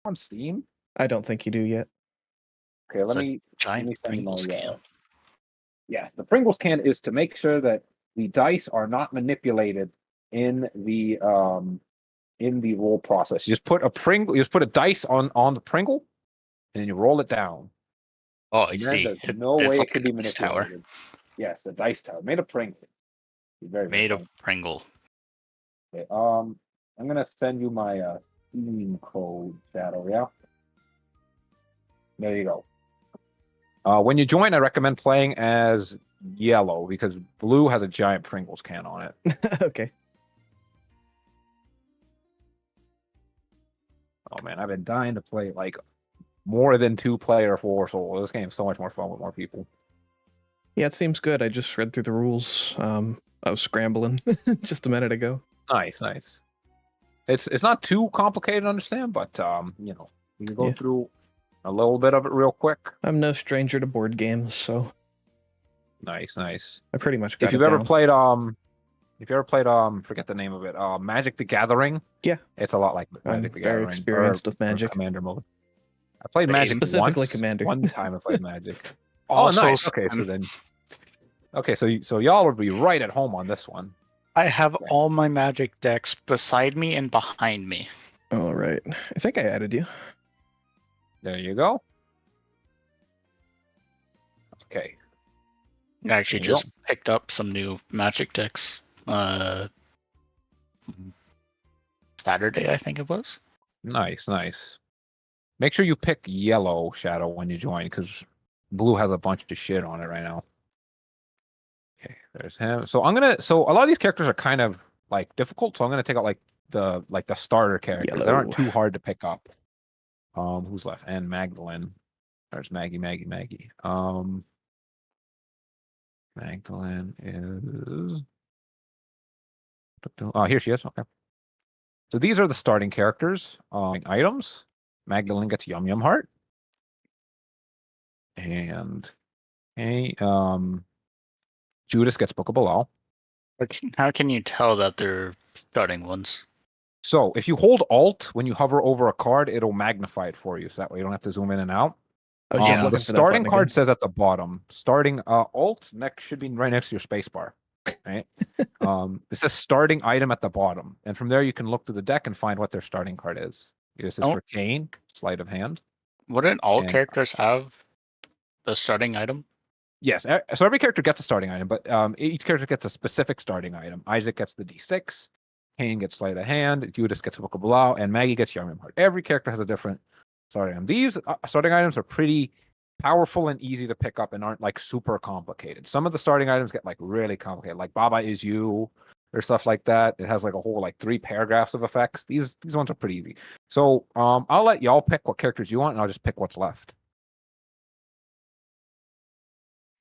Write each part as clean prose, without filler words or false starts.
on Steam? I don't think you do yet. Okay, It's let a me giant send Pringles my, can. yeah, the Pringles can is to make sure that the dice are not manipulated in the roll process. You just put a dice on the Pringle, and then you roll it down. Oh, I And then see. there's no way It's it like can a be dice tower manipulated. Yes, the dice tower made of Pringle. Very made of funny. Pringle. Okay, I'm gonna send you my Steam code, Shadow. Yeah. There you go. When you join, I recommend playing as yellow because blue has a giant Pringles can on it. Okay. Oh man, I've been dying to play like more than 2-player for Soul. This game's so much more fun with more people. Yeah, it seems good. I just read through the rules. I was scrambling just a minute ago. Nice. It's not too complicated to understand, but you know, you can go through a little bit of it real quick. I'm no stranger to board games, so Nice. I pretty much got If you've ever played forget the name of it, Magic the Gathering. Yeah. It's a lot like Magic the Gathering. Very experienced with Magic. Commander mode. I played Magic specifically once. Commander. One time I played Magic. Also, nice. Okay, so y'all would be right at home on this one. I have all my Magic decks beside me and behind me. All right. I think I added you. There you go. Okay. I actually just picked up some new Magic decks. Saturday, I think it was. Nice. Make sure you pick yellow, Shadow, when you join, because blue has a bunch of shit on it right now. Okay, there's him. So a lot of these characters are kind of like difficult, so I'm gonna take out like the starter characters. They aren't too hard to pick up. Who's left? And Magdalene. There's Maggie. Magdalene is here she is. Okay. So these are the starting characters. Items. Magdalene gets Yum Yum Heart. And Judas gets Book of Bilal. How can you tell that they're starting ones? So if you hold Alt when you hover over a card, it'll magnify it for you. So that way you don't have to zoom in and out. The starting card says at the bottom. Starting Alt next should be right next to your space bar. Right? It says starting item at the bottom. And from there you can look through the deck and find what their starting card is. This is for Kane, sleight of hand. Wouldn't all characters have the starting item? Yes, so every character gets a starting item, but each character gets a specific starting item. Isaac gets the D6, Kane gets sleight of hand, Judas gets Book of Bilal, and Maggie gets Yum Yum Heart. Every character has a different starting item. These starting items are pretty powerful and easy to pick up and aren't like super complicated. Some of the starting items get like really complicated, like Baba is you or stuff like that. It has like a whole like 3 paragraphs of effects. These ones are pretty easy. So I'll let y'all pick what characters you want, and I'll just pick what's left.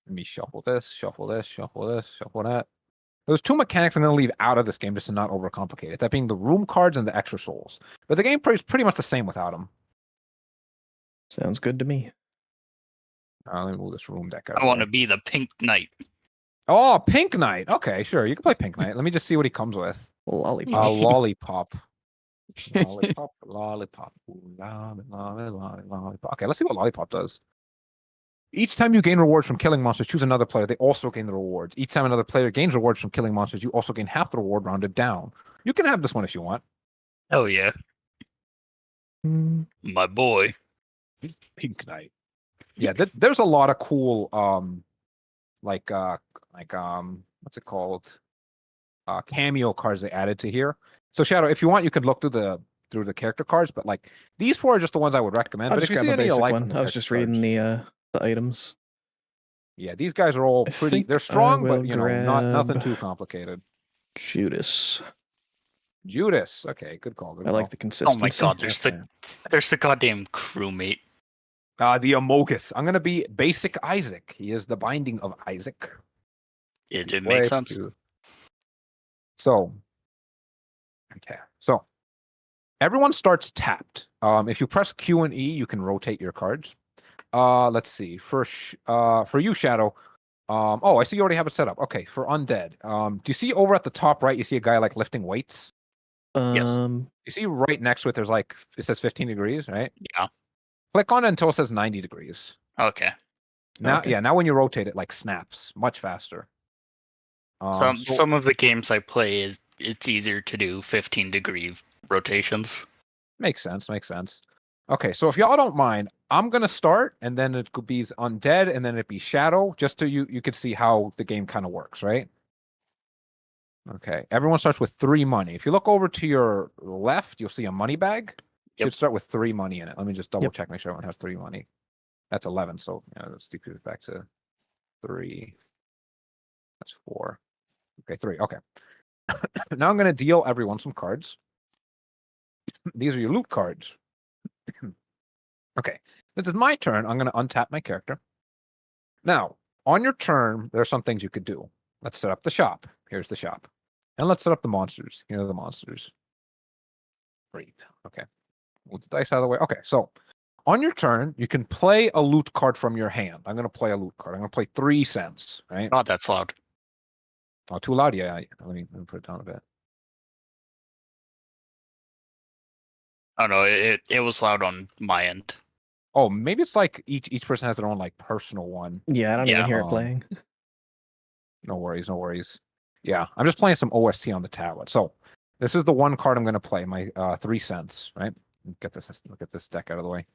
Let me shuffle this, shuffle that. There's 2 mechanics I'm going to leave out of this game just to not overcomplicate it. That being the room cards and the extra souls. But the gameplay is pretty much the same without them. Sounds good to me. Let me move this room deck out. I want to be the Pink Knight. Oh, Pink Knight. Okay, sure. You can play Pink Knight. Let me just see what he comes with. Lollipop. Lollipop. Lollipop. Lollipop. Okay, let's see what Lollipop does. Each time you gain rewards from killing monsters, choose another player. They also gain the rewards. Each time another player gains rewards from killing monsters, you also gain half the reward rounded down. You can have this one if you want. Oh, yeah. My boy. Pink Knight. Yeah, there's a lot of cool, what's it called? Cameo cards they added to here. So Shadow, if you want, you could look through the character cards, but like these 4 are just the ones I would recommend. I'll But just if you grab see a any you basic like one. I was just reading the items. Yeah, these guys are all pretty. They're strong, but nothing too complicated. Judas. Okay, good call. I like the consistency. Oh my god, there's the goddamn crewmate. The Amogus. I'm gonna be basic Isaac. He is the binding of Isaac. It did make sense. So everyone starts tapped. If you press Q and E, you can rotate your cards. Let's see. For you, Shadow. I see you already have it set up. Okay, for undead. Do you see over at the top right? You see a guy like lifting weights. Yes. You see right next to it, there's like, it says 15 degrees, right? Yeah. Click on it until it says 90 degrees. Okay. Now, Okay. yeah, now when you rotate it, like snaps much faster. So Some of the games I play it's easier to do 15-degree rotations. makes sense, makes sense. Okay, so if y'all don't mind, I'm gonna start, and then it could be undead, and then it'd be shadow, just so you could see how the game kind of works, right? Okay, everyone starts with 3 money. If you look over to your left, you'll see a money bag. Yep. Should start with 3 money in it. Let me just double Yep. check, make sure everyone has 3 money. That's 11, so let's decrease it back to 3. That's 4. Okay, 3. Okay. Now I'm gonna deal everyone some cards. These are your loot cards. Okay, this is my turn. I'm gonna untap my character. Now, on your turn, there are some things you could do. Let's set up the shop. Here's the shop. And let's set up the monsters. Here are the monsters. Great. Okay. Move the dice out of the way. Okay, so on your turn, you can play a loot card from your hand. I'm going to play a loot card. I'm going to play 3 cents, right? God, that's loud. Oh, too loud? Yeah. Let me put it down a bit. Oh no, it was loud on my end. Oh, maybe it's like each person has their own like personal one. Yeah, I don't even Yeah, hear it playing. No worries, no worries. Yeah, I'm just playing some OST on the tablet. So this is the one card I'm going to play, my 3 cents, right? Get this, look at this deck out of the way.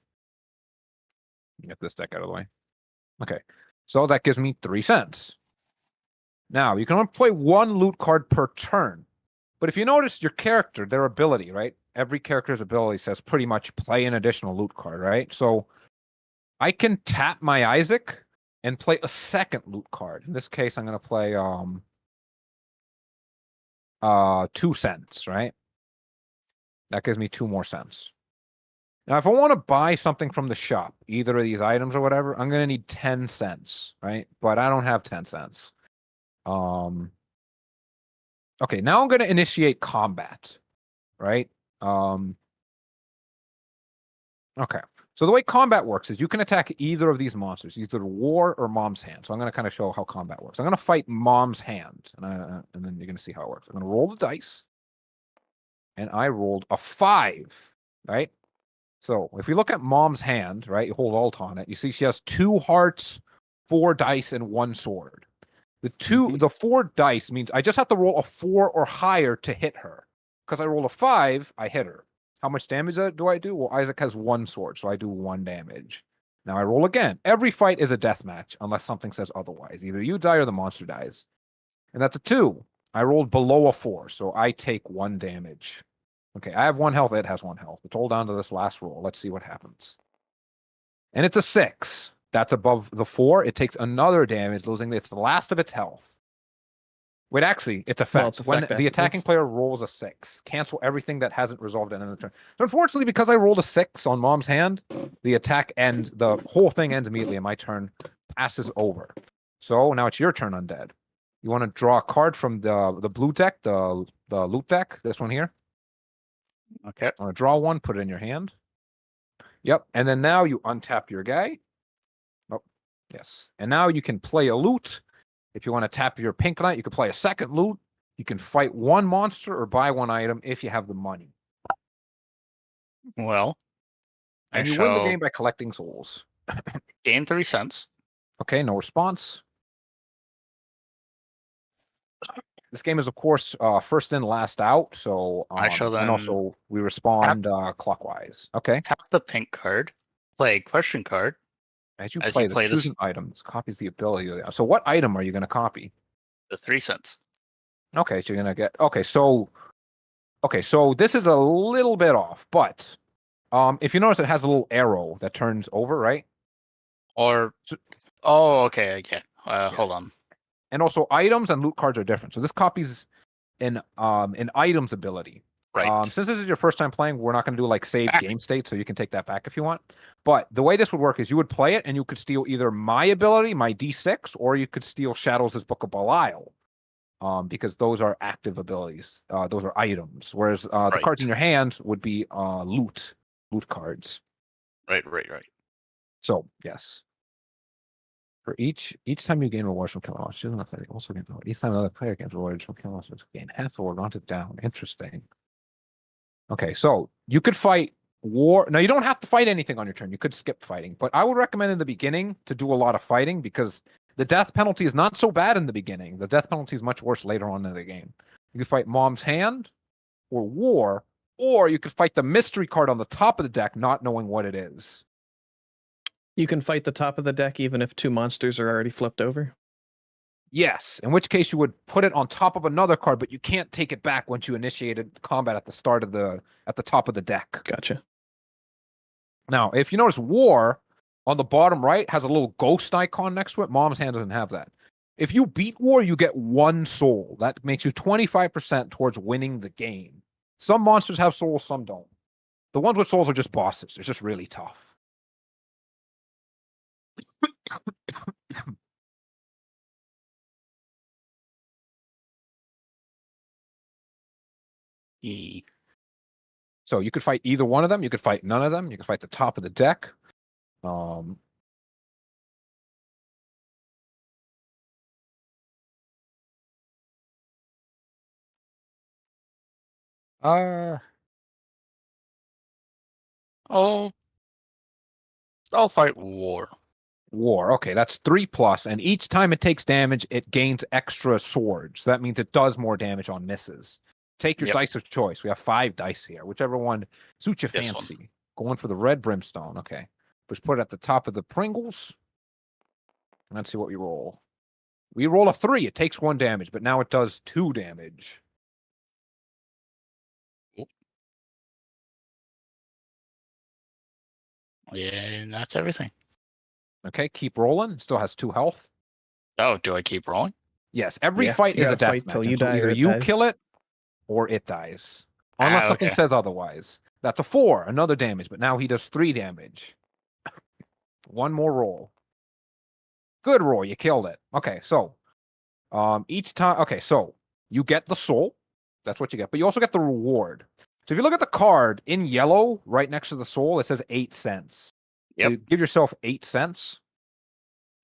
Get this deck out of the way. Okay, so that gives me 3 cents. Now, you can only play 1 loot card per turn. But if you notice your character, their ability, right? Every character's ability says pretty much play an additional loot card, right? So I can tap my Isaac and play a second loot card. In this case, I'm going to play 2 cents, right? That gives me 2 more cents. Now, if I want to buy something from the shop, either of these items or whatever, I'm going to need 10 cents, right? But I don't have 10 cents. Okay, now I'm going to initiate combat, right? Okay. So the way combat works is you can attack either of these monsters, either War or Mom's Hand. So I'm going to kind of show how combat works. I'm going to fight Mom's Hand, and then you're going to see how it works. I'm going to roll the dice, and I rolled a 5, right? So if we look at Mom's Hand, right, you hold Alt on it, you see she has 2 hearts, 4 dice, and 1 sword. The 4 dice means I just have to roll a 4 or higher to hit her. Because I roll a 5, I hit her. How much damage do I do? Well, Isaac has 1 sword, so I do 1 damage. Now I roll again. Every fight is a death match, unless something says otherwise. Either you die or the monster dies. And that's a 2. I rolled below a 4, so I take 1 damage. Okay, I have 1 health, it has 1 health. It's all down to this last roll. Let's see what happens. And it's a 6. That's above the 4. It takes another damage, losing its last of its health. Wait, actually, it's effect. Well, it's When effect the attacking afterwards. player rolls a 6, cancel everything that hasn't resolved in the turn. So unfortunately, because I rolled a 6 on Mom's Hand, the attack ends, the whole thing ends immediately, and my turn passes over. So now it's your turn, Undead. You want to draw a card from the blue deck, the loot deck, this one here. Okay. I want to draw one, put it in your hand. Yep. And then now you untap your guy. Oh, yes. And now you can play a loot. If you want to tap your pink knight, you can play a second loot. You can fight 1 monster or buy 1 item if you have the money. Well, And I you win the shall game by collecting souls. gain 3 cents. Okay, no response. This game is, of course, first in, last out. So, I shall and then also we respond clockwise. Okay. tap the pink card, play a question card. As you As play you this, play choose this- an item. This copies the ability. So, what item are you going to copy? The 3 cents. Okay, so you're going to get. Okay, so this is a little bit off, but if you notice, it has a little arrow that turns over, right? Or So- oh, okay, okay. Hold Yes. on. And also, items and loot cards are different. So this copies an items ability. Right. Since this is your first time playing, we're not going to do like save Back. game state, so you can take that back if you want. But the way this would work is you would play it, and you could steal either my ability, my D6, or you could steal Shadows' Book of Belial, because those are active abilities. Those are items, whereas the cards in your hands would be loot cards. Right. So yes. For each time you gain rewards from killing monsters, you also gain reward. Each time another player gains rewards from killing monsters, gain half the reward, runs it down. Interesting. Okay, so you could fight war. Now you don't have to fight anything on your turn. You could skip fighting, but I would recommend in the beginning to do a lot of fighting because the death penalty is not so bad in the beginning. The death penalty is much worse later on in the game. You could fight Mom's Hand or War, or you could fight the mystery card on the top of the deck, not knowing what it is. You can fight the top of the deck even if 2 monsters are already flipped over. Yes, in which case you would put it on top of another card, but you can't take it back once you initiated combat at the start of at the top of the deck. Gotcha. Now, if you notice, War on the bottom right has a little ghost icon next to it. Mom's Hand doesn't have that. If you beat War, you get 1 soul. That makes you 25% towards winning the game. Some monsters have souls, some don't. The ones with souls are just bosses. They're just really tough. So you could fight either one of them. You could fight none of them. You could fight the top of the deck. I'll fight War. War. Okay, that's 3+, and each time it takes damage, it gains extra swords. So that means it does more damage on misses. Take your dice of choice. We have 5 dice here. Whichever one suits your fancy. Going for the red brimstone. Okay. Let's put it at the top of the Pringles. Let's see what we roll. We roll a 3. It takes 1 damage, but now it does 2 damage. Yeah, and that's everything. Okay, keep rolling. Still has 2 health. Oh, do I keep rolling? Yes, every fight you is a gotta death fight match. till you until die or either it you dies. kill it or it dies. Unless something okay. says otherwise. That's a 4, another damage, but now he does 3 damage. 1 more roll. Good roll, you killed it. Okay, so each time, okay, so you get the soul. That's what you get, but you also get the reward. So if you look at the card in yellow, right next to the soul, it says 8 cents. Yep. So you give yourself 8 cents.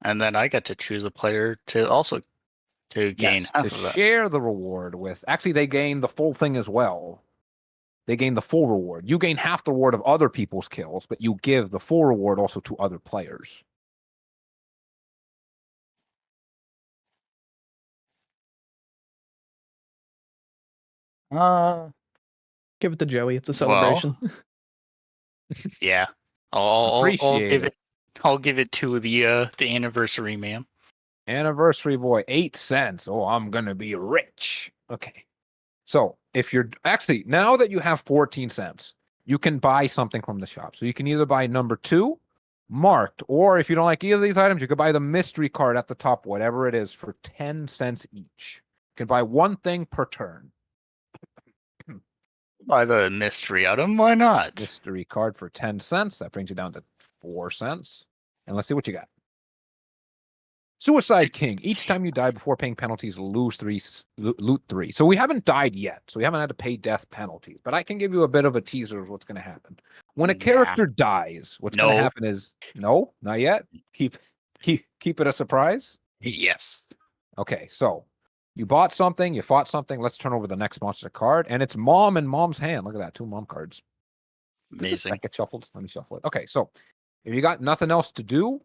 And then I get to choose a player to also gain Yes, half to of that. share the reward with. Actually, they gain the full thing as well. They gain the full reward. You gain half the reward of other people's kills, but you give the full reward also to other players. Give it to Joey. It's a celebration. Yeah. I'll Appreciate give it. I'll give it to the anniversary man. Anniversary boy, 8 cents. Oh, I'm gonna be rich. Okay. So if you're actually now that you have 14 cents, you can buy something from the shop. So you can either buy number 2 marked, or if you don't like either of these items, you could buy the mystery card at the top, whatever it is, for 10 cents each. You can buy 1 thing per turn. Buy the mystery item, why not? Mystery card for 10 cents. That brings you down to 4 cents. And let's see what you got. Suicide King. Each time you die before paying penalties, loot 3. So we haven't died yet. So we haven't had to pay death penalties. But I can give you a bit of a teaser of what's going to happen. When a character dies, what's going to happen is no, not yet. Keep it a surprise. Yes. Okay, so you bought something, you fought something. Let's turn over the next monster card, and it's Mom and Mom's Hand. Look at that, 2 mom cards. Amazing. Get shuffled. Let me shuffle it. Okay, so if you got nothing else to do,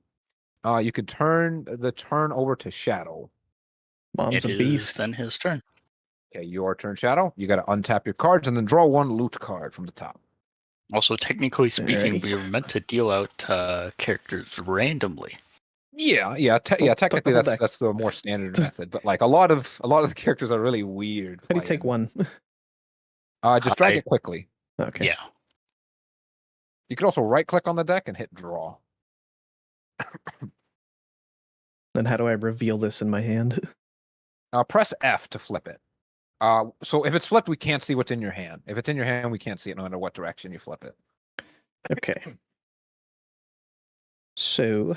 you could turn the turn over to Shadow. Mom's a beast. Then his turn. Okay, your turn, Shadow. You got to untap your cards and then draw 1 loot card from the top. Also, technically speaking, Alrighty. we were meant to deal out characters randomly. Yeah. Technically, whole deck. that's the more standard method. But like a lot of the characters are really weird. How do you take 1? Just drag it quickly. Okay. Yeah. You could also right click on the deck and hit draw. Then how do I reveal this in my hand? Press F to flip it. So if it's flipped, we can't see what's in your hand. If it's in your hand, we can't see it no matter what direction you flip it. Okay. So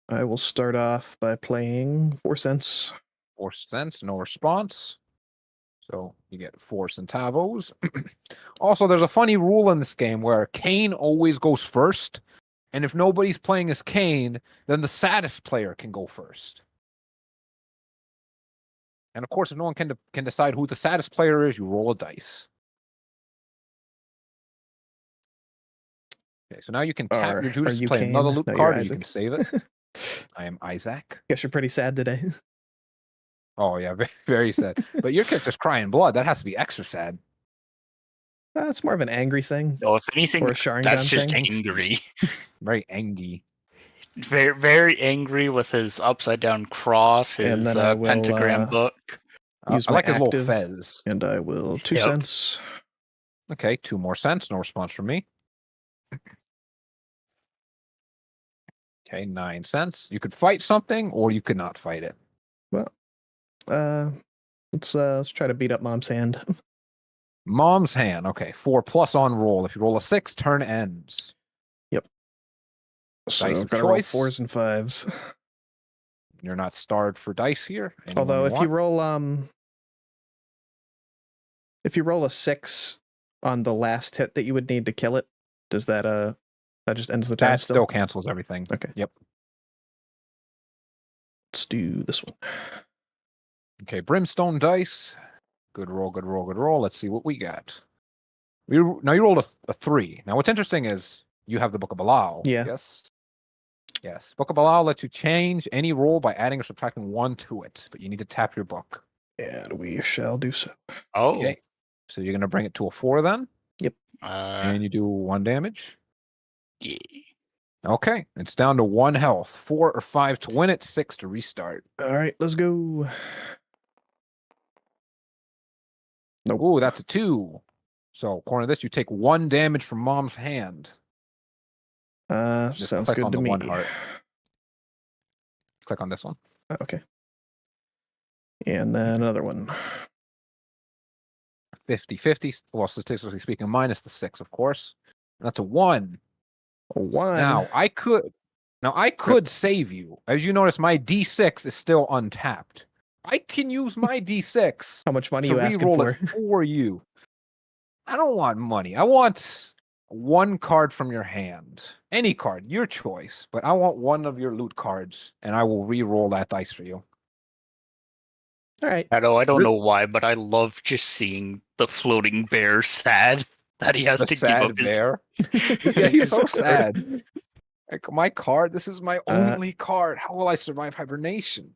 I will start off by playing 4 cents. 4 cents, no response. So you get 4 centavos. Also, there's a funny rule in this game where Kane always goes first. And if nobody's playing as Kane, then the saddest player can go first. And of course, if no one can decide who the saddest player is, you roll a dice. Okay, so now you can tap your Are juice, you play another Cain? loot No, you're card, or you can Isaac. save it. I am Isaac. Guess you're pretty sad today. Oh yeah, very, very sad. But your character's crying blood. That has to be extra sad. It's more of an angry thing. No, if anything, Or a that's Sharingan just thing. angry. Very angry. Very, very angry with his upside down cross, And his then I will, pentagram book. Use I my like his little active. fez. And I will 2 Yep. cents. Okay, 2 more cents. No response from me. Okay, 9 cents. You could fight something, or you could not fight it. Let's try to beat up Mom's hand. Mom's hand. Okay, 4+ on roll. If you roll a 6, turn ends. So Dice I've of got to roll choice. 4s and 5s. You're not starved for dice here. Anyone Although if you want? roll a 6 on the last hit that you would need to kill it, does that that just ends the turn That still cancels everything. Okay. Yep. Let's do this one. Okay, brimstone dice. Good roll, good roll, good roll. Let's see what we got. Now you rolled a 3. Now what's interesting is you have the Book of Belial. Yeah. Yes. Yes. Book of Belial lets you change any roll by adding or subtracting 1 to it, but you need to tap your book. And we shall do so. Oh, Okay. So you're gonna bring it to a 4 then, and you do 1 damage. yeah. Okay, it's down to 1 health. 4 or 5 to win it, 6 to restart. All right, let's go. Nope. Ooh, that's a 2. So according to this, you take 1 damage from Mom's hand. Just Sounds click good on to the me. 1 heart. Click on this one. Okay. And then another one. 50-50. Well, statistically speaking, minus the 6, of course. That's a 1. A 1. Now I could save you. As you notice, my D6 is still untapped. I can use my D6 How much money to are you asking re-roll for? it for you. I don't want money. I want 1 card from your hand. Any card, your choice. But I want 1 of your loot cards, and I will re-roll that dice for you. All right. I don't know why, but I love just seeing the floating bear sad that he has The to give sad up his. bear. Yeah, he's so his card. sad. Like, my card. This is my only card. How will I survive hibernation?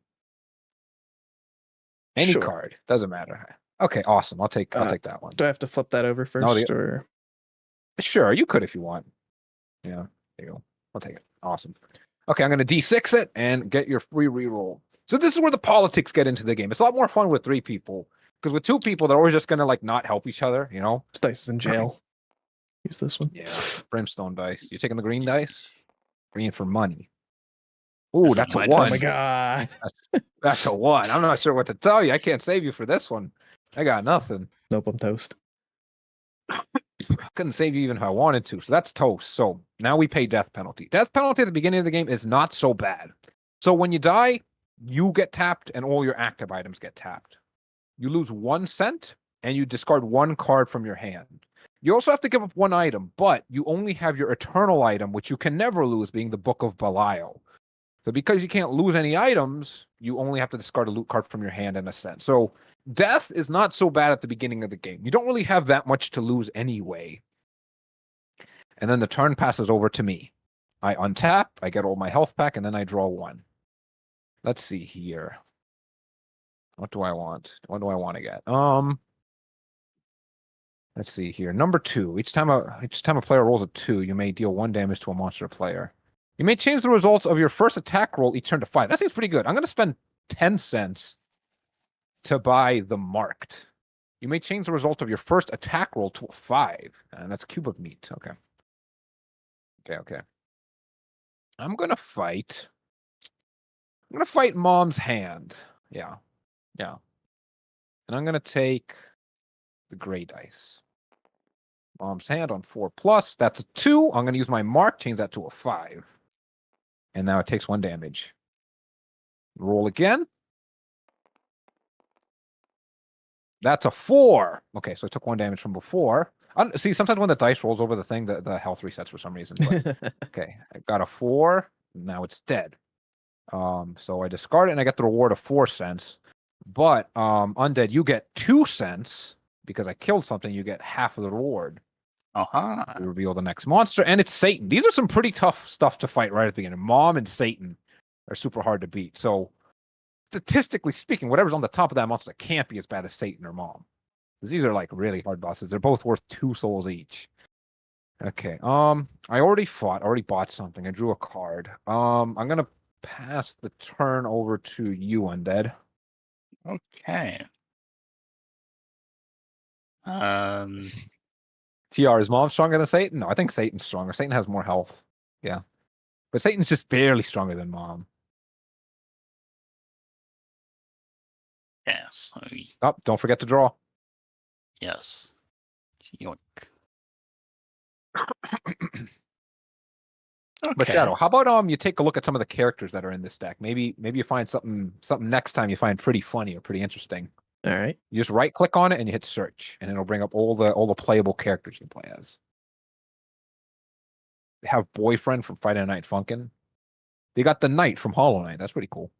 Any Sure. card doesn't matter. Okay, awesome. I'll take that one. Do I have to flip that over first, No, or Sure, you could if you want. Yeah, there you go. I'll take it. Awesome. Okay, I'm gonna D6 it and get your free reroll. So this is where the politics get into the game. It's a lot more fun with 3 people, because with 2 people, they're always just gonna like not help each other, you know? this dice is in jail? Use this one. Yeah. Brimstone dice. You taking the green dice? Green for money. Ooh, that's a my 1. Oh my god. That's a 1. I'm not sure what to tell you. I can't save you for this one. I got nothing. Nope, I'm toast. Couldn't save you even if I wanted to. So that's toast. So now we pay death penalty. Death penalty at the beginning of the game is not so bad. So when you die, you get tapped and all your active items get tapped. You lose 1 cent and you discard 1 card from your hand. You also have to give up 1 item, but you only have your eternal item, which you can never lose, being the Book of Belial. So because you can't lose any items, you only have to discard a loot card from your hand in a sense. So death is not so bad at the beginning of the game. You don't really have that much to lose anyway. And then the turn passes over to me. I untap, I get all my health back, and then I draw 1. Let's see here. What do I want? What do I want to get? Let's see here. Number 2. Each time a player rolls a 2, you may deal 1 damage to a monster player. You may change the results of your first attack roll each turn to 5. That seems pretty good. I'm going to spend 10 cents to buy the marked. You may change the result of your first attack roll to a 5. And that's cube of meat. Okay. Okay. I'm going to fight Mom's hand. Yeah. And I'm going to take the gray dice. Mom's hand on 4+. That's a 2. I'm going to use my mark, change that to a 5. And now it takes 1 damage. Roll again. That's a 4. Okay, so I took 1 damage from before. See, sometimes when the dice rolls over the thing, the health resets for some reason. But, okay, I got a 4. Now it's dead. So I discard it and I get the reward of 4 cents. But undead, you get 2 cents because I killed something. You get half of the reward. We reveal the next monster, and it's Satan. These are some pretty tough stuff to fight right at the beginning. Mom and Satan are super hard to beat. So, statistically speaking, whatever's on the top of that monster can't be as bad as Satan or Mom. Because these are like really hard bosses. They're both worth 2 souls each. Okay. I already bought something. I drew a card. I'm gonna pass the turn over to you, Undead. Okay. TR, is Mom stronger than Satan? No, I think Satan's stronger. Satan has more health. Yeah. But Satan's just barely stronger than Mom. Yes. Oh, don't forget to draw. Yes. Yoink. But Shadow, how about you take a look at some of the characters that are in this deck? Maybe you find something next time you find pretty funny or pretty interesting. All right. You just right click on it and you hit search, and it'll bring up all the playable characters you can play as. They have Boyfriend from Friday Night Funkin'. They got the Knight from Hollow Knight. That's pretty cool.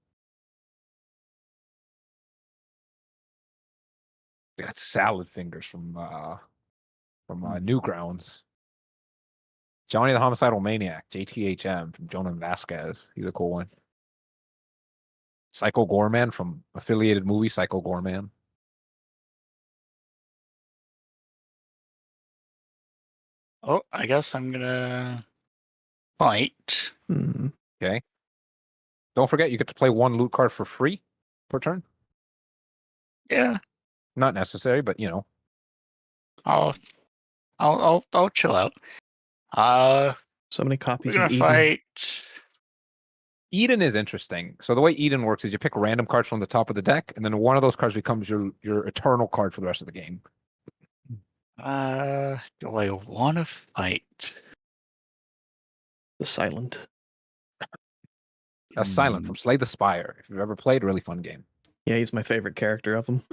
They got Salad Fingers from Newgrounds. Johnny the Homicidal Maniac, JTHM from Jonan Vasquez. He's a cool one. Psycho Gorman from affiliated movie Psycho Gorman. Oh, I guess I'm gonna fight. Okay. Don't forget, you get to play 1 loot card for free per turn. Yeah. Not necessary, but you know. I'll chill out. So many We're copies gonna of Eden. fight. Eden is interesting. So the way Eden works is you pick random cards from the top of the deck, and then one of those cards becomes your eternal card for the rest of the game. Do I want to fight? The Silent. That's Silent from Slay the Spire. If you've ever played, really fun game. Yeah, he's my favorite character of them.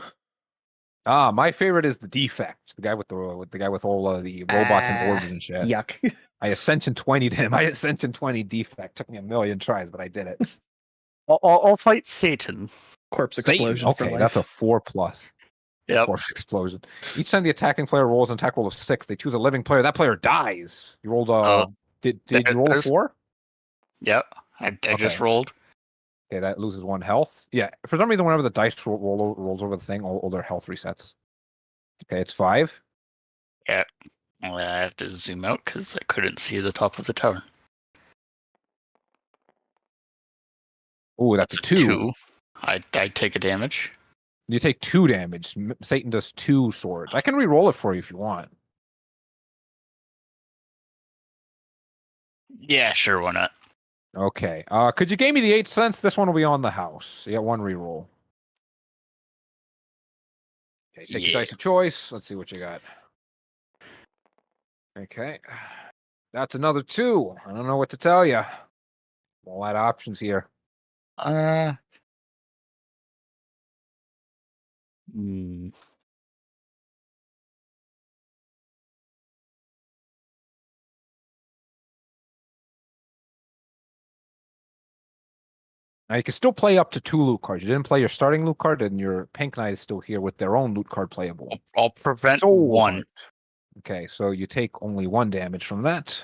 My favorite is the Defect, the guy with all of the robots and orbs and shit. Yuck. I Ascension 20'd him. I Ascension 20 Defect. Took me a million tries, but I did it. I'll fight Satan. Corpse Satan. explosion. Okay, for life. that's a 4+. Yep. Corpse explosion. Each time the attacking player rolls an attack roll of 6, they choose a living player. That player dies. You rolled a. Did you roll a 4? Yep. I just rolled. Okay, that loses 1 health. Yeah, for some reason, whenever the dice rolls over the thing, all their health resets. Okay, it's 5. Yeah. Well, I have to zoom out because I couldn't see the top of the tower. Oh, that's a 2. I take a damage. You take 2 damage. Satan does 2 swords. I can re-roll it for you if you want. Yeah, sure, why not? Okay. Could you give me the 8 cents? This one will be on the house. You got 1 re-roll. Okay, take your dice of choice. Let's see what you got. Okay. That's another 2. I don't know what to tell you. A lot of options here. Now you can still play up to 2 loot cards. You didn't play your starting loot card, and your Pink Knight is still here with their own loot card playable. I'll prevent 1. Okay, so you take only 1 damage from that.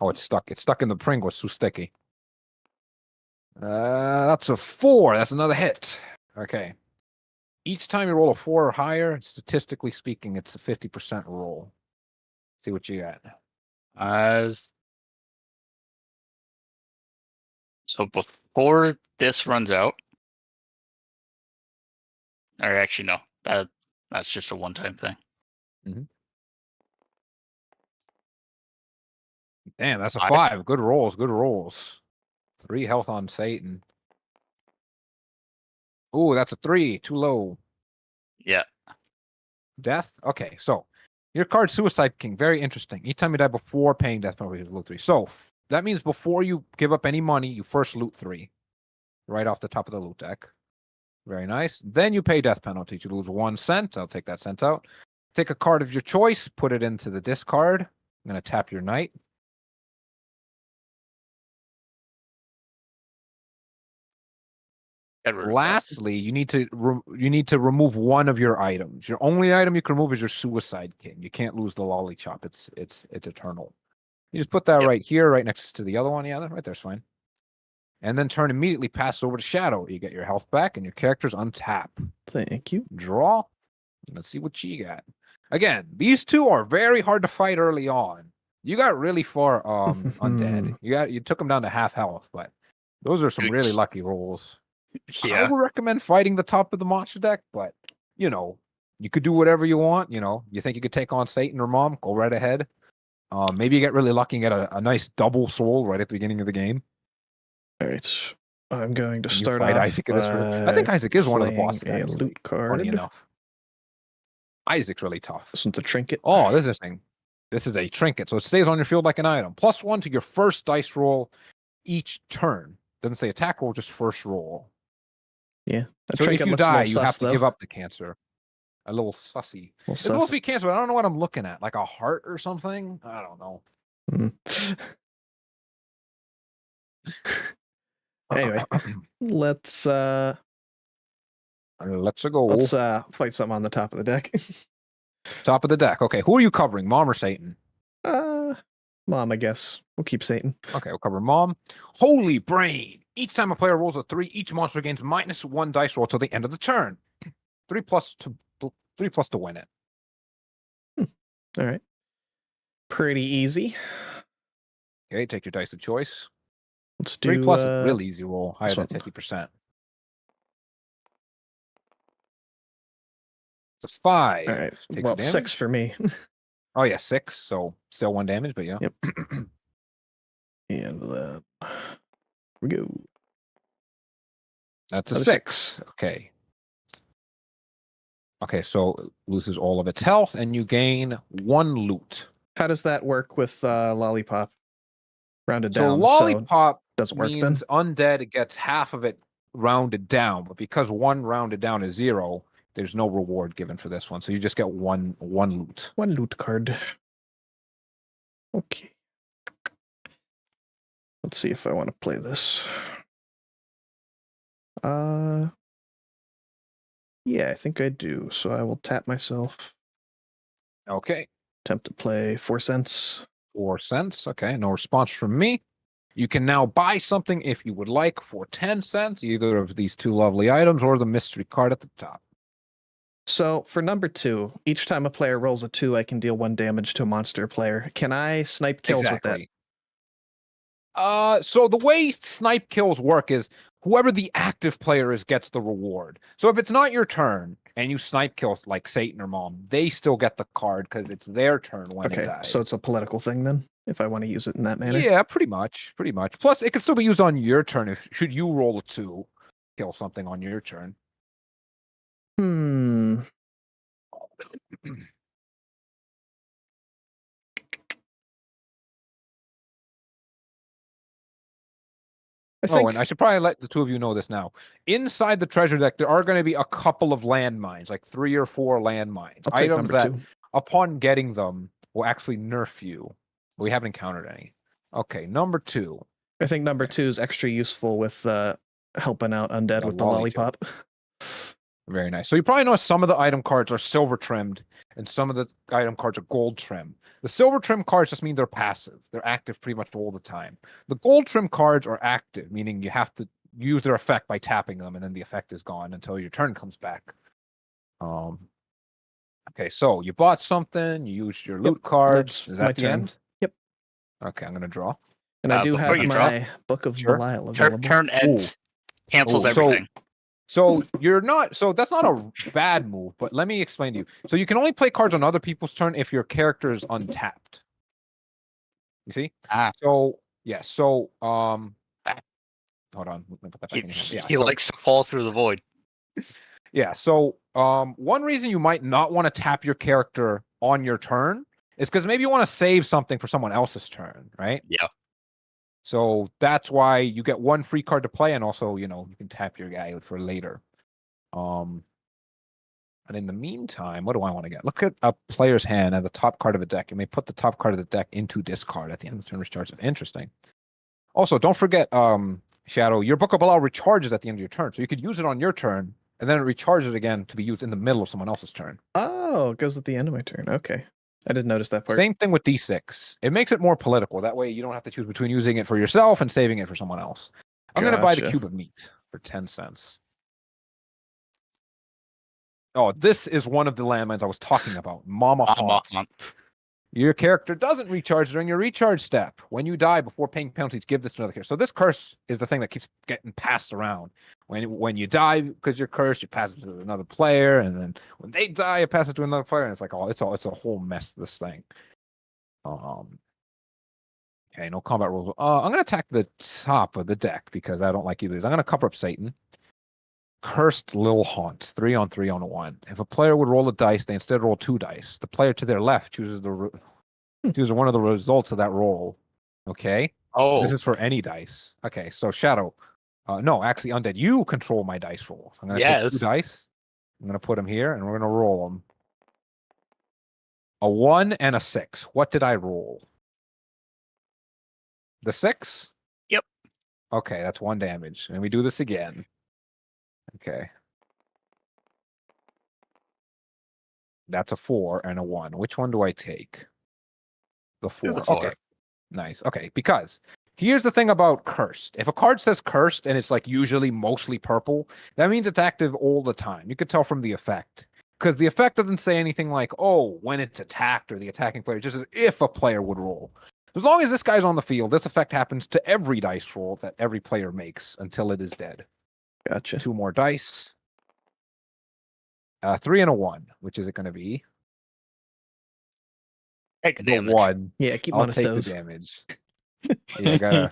Oh, it's stuck. It's stuck in the Pringle. It's too sticky. That's a 4. That's another hit. Okay. Each time you roll a 4 or higher, statistically speaking, it's a 50% roll. See what you got. So before this runs out, or actually no, that's just a one-time thing. Damn, that's a 5. Good rolls. Good rolls. 3 health on Satan. Ooh, that's a 3. Too low. Yeah. Death? Okay, so your card Suicide King, very interesting. Each time you die before paying death penalty, you loot 3. So that means before you give up any money, you first loot 3. Right off the top of the loot deck. Very nice. Then you pay death penalty. You lose 1 cent. I'll take that cent out. Take a card of your choice, put it into the discard. I'm going to tap your Knight. Get rid of that. Lastly, you need to remove one of your items. Your only item you can remove is your Suicide King. You can't lose the Lollipop. It's eternal. You just put that Yep. right here, right next to the other one. Yeah, that right there's fine. And then turn immediately, pass over to Shadow. You get your health back, and your character's untap. Thank you. Draw. Let's see what you got. Again, these two are very hard to fight early on. You got really far undead. You took them down to half health, but those are some really lucky rolls. Yeah. I would recommend fighting the top of the monster deck, but you could do whatever you want. You think you could take on Satan or Mom, go right ahead. Maybe you get really lucky and get a nice double soul right at the beginning of the game. All right. I'm going to And you start fight off Isaac in this I think Isaac is one of the playing bosses. a Actually, loot card. funny enough. Isaac's really tough. This one's a trinket. Oh, this is interesting. This is a trinket, so it stays on your field like an item. +1 to your first dice roll each turn. Doesn't say attack roll, just first roll. Yeah. A So if trinket you looks a die, little you sus, have to though. give up the cancer. A little sussy. It's supposed to be cancer, but I don't know what I'm looking at. Like a heart or something? I don't know. Anyway, let's go. fight something on the top of the deck. Top of the deck. Okay, who are you covering? Mom or Satan? Mom, I guess. We'll keep Satan. Okay, we'll cover Mom. Holy Brain. Each time a player rolls a 3, each monster gains -1 dice roll till the end of the turn. 3+ to win it. All right. Pretty easy. Okay, take your dice of choice. Let's do 3+ is a real easy roll, higher than one. 50%. It's a 5. All right. Takes Well, damage. 6 for me. Oh yeah, 6. So still 1 damage, but yeah. Yep. And then we go. That's a Another 6. Okay. Okay, so loses all of its health, and you gain 1 loot. How does that work with Lollipop? Rounded So down. Lollipop doesn't work means then. undead gets half of it rounded down, but because 1 rounded down is 0, there's no reward given for this one. So you just get one loot. 1 loot card. Okay. Let's see if I want to play this. Yeah, I think I do. So I will tap myself. Okay. Attempt to play 4 cents. 4 cents. Okay, no response from me. You can now buy something if you would like for 10 cents, either of these 2 lovely items or the mystery card at the top. So for number 2, each time a player rolls a 2, I can deal 1 damage to a monster player. Can I snipe kills with that? So the way snipe kills work is whoever the active player is gets the reward. So if it's not your turn and you snipe kills like Satan or Mom, they still get the card because it's their turn when it dies. So it's a political thing then, if I want to use it in that manner? Yeah, pretty much. Plus, it can still be used on your turn should you roll a 2, kill something on your turn. And I should probably let the 2 of you know this now. Inside the treasure deck, there are going to be a couple of landmines, like 3 or 4 landmines. Items that, upon getting them, will actually nerf you. We haven't encountered any. Okay, number 2. I think number 2 is extra useful with helping out undead with the lollipop. Very nice. So you probably know some of the item cards are silver trimmed and some of the item cards are gold trim. The silver trim cards just mean they're passive. They're active pretty much all the time. The gold trim cards are active, meaning you have to use their effect by tapping them and then the effect is gone until your turn comes back. Okay, so you bought something, you used your loot cards. Is that the end? Yep. Okay, I'm going to draw. And I do have my Book of Belial available. Turn ends. Cancels everything. So that's not a bad move, but let me explain to you. So you can only play cards on other people's turn if your character is untapped. You see? So hold on. Let me put that back in here. He likes to fall through the void. Yeah, so one reason you might not want to tap your character on your turn is because maybe you want to save something for someone else's turn, right? Yeah. So that's why you get 1 free card to play, and also, you can tap your guy for later. And in the meantime, what do I want to get? Look at a player's hand at the top card of a deck. You may put the top card of the deck into discard at the end of the turn restarts. Interesting. Also, don't forget, Shadow, your Book of Below recharges at the end of your turn, so you could use it on your turn, and then it recharges again to be used in the middle of someone else's turn. Oh, it goes at the end of my turn. Okay. I didn't notice that part. Same thing with D6. It makes it more political. That way you don't have to choose between using it for yourself and saving it for someone else. I'm going to buy the Gotcha. cube of meat for 10 cents. Oh, this is one of the landmines I was talking about. Mama Haunt. Your character doesn't recharge during your recharge step. When you die before paying penalties, give this to another character. So this curse is the thing that keeps getting passed around. When you die because you're cursed, you pass it to another player, and then when they die, it passes to another player, and it's like it's a whole mess. This thing. Okay, no combat rules. I'm gonna attack the top of the deck because I don't like either of these. I'm gonna cover up Satan. Cursed Lil Haunt, 3 on 3 on 1. If a player would roll a dice, they instead roll 2 dice. The player to their left chooses one of the results of that roll. Okay. Oh, This is for any dice. Okay, so Shadow. No, actually, Undead, you control my dice rolls. I'm gonna take 2 dice. I'm gonna put them here, and we're gonna roll them. A 1 and a 6. What did I roll? The 6? Yep. Okay, that's 1 damage. And we do this again. Okay. That's a 4 and a 1. Which one do I take? The 4. The 4. Okay. Nice. Okay, because here's the thing about cursed. If a card says cursed and it's like usually mostly purple, that means it's active all the time. You could tell from the effect. Because the effect doesn't say anything like, oh, when it's attacked or the attacking player, just as if a player would roll. As long as this guy's on the field, this effect happens to every dice roll that every player makes until it is dead. Gotcha. 2 more dice. 3 and a 1. Which is it going to be? Take the The damage. 1. Yeah, keep him I'll on his take toes. the damage. Yeah,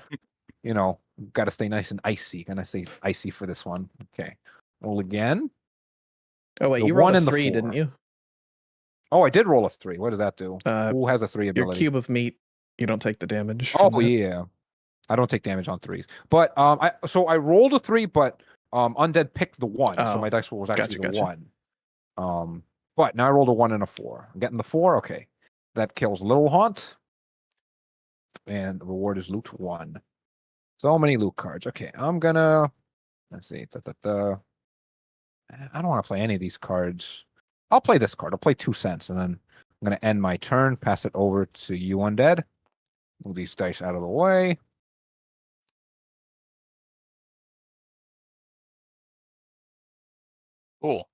gotta stay nice and icy. Gonna stay icy for this one. Okay. Roll again. Oh wait, The you rolled 1 a and the 3, 4. didn't you? Oh, I did roll a 3. What does that do? Who has a 3 Your ability? cube of meat, you don't take the damage. Oh from that. yeah. I don't take damage on 3s. But I rolled a 3, but Undead picked the 1, so Oh, my dice roll was actually gotcha. the 1. But now I rolled a 1 and a 4. I'm getting the 4. Okay. That kills Little Haunt. And the reward is loot 1. So many loot cards. Okay, I'm gonna let's see. I don't want to play any of these cards. I'll play this card. I'll play 2 cents, and then I'm gonna end my turn, pass it over to you, Undead. Move these dice out of the way. Cool.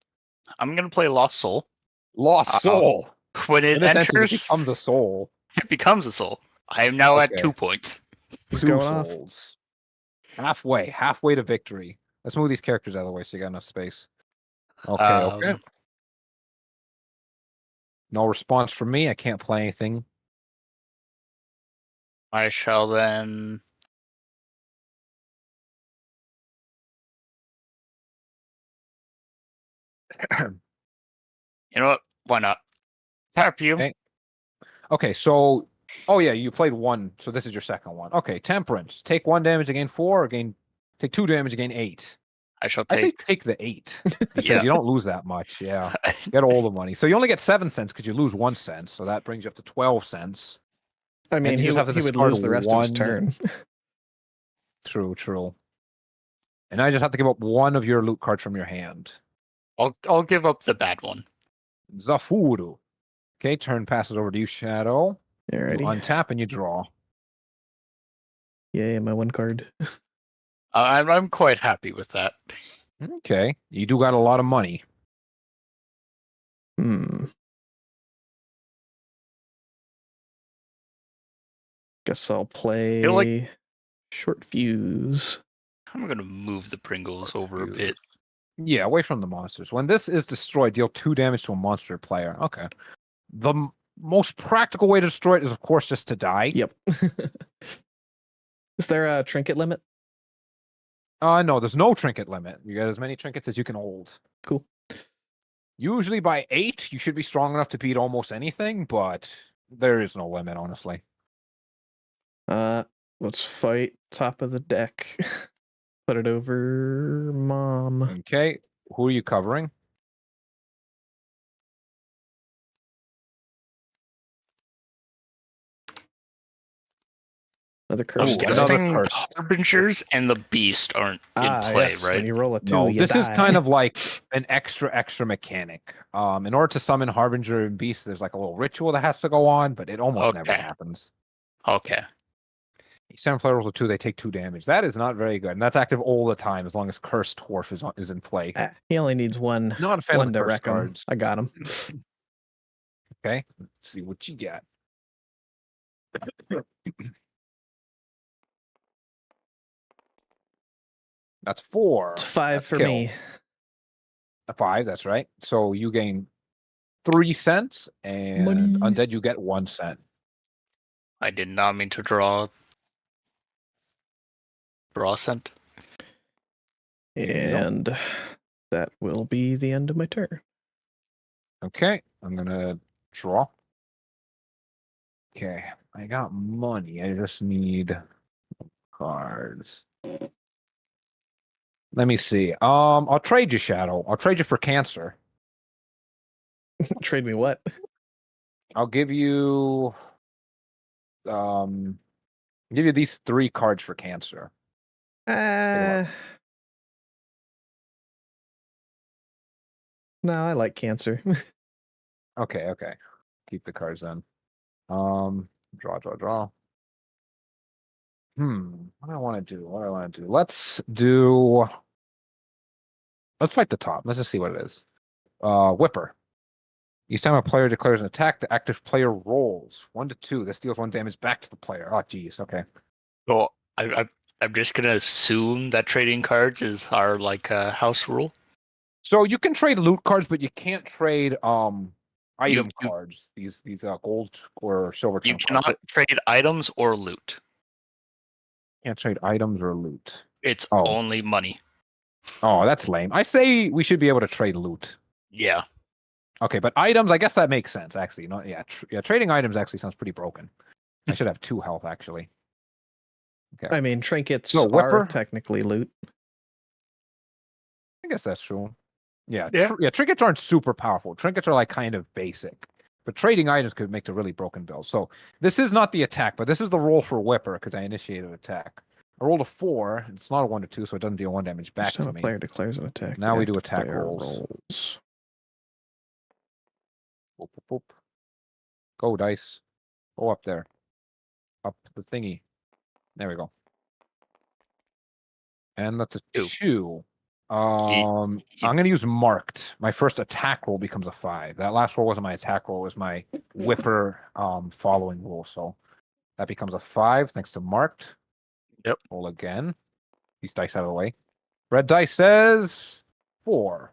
I'm gonna play Lost Soul. Lost Soul. When it In this enters, it becomes a soul. it becomes a soul. I am now at Okay. 2 points. Who's 2 going off? souls. Halfway to victory. Let's move these characters out of the way so you got enough space. Okay. No response from me. I can't play anything. I shall then. You know what? Why not? Tap you. Okay, so yeah, you played 1, so this is your second one. Okay, Temperance. Take 1 damage, gain 4, or take 2 damage, gain 8. I shall I say take. take the 8 because Yeah. you don't lose that much. Yeah, get all the money. So you only get 7 cents because you lose 1 cent. So that brings you up to 12 cents. I mean, And you he just have to would discard lose the rest of his 1. turn. True. And I just have to give up 1 of your loot cards from your hand. I'll give up the bad one. Zafuru. Okay, turn passes over to you, Shadow. You Alrighty. untap and you draw. Yeah, my 1 card. I'm quite happy with that. Okay, you do got a lot of money. Guess I'll play Feel like- Short Fuse. I'm gonna move the Pringles over a bit. Yeah, away from the monsters. When this is destroyed, deal 2 damage to a monster player. Okay. The most practical way to destroy it is, of course, just to die. Yep. Is there a trinket limit? No, there's no trinket limit. You get as many trinkets as you can hold. Cool. Usually by 8, you should be strong enough to beat almost anything, but there is no limit, honestly. Let's fight top of the deck. Put it over Mom. Okay, who are you covering? Another I'm curse. another guessing curse. the Harbingers and the Beast aren't in play, yes. right? When you roll a 2, No, you this die. is kind of like an extra mechanic. In order to summon Harbinger and Beast, there's like a little ritual that has to go on, but it almost never Okay. happens. Okay. Seven player rolls a 2, they take 2 damage. That is not very good, and that's active all the time as long as Cursed Dwarf is in play. He only needs one. Not a fan one of the to cursed wreck him. cards. I got him. Okay, let's see what you got. That's 4. It's 5 That's for kill. me. A 5, that's right. So you gain 3 cents, and Money. Undead you get 1 cent. I did not mean to draw cent. And that will be the end of my turn. Okay, I'm gonna draw. Okay, I got money. I just need cards. Let me see. I'll trade you, Shadow. I'll trade you for Cancer. Trade me what? I'll give you these 3 cards for Cancer. No, I like Cancer. Okay. Keep the cards then. Draw. What do I want to do? Let's fight the top. Let's just see what it is. Whipper. Each time a player declares an attack, the active player rolls 1 to 2. This deals 1 damage back to the player. Oh, geez. Okay. So I'm just gonna assume that trading cards is our house rule. So you can trade loot cards, but you can't trade item you- cards. These gold or silver. You cards. cannot trade items or loot. Can't trade items or loot. It's Oh. only money. Oh, that's lame. I say we should be able to trade loot. Yeah. Okay, but items, I guess that makes sense, actually. No, yeah, trading items actually sounds pretty broken. I should have 2 health, actually. Okay. I mean, trinkets So, are Whipper? technically loot. I guess that's true. Yeah, Yeah. trinkets aren't super powerful. Trinkets are like kind of basic. But trading items could make a really broken build. So this is not the attack, but this is the roll for Whipper because I initiated attack. I rolled a 4. It's not a 1 to 2, so it doesn't deal 1 damage back Each time to a me. player declares an attack. Now the we do active attack player rolls. Boop. Go, dice. Go up there. Up the thingy. There we go. And that's a 2. I'm going to use marked. My first attack roll becomes a 5. That last roll wasn't my attack roll. It was my Whipper following roll. So that becomes a 5 thanks to marked. Yep. Roll again. These dice out of the way. Red dice says 4.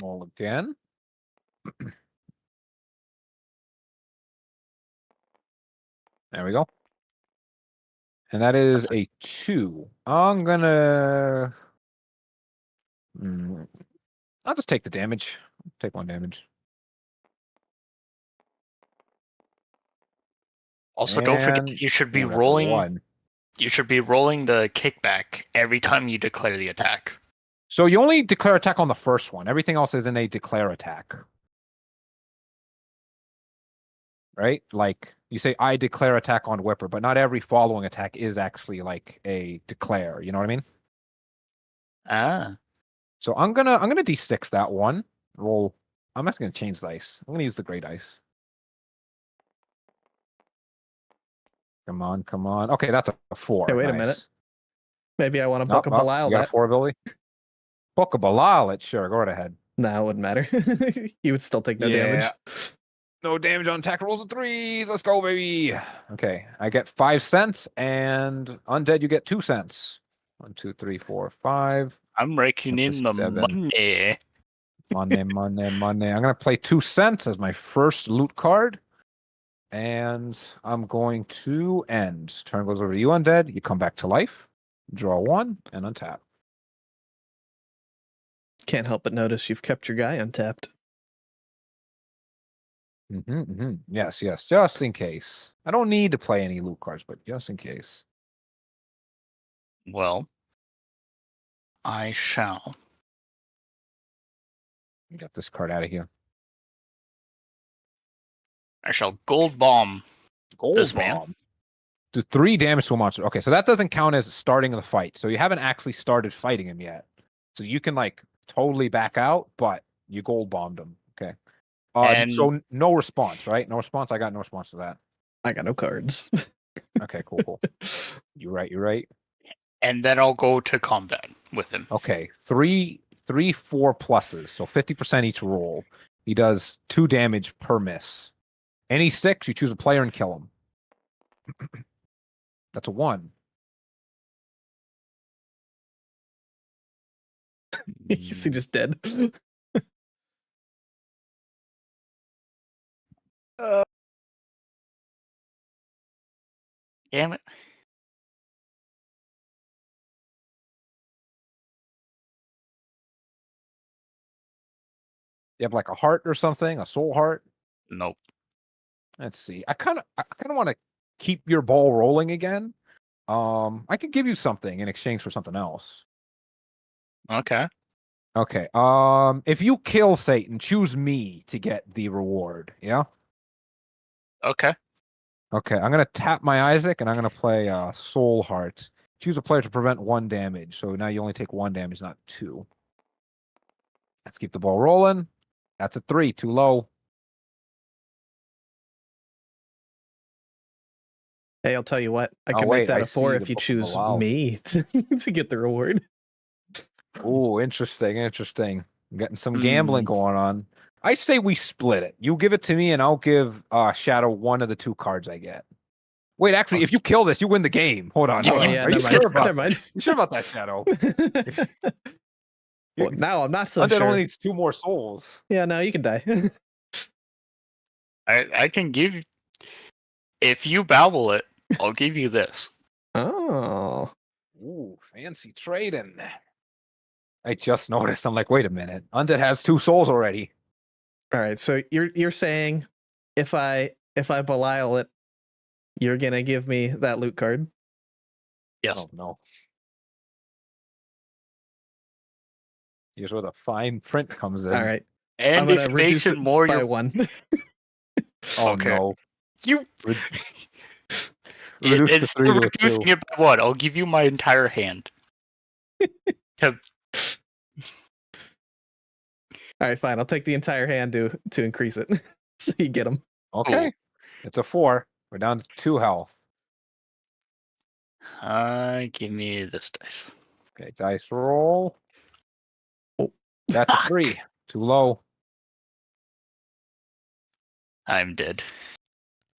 Roll again. There we go. And that is a 2. I'm gonna. I'll just take the damage. Take 1 damage. Also, don't forget And- you should be Ooh, that's a rolling. 1. You should be rolling the kickback every time you declare the attack. So you only declare attack on the first one. Everything else is in a declare attack. Right? Like you say, I declare attack on Whipper, but not every following attack is actually like a declare. You know what I mean? Ah. So I'm gonna D6 that one. Roll. I'm just gonna change dice. I'm gonna use the gray dice. Come on. Okay, that's a 4. Hey, wait a Nice. minute. Maybe I want to book a Belial You got a that. 4 ability? Book a Belial it, sure. Go right ahead. No, it wouldn't matter. You would still take no damage. No damage on attack rolls of 3s. Let's go, baby. Okay, I get 5 cents, and Undead, you get 2 cents. 1, 2, 3, 4, 5. I'm raking That's in a the 7. money. Money. I'm gonna play 2 cents as my first loot card, and I'm going to end. Turn goes over to you, Undead. You come back to life. Draw 1 and untap. Can't help but notice you've kept your guy untapped. Yes. Just in case. I don't need to play any loot cards, but just in case. Well, I shall. Get this card out of here. I shall gold bomb. Gold this man. bomb. Does 3 damage to a monster. Okay, so that doesn't count as starting the fight. So you haven't actually started fighting him yet. So you can like totally back out, but you gold bombed him. Okay. And- So no response, right? No response. I got no response to that. I got no cards. Okay, cool. You're right. And then I'll go to combat with him. Okay, 4 pluses, so 50% each roll. He does 2 damage per miss. Any 6, you choose a player and kill him. That's a 1. Is he just dead? Damn it. You have like a heart or something, a soul heart. Nope. Let's see. I kind of want to keep your ball rolling again. I could give you something in exchange for something else. Okay. Okay. If you kill Satan, choose me to get the reward. Yeah. Okay. Okay. I'm gonna tap my Isaac and I'm gonna play Soul Heart. Choose a player to prevent 1 damage. So now you only take 1 damage, not 2. Let's keep the ball rolling. That's a 3, too low. Hey, I'll tell you what. I Oh, can wait, make that I a 4 see if the you book choose allow. me to get the reward. Oh, interesting. I'm getting some gambling going on. I say we split it. You give it to me, and I'll give Shadow 1 of the 2 cards I get. Wait, actually, if you kill this, you win the game. Hold on. Oh, Hold on. yeah, Are you never sure mind. about Never mind. You sure about that, Shadow? Well, now I'm not so Undead sure. only needs 2 more souls. Yeah, no, you can die. I can give, if you babble it, I'll give you this. Oh. Ooh, fancy trading. I just noticed. I'm like, wait a minute. Undead has 2 souls already. All right, so you're saying if I Belial it, you're gonna give me that loot card? Yes. Oh no. Here's where the fine print comes in. All right, I'm And gonna if it reduce makes it more by your 1. Oh okay. no. You Reduce the it's 3 to a 2. reducing it by what? I'll give you my entire hand. To All right, fine. I'll take the entire hand to increase it, so you get them. Okay. It's a 4. We're down to 2 health. give me this dice. Okay, dice roll. Oh, That's a fuck. 3. Too low. I'm dead.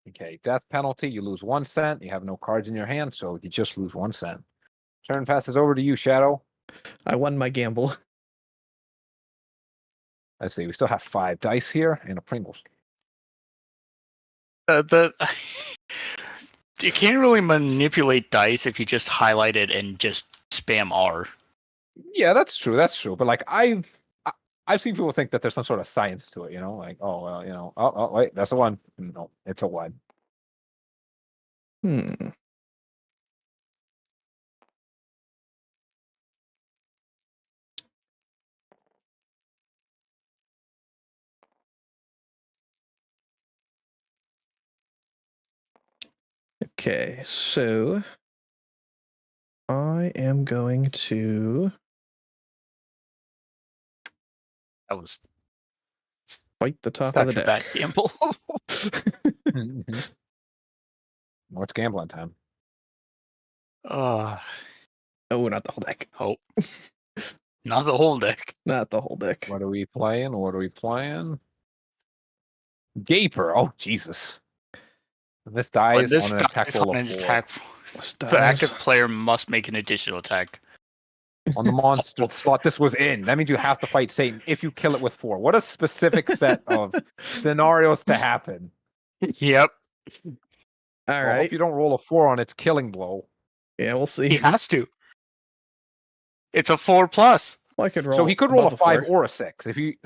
Okay, death penalty. You lose 1 cent. You have no cards in your hand, so you just lose 1 cent. Turn passes over to you, Shadow. I won my gamble. Let's see. We still have 5 dice here and a Pringles. You can't really manipulate dice if you just highlight it and just spam R. Yeah, that's true. That's true. But like I've seen people think that there's some sort of science to it. You know, like oh wait, that's a 1. No, it's a 1. Hmm. Okay, so I am going to That was fight the top of such the a bad deck. gamble. What's gambling time? Oh, not the whole deck. not the whole deck. Not the whole deck. What are we playing? Gaper. Oh Jesus! When this dies When this on an attack dies roll on of an 4. attack, This the dies. active player must make an additional attack. On the monster slot this was in. That means you have to fight Satan if you kill it with 4. What a specific set of scenarios to happen. Yep. All Well, I right. hope you don't roll a 4 on its killing blow. Yeah, we'll He see. has to. It's a 4+. Well, I could roll. So he could roll a above 5 4. or a 6. If he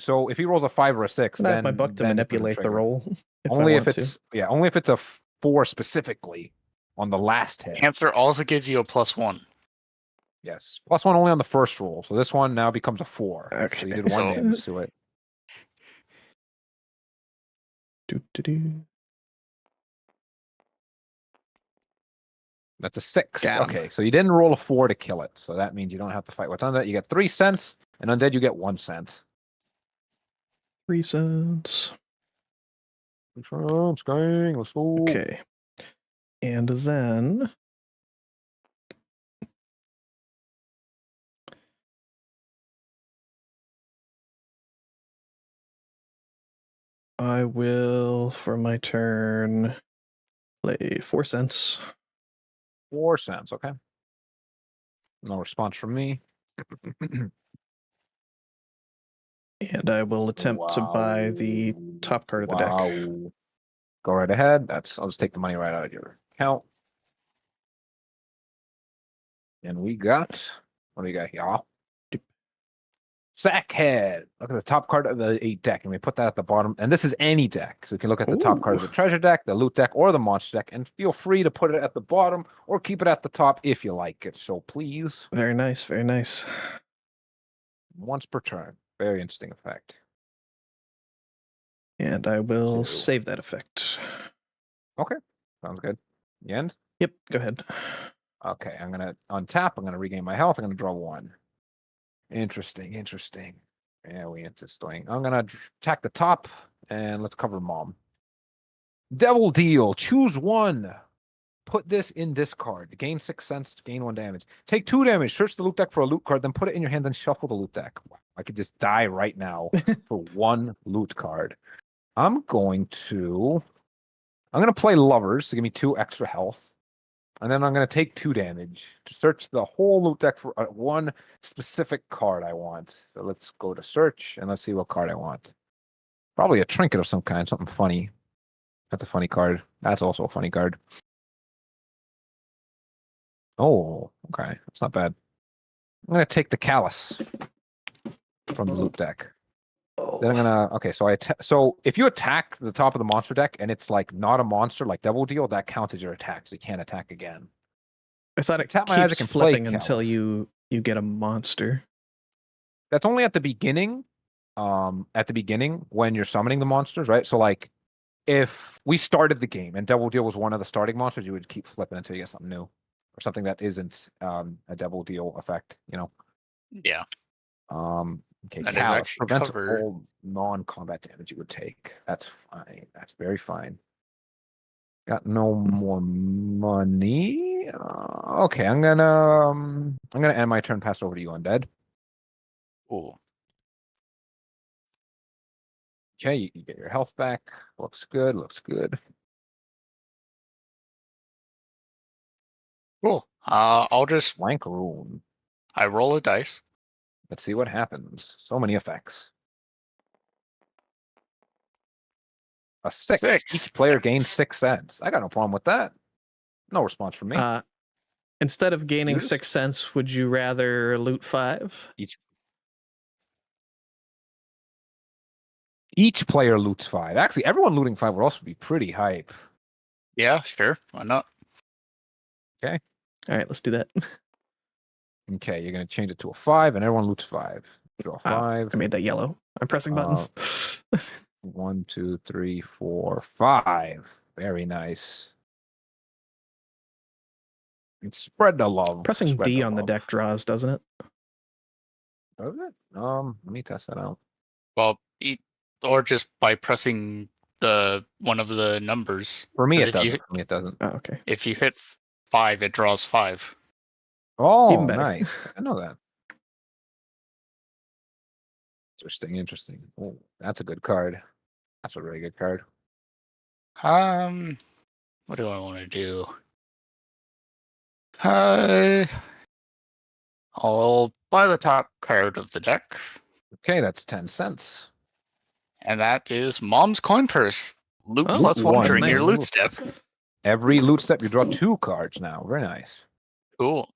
rolls a 5 or a 6, And I then have my buck to then it doesn't manipulate the trigger. roll. If Only I if want it's only if it's a 4 specifically on the last hit. Answer also gives you a +1. Yes. +1 only on the first roll. So this one now becomes a 4. Okay. So you did 1 So- damage to it. to. That's a 6. Got 'em. Okay, so you didn't roll a 4 to kill it. So that means you don't have to fight what's on that. You get 3 cents, and undead you get 1 cent. 3 cents. 3 cents, gang. Let's go. Okay. And then I will, for my turn, play 4 cents. 4 cents, okay. No response from me. And I will attempt to buy the top card of the deck. Go right ahead. I'll just take the money right out of your account. And we got, what do we got here? Sackhead. Look at the top card of the 8 deck, and we put that at the bottom. And this is any deck. So you can look at the top card of the treasure deck, the loot deck, or the monster deck, and feel free to put it at the bottom or keep it at the top if you like it. So please. Very nice, very nice. Once per turn. Very interesting effect. And I will save that effect. Okay. Sounds good. The end? Yep, go ahead. Okay, I'm gonna untap. I'm gonna regain my health. I'm gonna draw 1. Interesting. Very interesting. I'm gonna attack the top, and let's cover Mom. Devil Deal. Choose 1. Put this in discard. Gain 6 cents. Gain 1 damage. Take 2 damage. Search the loot deck for a loot card. Then put it in your hand. Then shuffle the loot deck. I could just die right now for 1 loot card. I'm gonna play Lovers to give me 2 extra health. And then I'm going to take 2 damage to search the whole loot deck for 1 specific card I want. So let's go to search and let's see what card I want. Probably a trinket of some kind, something funny. That's a funny card. That's also a funny card. Oh, okay. That's not bad. I'm going to take the Callus from the loot deck. Then I'm gonna so if you attack the top of the monster deck and it's like not a monster like Devil Deal, that counts as your attack, so you can't attack again. I thought it Tap my keeps Isaac and play flipping until Callus. you get a monster. That's only at the beginning. At the beginning when you're summoning the monsters, right? So like if we started the game and Devil Deal was one of the starting monsters, you would keep flipping until you get something new. Or something that isn't a Devil Deal effect, you know. Yeah. Okay, That is Callus actually prevents covered. all non-combat damage you would take. That's fine. That's very fine. Got no more money. Okay, I'm gonna end my turn. Pass over to you, Undead. Ooh. Okay, you get your health back. Looks good. Looks good. Cool. I'll just Blank rune. I roll a dice. Let's see what happens. So many effects. A 6. 6. Each player gains 6 cents. I got no problem with that. No response from me. Instead of gaining Yours? 6 cents, would you rather loot 5? Each player loots 5. Actually, everyone looting 5 would also be pretty hype. Yeah, sure. Why not? Okay. All right, let's do that. Okay, you're gonna change it to a 5, and everyone loots 5. Draw 5. I made that yellow. I'm pressing buttons. 1, 2, 3, 4, 5. Very nice. And spread the love. Pressing Spread D the on the love. deck draws, doesn't it? Does it? Let me test that out. Well, or just by pressing one of the numbers. For me, 'Cause it doesn't. For me, it doesn't. Oh, okay. If you hit 5, it draws 5. Oh, Even better. nice. I know that. Interesting. Oh, that's a good card. That's a really good card. What do I want to do? I'll buy the top card of the deck, Okay, that's 10 cents. and that is Mom's Coin Purse. Loot Oh, plus 1 that's during your nice. loot step. Every loot step, you draw 2 cards now. Very nice. Cool.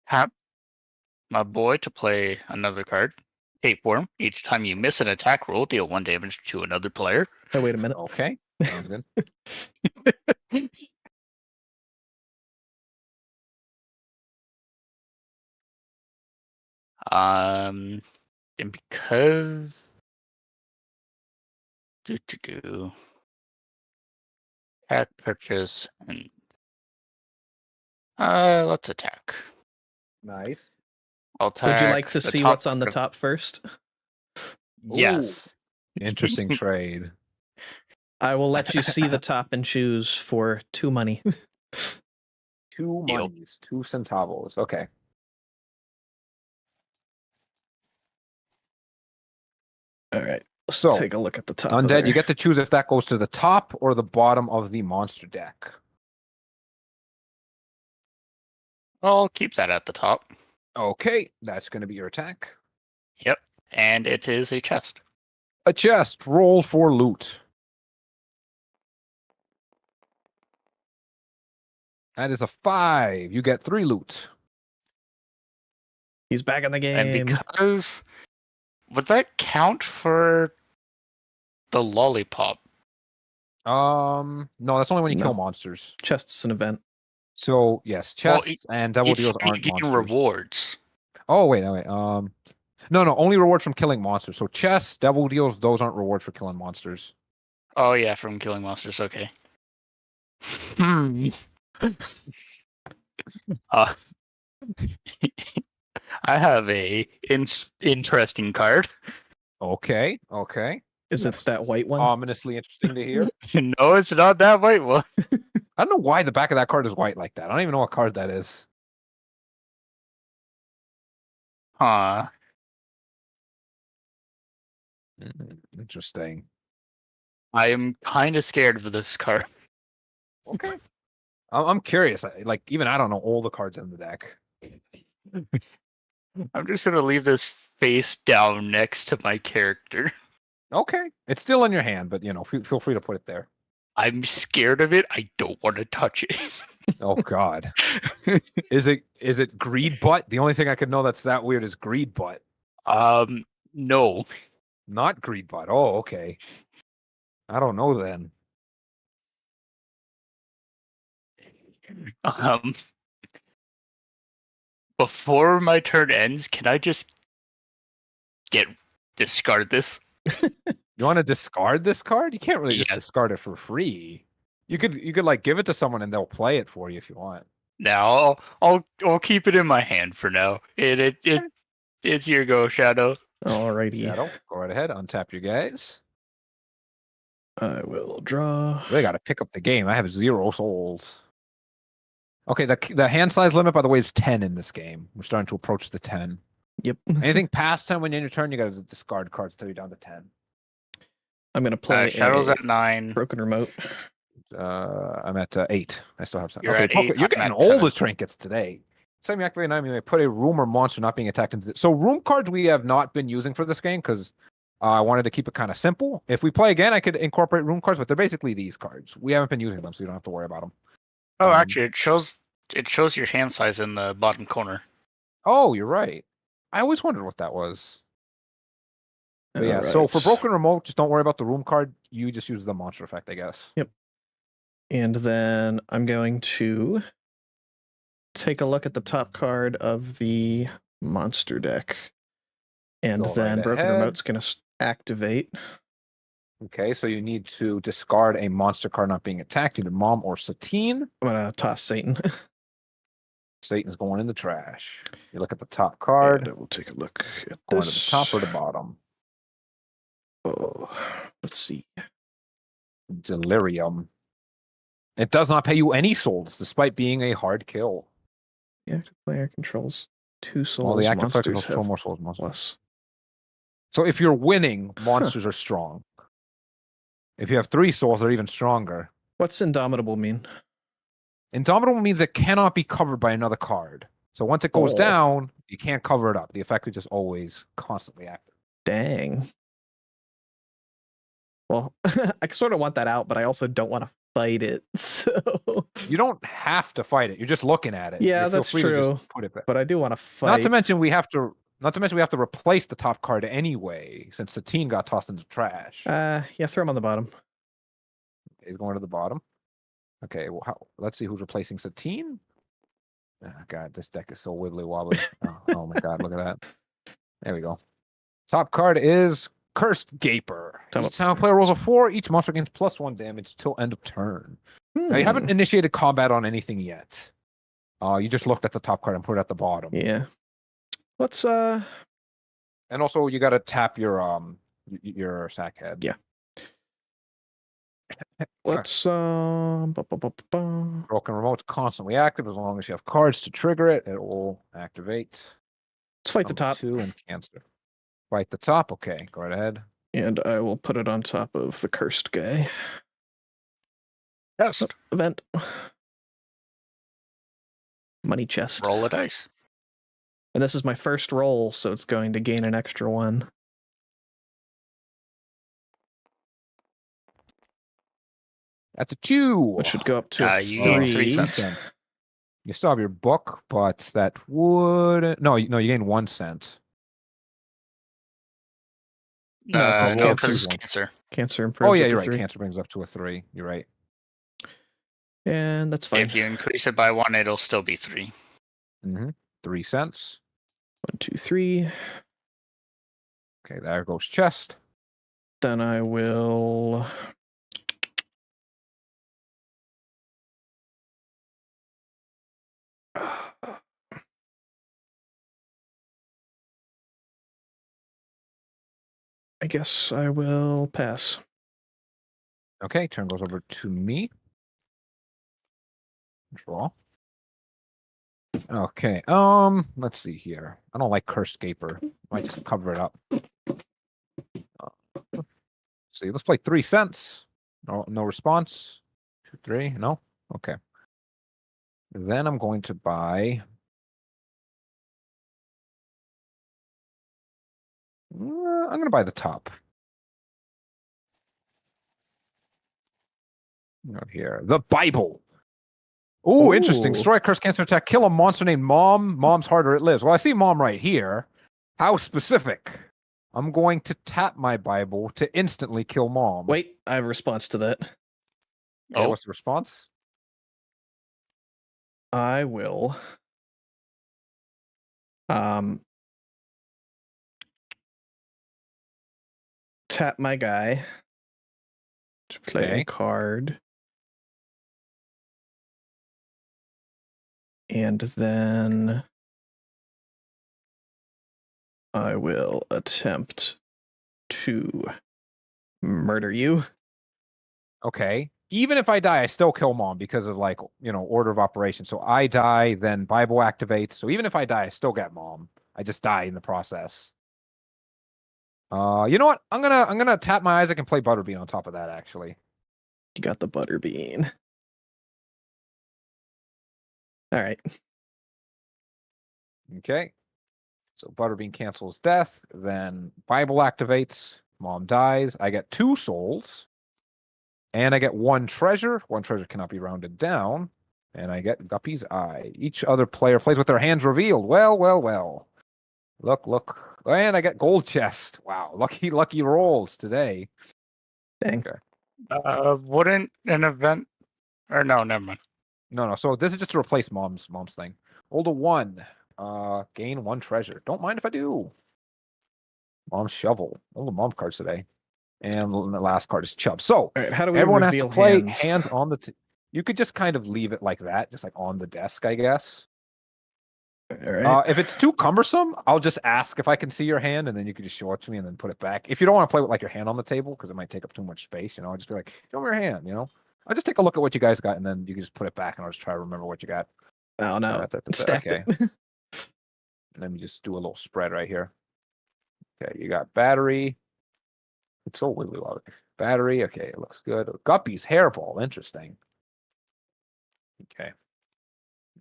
Tap my boy to play another card. Tapeworm. Each time you miss an attack roll, deal 1 damage to another player. Oh, wait a minute. Okay, sounds good. And because Attack, purchase, and let's attack. Nice. I'll attack. Would you like to the see top what's on the top first? Yes. Interesting trade. I will let you see the top and choose for 2 money. 2 Deal. monies, 2 centavos. Okay. All right. Let's So, take a look at the top. of Undead, there. you get to choose if that goes to the top or the bottom of the monster deck. I'll keep that at the top. Okay, that's going to be your attack. Yep. And it is a chest. A chest. Roll for loot. That is a 5. You get 3 loot. He's back in the game. And because would that count for the lollipop? No, that's only when you kill monsters. Chest's an event. So yes, chests and double deals aren't getting monsters. rewards. Oh wait. No, only rewards from killing monsters. So chests, double deals, those aren't rewards for killing monsters. Oh yeah, from killing monsters. Okay. I have a interesting card. Okay. Is it that white one? Ominously interesting to hear. No, it's not that white one. I don't know why the back of that card is white like that. I don't even know what card that is. Huh. Interesting. I am kind of scared of this card. Okay. I'm curious. Like, even I don't know all the cards in the deck. I'm just gonna leave this face down next to my character. Okay. It's still in your hand, but feel free to put it there. I'm scared of it. I don't want to touch it. Oh God. Is it greed butt? The only thing I could know that's that weird is greed butt. No. Not greed butt. Oh, okay. I don't know then. Before my turn ends, can I just discard this? You want to discard this card? You can't really just Yes. discard it for free. You could like give it to someone and they'll play it for you if you want. Now I'll keep it in my hand for now. It's your go, Shadow. Alrighty. Shadow, go right ahead. Untap your guys. I will draw. Really got to pick up the game. I have 0 souls. Okay, the hand size limit, by the way, is 10 in this game. We're starting to approach the 10. Yep. Anything past 10 when you're in your turn, you got to discard cards till you're down to 10. I'm gonna play Shadow's a at 9. broken remote. I'm at 8. I still have 7. You're Okay, at Poker, 8, you're I'm getting at all 7. the trinkets today. Time you activate an item, you may put a room or monster not being attacked into. So room cards we have not been using for this game because I wanted to keep it kind of simple. If we play again, I could incorporate room cards, but they're basically these cards. We haven't been using them, so you don't have to worry about them. Oh, actually, it shows your hand size in the bottom corner. Oh, you're right. I always wondered what that was. But yeah, so for broken remote, just don't worry about the room card. You just use the monster effect, I guess. Yep. And then I'm going to take a look at the top card of the monster deck. And Go then right broken ahead. remote's going to activate. Okay, so you need to discard a monster card not being attacked, either Mom or Satine. I'm going to toss Satan. Satan's going in the trash. You look at the top card. And we'll take a look at Going this. to the top or the bottom? Oh, let's see. Delirium. It does not pay you any souls, despite being a hard kill. The active player controls 2 souls. Well, the active player Monsters controls 2 have more souls. Monsters. plus. So if you're winning, monsters are strong. If you have 3 souls, they're even stronger. What's Indomitable mean? Indomitable means it cannot be covered by another card. So once it goes down, you can't cover it up. The effect is just always constantly active. Dang. Well, I sort of want that out, but I also don't want to fight it. So You don't have to fight it. You're just looking at it. Yeah, You feel that's free to true. just put it there. but I do want to fight. Not to mention we have to replace the top card anyway, since Satine got tossed into trash. Yeah, throw him on the bottom. He's going to the bottom. Okay, well, let's see who's replacing Satine. Oh, God, this deck is so wibbly wobbly. Oh my God, look at that. There we go. Top card is Cursed Gaper. Each time a player rolls a 4, each monster gains +1 damage till end of turn. Now you haven't initiated combat on anything yet. You just looked at the top card and put it at the bottom. Yeah. Let's And also you got to tap your sack head. Yeah. Let's Broken remote's constantly active. As long as you have cards to trigger it, it will activate. let's fight the Number top. 2 and Cancer. Fight the top. Okay, go right ahead. And I will put it on top of the cursed guy. Yes. Event. Money chest. Roll a dice. And this is my first roll, so it's going to gain an extra 1. That's a 2. Which should go up to a you gain 3. 3 cents. You still have your book, but that would you gain 1 cent. No, No, cancer. because cancer. Cancer improves. Oh yeah, up to you're right. 3. Cancer brings up to a 3. You're right. And that's fine. If you increase it by 1, it'll still be 3. 3 cents. 1, 2, 3. Okay, there goes chest. Then I will. I guess I will pass. Okay, turn goes over to me. Draw. Okay, let's see here. I don't like Cursed Gaper. Might just cover it up. See, let's play 3 cents. No response. 2, 3, no? Okay. Then I'm going to buy. I'm going to buy the top. Out here. The Bible. Ooh, interesting. Ooh. Destroy a cursed cancer attack. Kill a monster named Mom. Mom's harder it lives. Well, I see Mom right here. How specific? I'm going to tap my Bible to instantly kill Mom. Wait, I have a response to that. Okay, what's the response? I will. Tap my guy to play a card. And then I will attempt to murder you. Okay. Even if I die, I still kill Mom because of order of operation. So I die, then Bible activates. So even if I die, I still get Mom. I just die in the process. You know what? I'm gonna tap my Isaac and play Butterbean on top of that, actually. You got the Butterbean. All right. Okay. So Butterbean cancels death, then Bible activates, Mom dies. I get 2 souls. And I get 1 treasure. 1 treasure cannot be rounded down. And I get Guppy's Eye. Each other player plays with their hands revealed. Well, well, well. Look. And I get gold chest. Wow. Lucky rolls today. Dang. Okay. Wouldn't an event or no, never mind. No. So this is just to replace mom's thing. Roll to 1. Gain 1 treasure. Don't mind if I do. Mom's shovel. All the mom cards today. And the last card is Chubb. So right, how do we everyone has to play hands on the. You could just kind of leave it like that, just like on the desk, I guess. All right. If it's too cumbersome, I'll just ask if I can see your hand, and then you can just show it to me and then put it back. If you don't want to play with your hand on the table because it might take up too much space, I'll just be like, show me your hand. I'll just take a look at what you guys got, and then you can just put it back, and I'll just try to remember what you got. Oh no, stacked okay. it. Let me just do a little spread right here. Okay, you got battery. It's so wiggly wobbly. Battery. Okay, it looks good. Guppy's hairball. Interesting.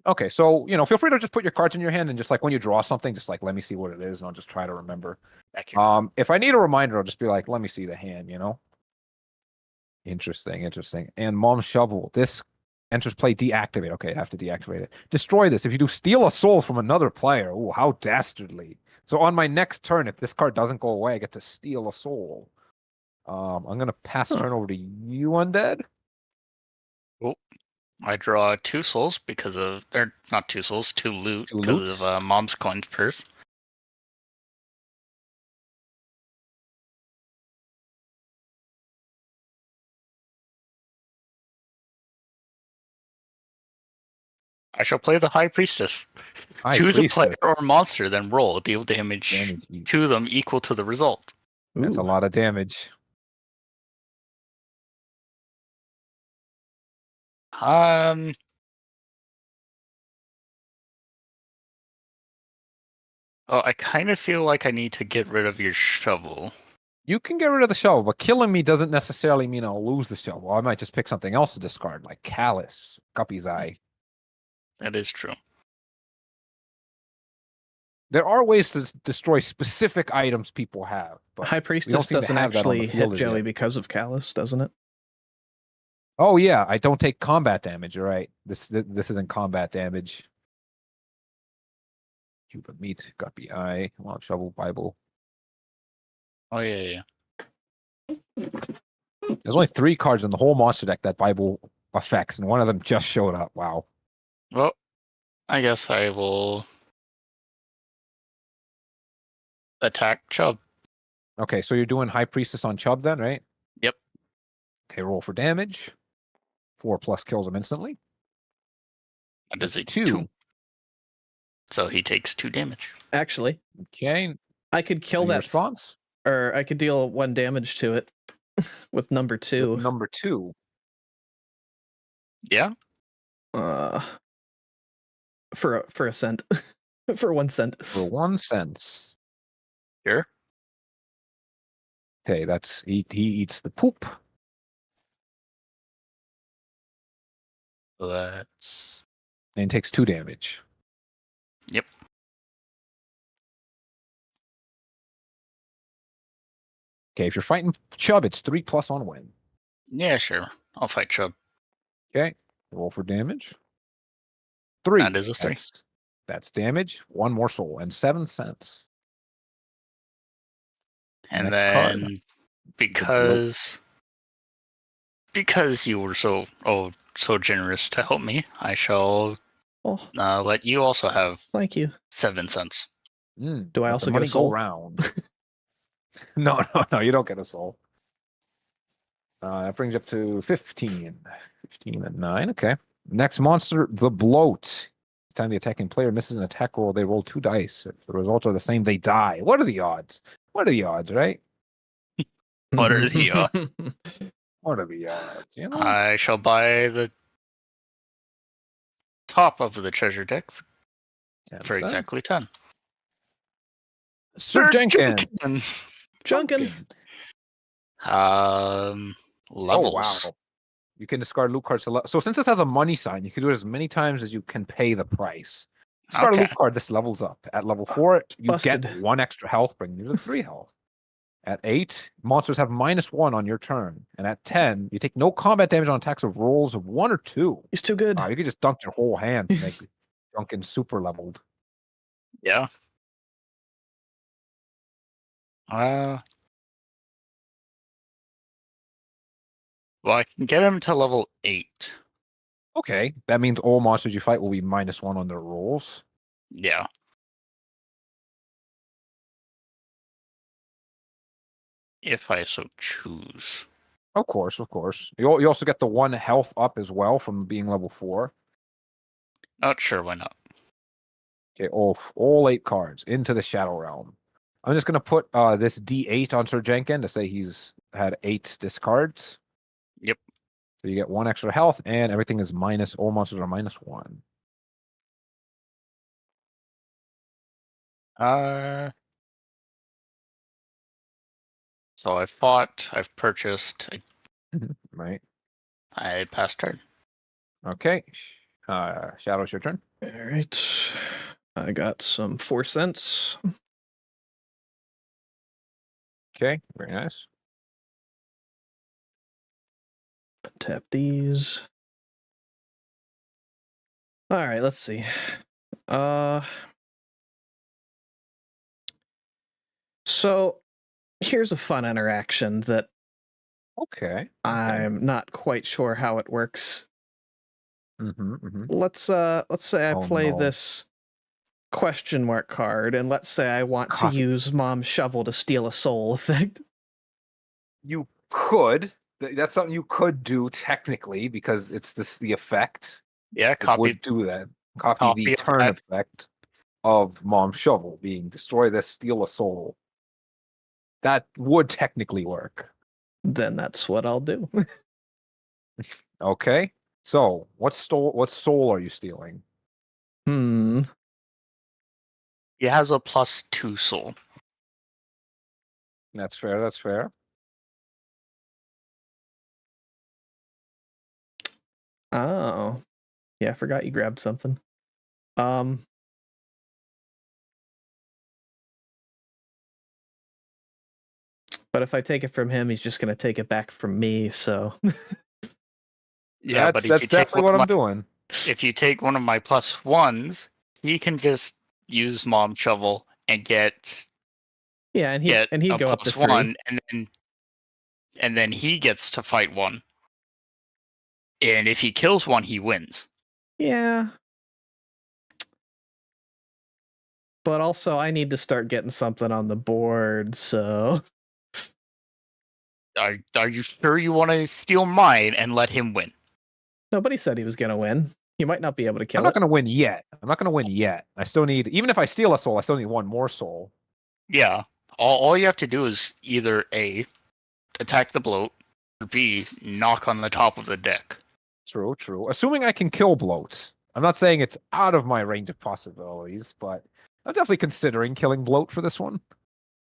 Okay, so feel free to just put your cards in your hand and just when you draw something, just let me see what it is, and I'll just try to remember. If I need a reminder, I'll just be like, let me see the hand. Interesting. And Mom's shovel. This enters play deactivate. Okay, I have to deactivate it. Destroy this. If you do, steal a soul from another player. Ooh, how dastardly. So on my next turn, if this card doesn't go away, I get to steal a soul. I'm gonna pass turn over to you, Undead. Oh, I draw 2 souls because of, or not 2 souls, 2 loot because of Mom's coin purse. I shall play the High Priestess. High Choose Priestess. a player or monster, then roll. Deal damage Damage. to them equal to the result. That's a Ooh. lot of damage. Oh, I kind of feel like I need to get rid of your shovel. You can get rid of the shovel, but killing me doesn't necessarily mean I'll lose the shovel. I might just pick something else to discard, like Callus, Guppy's Eye. That is true. There are ways to destroy specific items people have, but High we don't Priestess seem to doesn't have that on the actually hit field as Joey yet. because of Callus, doesn't it? Oh yeah, I don't take combat damage. You're right. This isn't combat damage. Cube of meat, Guppy Eye, come on, shovel, Bible. Oh yeah. There's only 3 cards in the whole monster deck that Bible affects, and one of them just showed up. Wow. Well, I guess I will attack Chubb. Okay, so you're doing High Priestess on Chubb then, right? Yep. Okay, roll for damage. 4+ kills him instantly. That is a 2. 2. So he takes 2 damage. Actually, Okay. I could kill Any that, response? or I could deal 1 damage to it with number 2. With number 2. Yeah. For a cent, for 1 cent. For 1 cent. Sure. Okay, that's he eats the poop. So that's And takes 2 damage. Yep. Okay, if you're fighting Chubb, it's 3+ on win. Yeah, sure. I'll fight Chubb. Okay, roll for damage. 3. That is a 3. That's damage. 1 more soul and 7 cents. And Next card. then because you were so generous to help me, I shall Oh, let you also have thank you. 7 cents. Do I let also the get a money go soul? round? No, you don't get a soul. That brings you up to 15. 15 and 9. Okay. Next monster, the bloat. Each time the attacking player misses an attack roll, they roll 2 dice. If the results are the same, they die. What are the odds? What are the odds, right? What are the What are the odds? You know? I shall buy the top of the treasure deck for 10 for cents. exactly 10. Sir Jenkins. Junkin. Levels. Oh, wow. You can discard loot cards. So since this has a money sign, you can do it as many times as you can pay the price. Discard a Okay. loot card, this levels up. At level 4, you Busted. get 1 extra health, bringing you to 3 health. At 8, monsters have -1 on your turn. And at 10, you take no combat damage on attacks of rolls of 1 or 2. He's too good. You could just dunk your whole hand to make Drunken super leveled. Yeah. Well, I can get him to level 8. Okay, that means all monsters you fight will be -1 on their rolls. Yeah. If I so choose. Of course. You also get the 1 health up as well from being level 4. Not sure, why not? Okay, all 8 cards into the Shadow Realm. I'm just gonna put this D8 on Sir Jenkin to say he's had 8 discards. Yep. So you get 1 extra health, and everything is minus. All monsters are -1. So I've purchased, Right. I passed turn. Okay. Shadow's your turn. All right. I got some 4 cents. Okay, very nice. Tap these. All right, let's see. So here's a fun interaction that Okay. I'm not quite sure how it works. Mm-hmm. Let's say I Oh, play no. this question mark card, and let's say I want to God. use Mom's shovel to steal a soul effect. You could. That's something you could do technically because it's the effect. Yeah, It would do that. Copy the Copy of turn that. effect of Mom's Shovel, being destroy this, steal a soul. That would technically work. Then that's what I'll do. Okay. So what soul are you stealing? Hmm. He has a +2 soul. That's fair. That's fair. Oh. Yeah, I forgot you grabbed something. But if I take it from him, he's just gonna take it back from me, so Yeah, but if you That's take definitely one what of I'm my, doing. if you take one of my +1s, he can just use Mom Shovel and get yeah, and get he'd a go up to +1, 3. and then he gets to fight one. And if he kills one, he wins. Yeah. But also I need to start getting something on the board, so Are you sure you want to steal mine and let him win? nobody said he was gonna win. He might not be able to I'm kill not it. going to win yet. I'm not going to win yet. I still need, even if I steal a soul, I still need one more soul. Yeah. All you have to do is either A, attack the bloat, or B, knock on the top of the deck. True, true. Assuming I can kill bloat. I'm not saying it's out of my range of possibilities, but I'm definitely considering killing bloat for this one.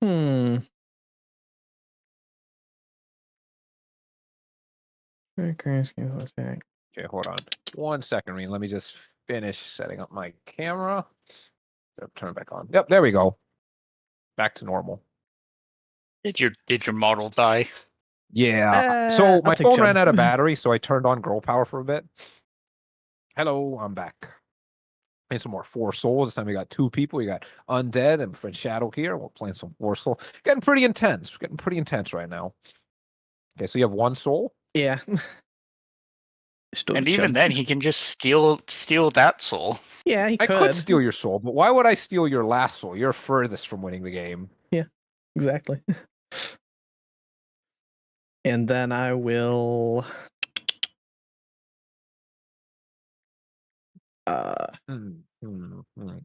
Hmm. Okay, hold on. 1 second, Reen. Let me just finish setting up my camera. Turn it back on. Yep, there we go. Back to normal. Did your model die? Yeah. So I'll my take phone Chub. ran out of battery, so I turned on girl power for a bit. Hello, I'm back. Playing some more Four Souls. This time we got 2 people. We got Undead and my friend Shadow here. We're playing some Four Soul. Getting pretty intense. Getting pretty intense right now. Okay, so you have 1 soul. Yeah. Still And Chub. even then, he can just steal that soul. Yeah, he I could. could steal your soul, but why would I steal your last soul? You're furthest from winning the game. Exactly. And then I will Hmm, hmm, hmm.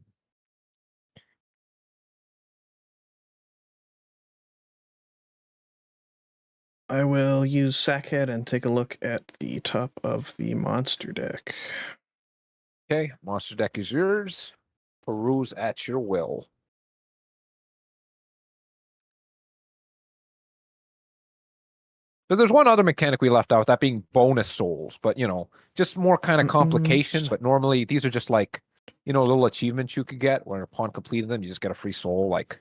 use Sackhead and take a look at the top of the monster deck. Okay, monster deck is yours. Peruse at your will. So there's one other mechanic we left out, that being bonus souls, but just more kind of complication. But normally these are just like, little achievements you could get where upon completing them, you just get a free soul. Like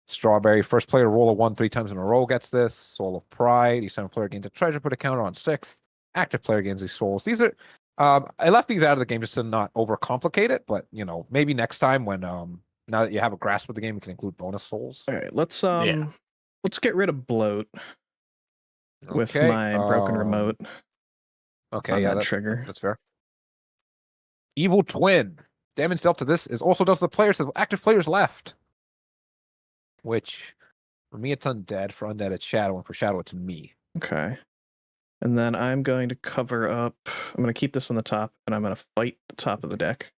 Strawberry, first player to roll a 1 3 times in a row gets this. Soul of Pride, each time a player gains a treasure, put a counter on 6th. Active player gains these souls. These are, I left these out of the game just to not overcomplicate it, but maybe next time when now that you have a grasp of the game, you can include bonus souls. All right, let's get rid of bloat with Okay, my broken remote Okay, on yeah, that trigger. that's fair. Evil Twin. Damage dealt to this is also does to the players, the active players left. Which, for me, it's Undead. For Undead, it's Shadow. And for Shadow, it's me. Okay. And then I'm going to cover up. I'm going to keep this on the top, and I'm going to fight the top of the deck.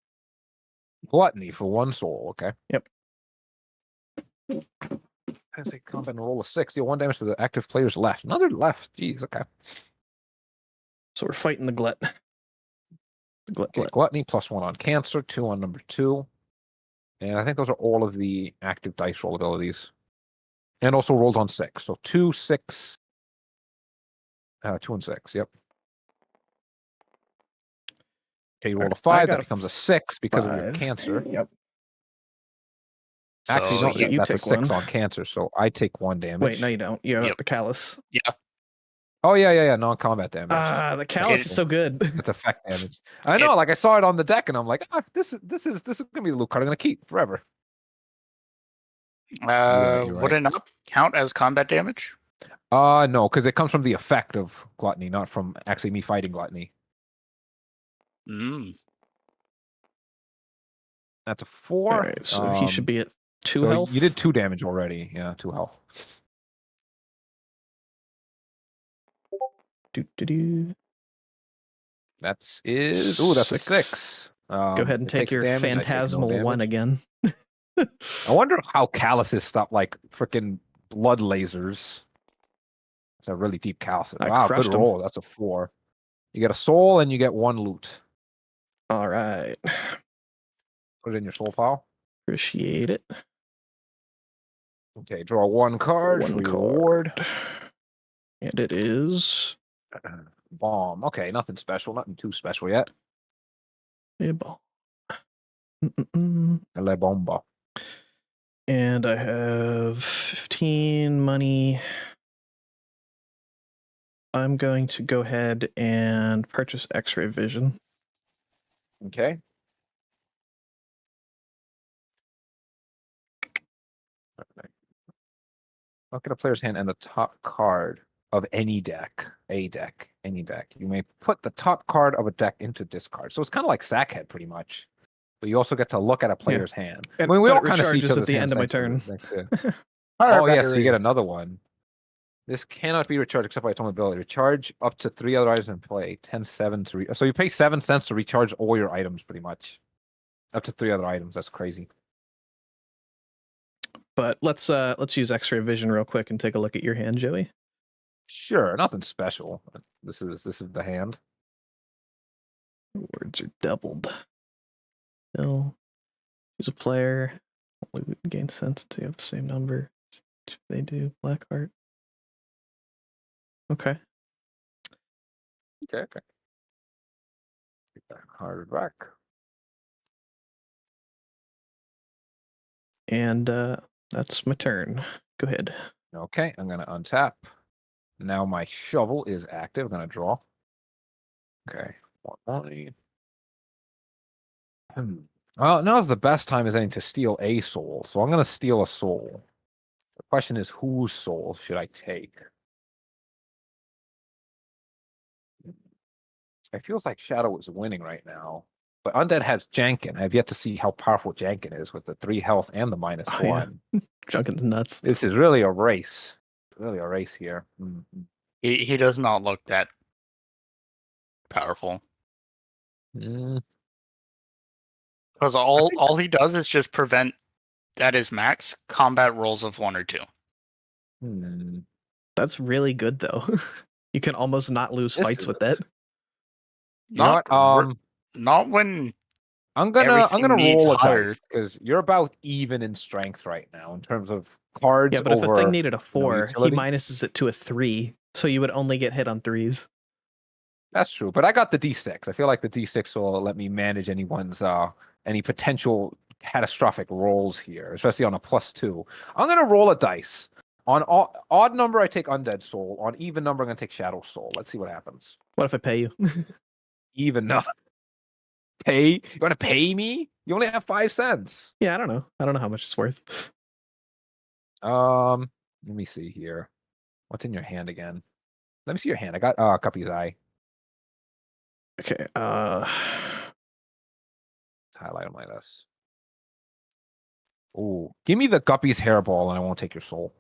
Gluttony for 1 soul. Okay. Yep. As a combat and roll a 6, deal 1 damage to the active players left. Another left. Jeez, okay. So we're fighting the glut. Okay, Gluttony +1 on Cancer, 2 on number 2. And I think those are all of the active dice roll abilities. And also rolls on 6. So 2, 6. 2 and 6, yep. Okay, you rolled a 5, that becomes a 6 because of your Cancer. Yep. Actually, So no, you that's a take 6 one. on Cancer, so I take 1 damage. Wait, no, you don't. You have Yep. the callus. Yeah. Oh, yeah, non-combat damage. The callus is so good. It's effect damage. I know, like I saw it on the deck and I'm like, this is gonna be the loot card I'm gonna keep forever. You're Would right. it not count as combat damage? No, because it comes from the effect of Gluttony, not from actually me fighting Gluttony. That's a 4. All right, so he should be at 2 so health. You did 2 damage already. Yeah, 2 health. Do. That's a 6. Go ahead and It take takes your damage, I take no phantasmal one damage. again. I wonder how calluses stop like freaking blood lasers. It's a really deep callus. I Wow, good crushed 'em. roll. That's a 4. You get a soul and you get 1 loot. All right. Put it in your soul pile. Appreciate it. Okay, draw 1 card for One your reward. card. And it is Bomb. Okay, nothing special. Nothing too special yet. a ball. Mm-mm-mm. Le bomba. And I have 15 money. I'm going to go ahead and purchase X-ray vision. Okay. Look at a player's hand and the top card of any deck. Any deck. You may put the top card of a deck into discard. So it's kind of like Sackhead, pretty much. But you also get to look at a player's hand. I mean, we But all it kind of see each recharges other's at the hands end of my thanks to- turn. thanks to- Fire Oh, yes, so you battery. get another one. This cannot be recharged except by atomic ability. Recharge up to 3 other items in play. 10-7 to so you pay 7 cents to recharge all your items, pretty much. Up to 3 other items. That's crazy. But let's use X-ray vision real quick and take a look at your hand, Joey. Sure, nothing special. This is the hand. Words are doubled. Still, use a player. Only gain sensitivity of the same number. They do black heart. Okay. Okay. Get that card back. And that's my turn. Go ahead. Okay, I'm gonna untap. Now my shovel is active. I'm gonna draw. Okay, 1 money. Well, now's the best time as any to steal a soul. So I'm gonna steal a soul. The question is, whose soul should I take? It feels like Shadow is winning right now. But Undead has Janken. I've yet to see how powerful Janken is with the 3 health and the -1. Oh, yeah. Junkin's nuts. This is really a race. Really a race here. He does not look that powerful. Mm, Because all he does is just prevent, at his max, combat rolls of 1 or 2. hmm. That's really good, though. You can almost not lose This fights with that. You know what? Not when I'm gonna everything needs roll a higher. dice because you're about even in strength right now in terms of cards. Yeah, but if a over, thing needed a 4, he utility. minuses it to a 3, so you would only get hit on 3s. That's true, but I got the D6. I feel like the D6 will let me manage anyone's any potential catastrophic rolls here, especially on a +2. I'm gonna roll a dice. On odd number, I take Undead Soul. On even number, I'm gonna take Shadow Soul. Let's see what happens. What if I pay you? Even number. Pay? You want to pay me? You only have 5 cents. Yeah, I don't know. I don't know how much it's worth. Let me see here. What's in your hand again? Let me see your hand. I got Guppy's Eye. Okay. Let's highlight on my list. Ooh, give me the Guppy's Hairball, and I won't take your soul.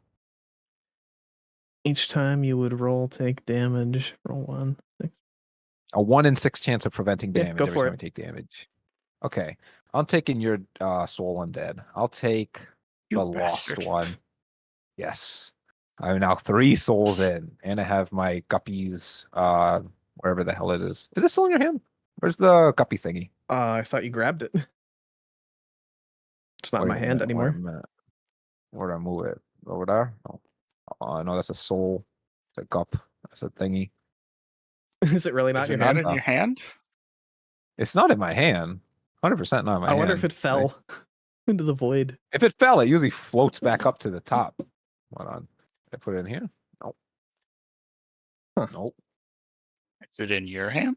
Each time you would roll, take damage. Roll 1. A 1 in 6 chance of preventing Yeah, damage go every for time I take damage. Okay, I'm taking your Soul Undead. I'll take You the bastard. lost one. Yes, I'm now 3 souls in, and I have my Guppy's wherever the hell it is. Is it still in your hand? Where's the Guppy thingy? I thought you grabbed it. It's not in my Wait a hand minute, anymore. Where do I move it? Over there? Oh, no, that's a soul. It's a Gup. That's a thingy. Is it really not Is in it your not hand? in your hand? It's not in my hand. 100% not in my hand. I wonder if it fell into the void. If it fell, it usually floats back up to the top. Hold on. Did I put it in here? Nope. Huh. Nope. Is it in your hand?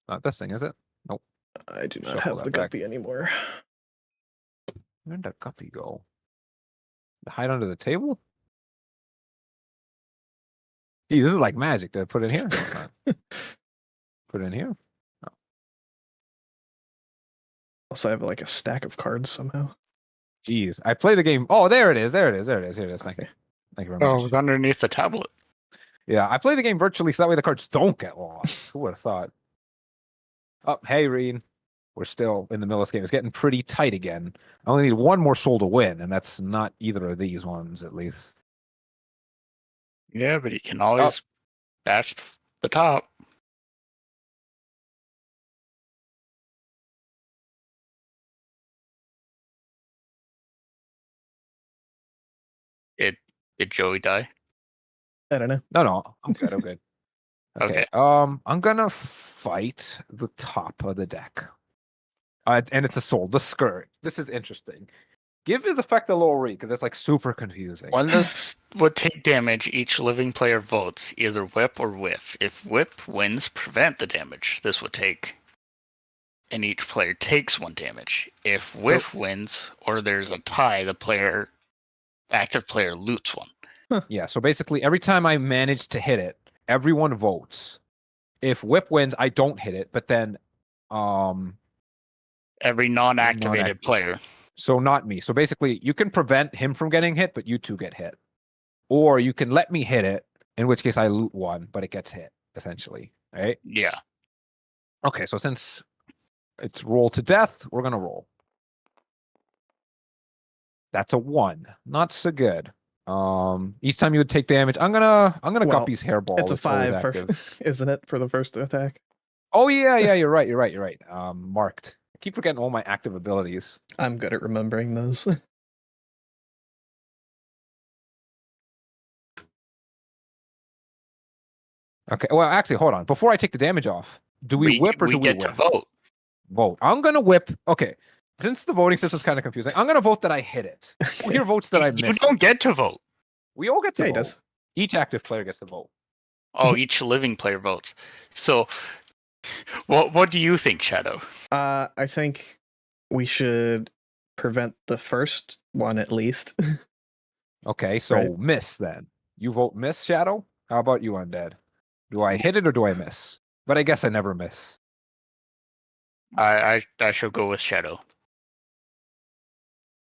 Not this thing, is it? Nope. I do not Shuffle have that the back. guppy anymore. Where'd that Guppy go? Hide under the table? Gee, this is like magic. Did I put it in here? No, it's not. Put it in here? Also, I have like a stack of cards somehow. Jeez. I play the game. Oh, there it is. There it is. There it is. Here it is. Thank you. Thank you very Oh, much. it was underneath the tablet. Yeah, I play the game virtually so that way the cards don't get lost. Who would have thought? Oh, hey, Reed. We're still in the middle of this game. It's getting pretty tight again. I only need one more soul to win, and that's not either of these ones, at least. Yeah, but you can always bash the top. Did Joey die? I don't know. No, I'm good. I'm good. Okay. I'm gonna fight the top of the deck. And it's a soul. The skirt. This is interesting. Give his effect a little read because it's like super confusing. When this would take damage, each living player votes either whip or whiff. If whip wins, prevent the damage this would take. And each player takes 1 damage. If whiff wins or there's a tie, the active player loots 1. Yeah, so basically every time I manage to hit it, everyone votes. If whip wins, I don't hit it, but then Every non-activated player. So not me. So basically you can prevent him from getting hit, but you two get hit. Or you can let me hit it, in which case I loot 1, but it gets hit, essentially. Right? Yeah. Okay, so since it's roll to death, we're gonna roll. That's a 1. Not so good. Each time you would take damage, I'm gonna Guppy's hairball. It's a 5 for, isn't it, for the first attack? Oh yeah, you're right. Marked. I keep forgetting all my active abilities. I'm good at remembering those. Okay, well actually hold on. Before I take the damage off, do we whip or do we get whip? To vote? Vote. I'm gonna whip. Okay. Since the voting system's kind of confusing, I'm gonna vote that I hit it. Who here votes that I missed? You don't get to vote. We all get to vote. He does. Each active player gets to vote. Oh, each living player votes. So, what do you think, Shadow? I think we should prevent the first one at least. Okay, so Right. Miss then. You vote miss, Shadow? How about you, Undead? Do I hit it or do I miss? But I guess I never miss. I shall go with Shadow.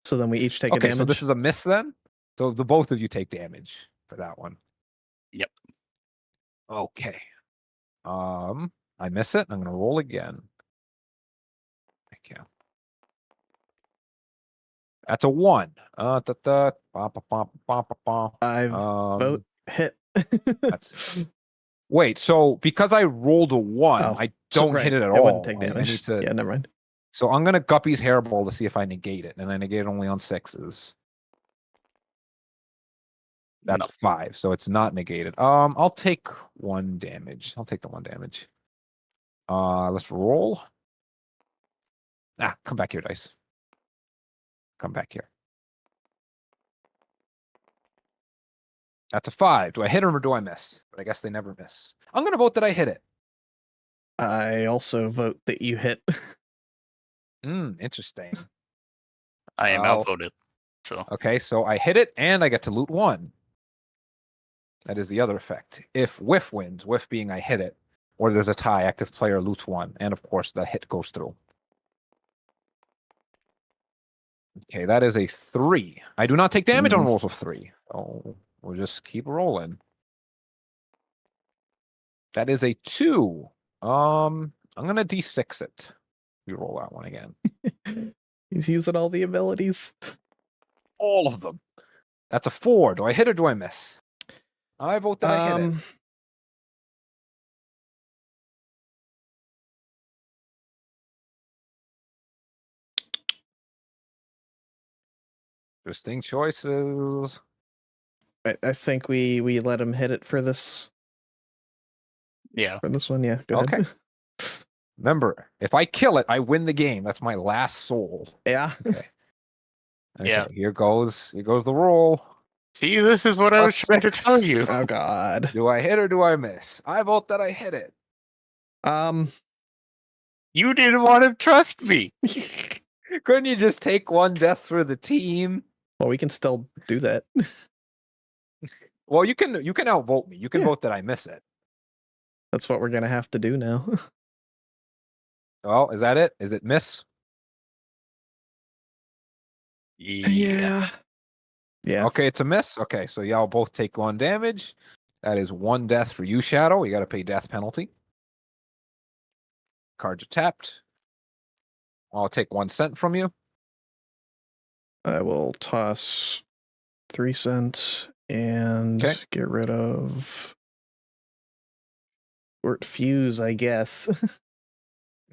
So then we each take a Okay, damage. so this is a miss then? So the both of you take damage for that one. Yep. Okay. I miss it. I'm gonna roll again. Thank you. That's a 1. I vote hit. That's wait. So because I rolled a 1, Oh, I don't right. hit it at It all. wouldn't take I damage. need to. Yeah, never mind. So I'm gonna Guppy's hairball to see if I negate it, and I negate it only on 6s. That's a 5, so it's not negated. I'll take 1 damage. I'll take the 1 damage. Let's roll. Come back here, dice. Come back here. That's a 5. Do I hit him or do I miss? But I guess they never miss. I'm gonna vote that I hit it. I also vote that you hit. Interesting. I am outvoted. So okay, so I hit it and I get to loot 1. That is the other effect. If whiff wins, whiff being I hit it, or there's a tie, active player loots 1, and of course the hit goes through. Okay, that is a 3. I do not take damage on rolls of 3. Oh, we'll just keep rolling. That is a 2. I'm gonna D6 it. We roll that one again. He's using all the abilities. All of them. That's a 4. Do I hit or do I miss? I vote that I hit it. Interesting choices. I think we let him hit it for this. Yeah. For this one, yeah. Go ahead. Remember, if I kill it, I win the game. That's my last soul. Yeah. Okay. Yeah. Here goes the roll. See, this is what I was trying to tell you. Oh God. Do I hit or do I miss? I vote that I hit it. You didn't want to trust me. Couldn't you just take 1 death for the team? Well, we can still do that. Well, you can outvote me. You can vote that I miss it. That's what we're gonna have to do now. Oh, is that it? Is it miss? Yeah. Yeah. Okay, it's a miss. Okay, so y'all both take 1 damage. That is 1 death for you, Shadow. You got to pay death penalty. Cards are tapped. I'll take 1 cent from you. I will toss 3 cents and Okay. get rid of Short Fuse, I guess.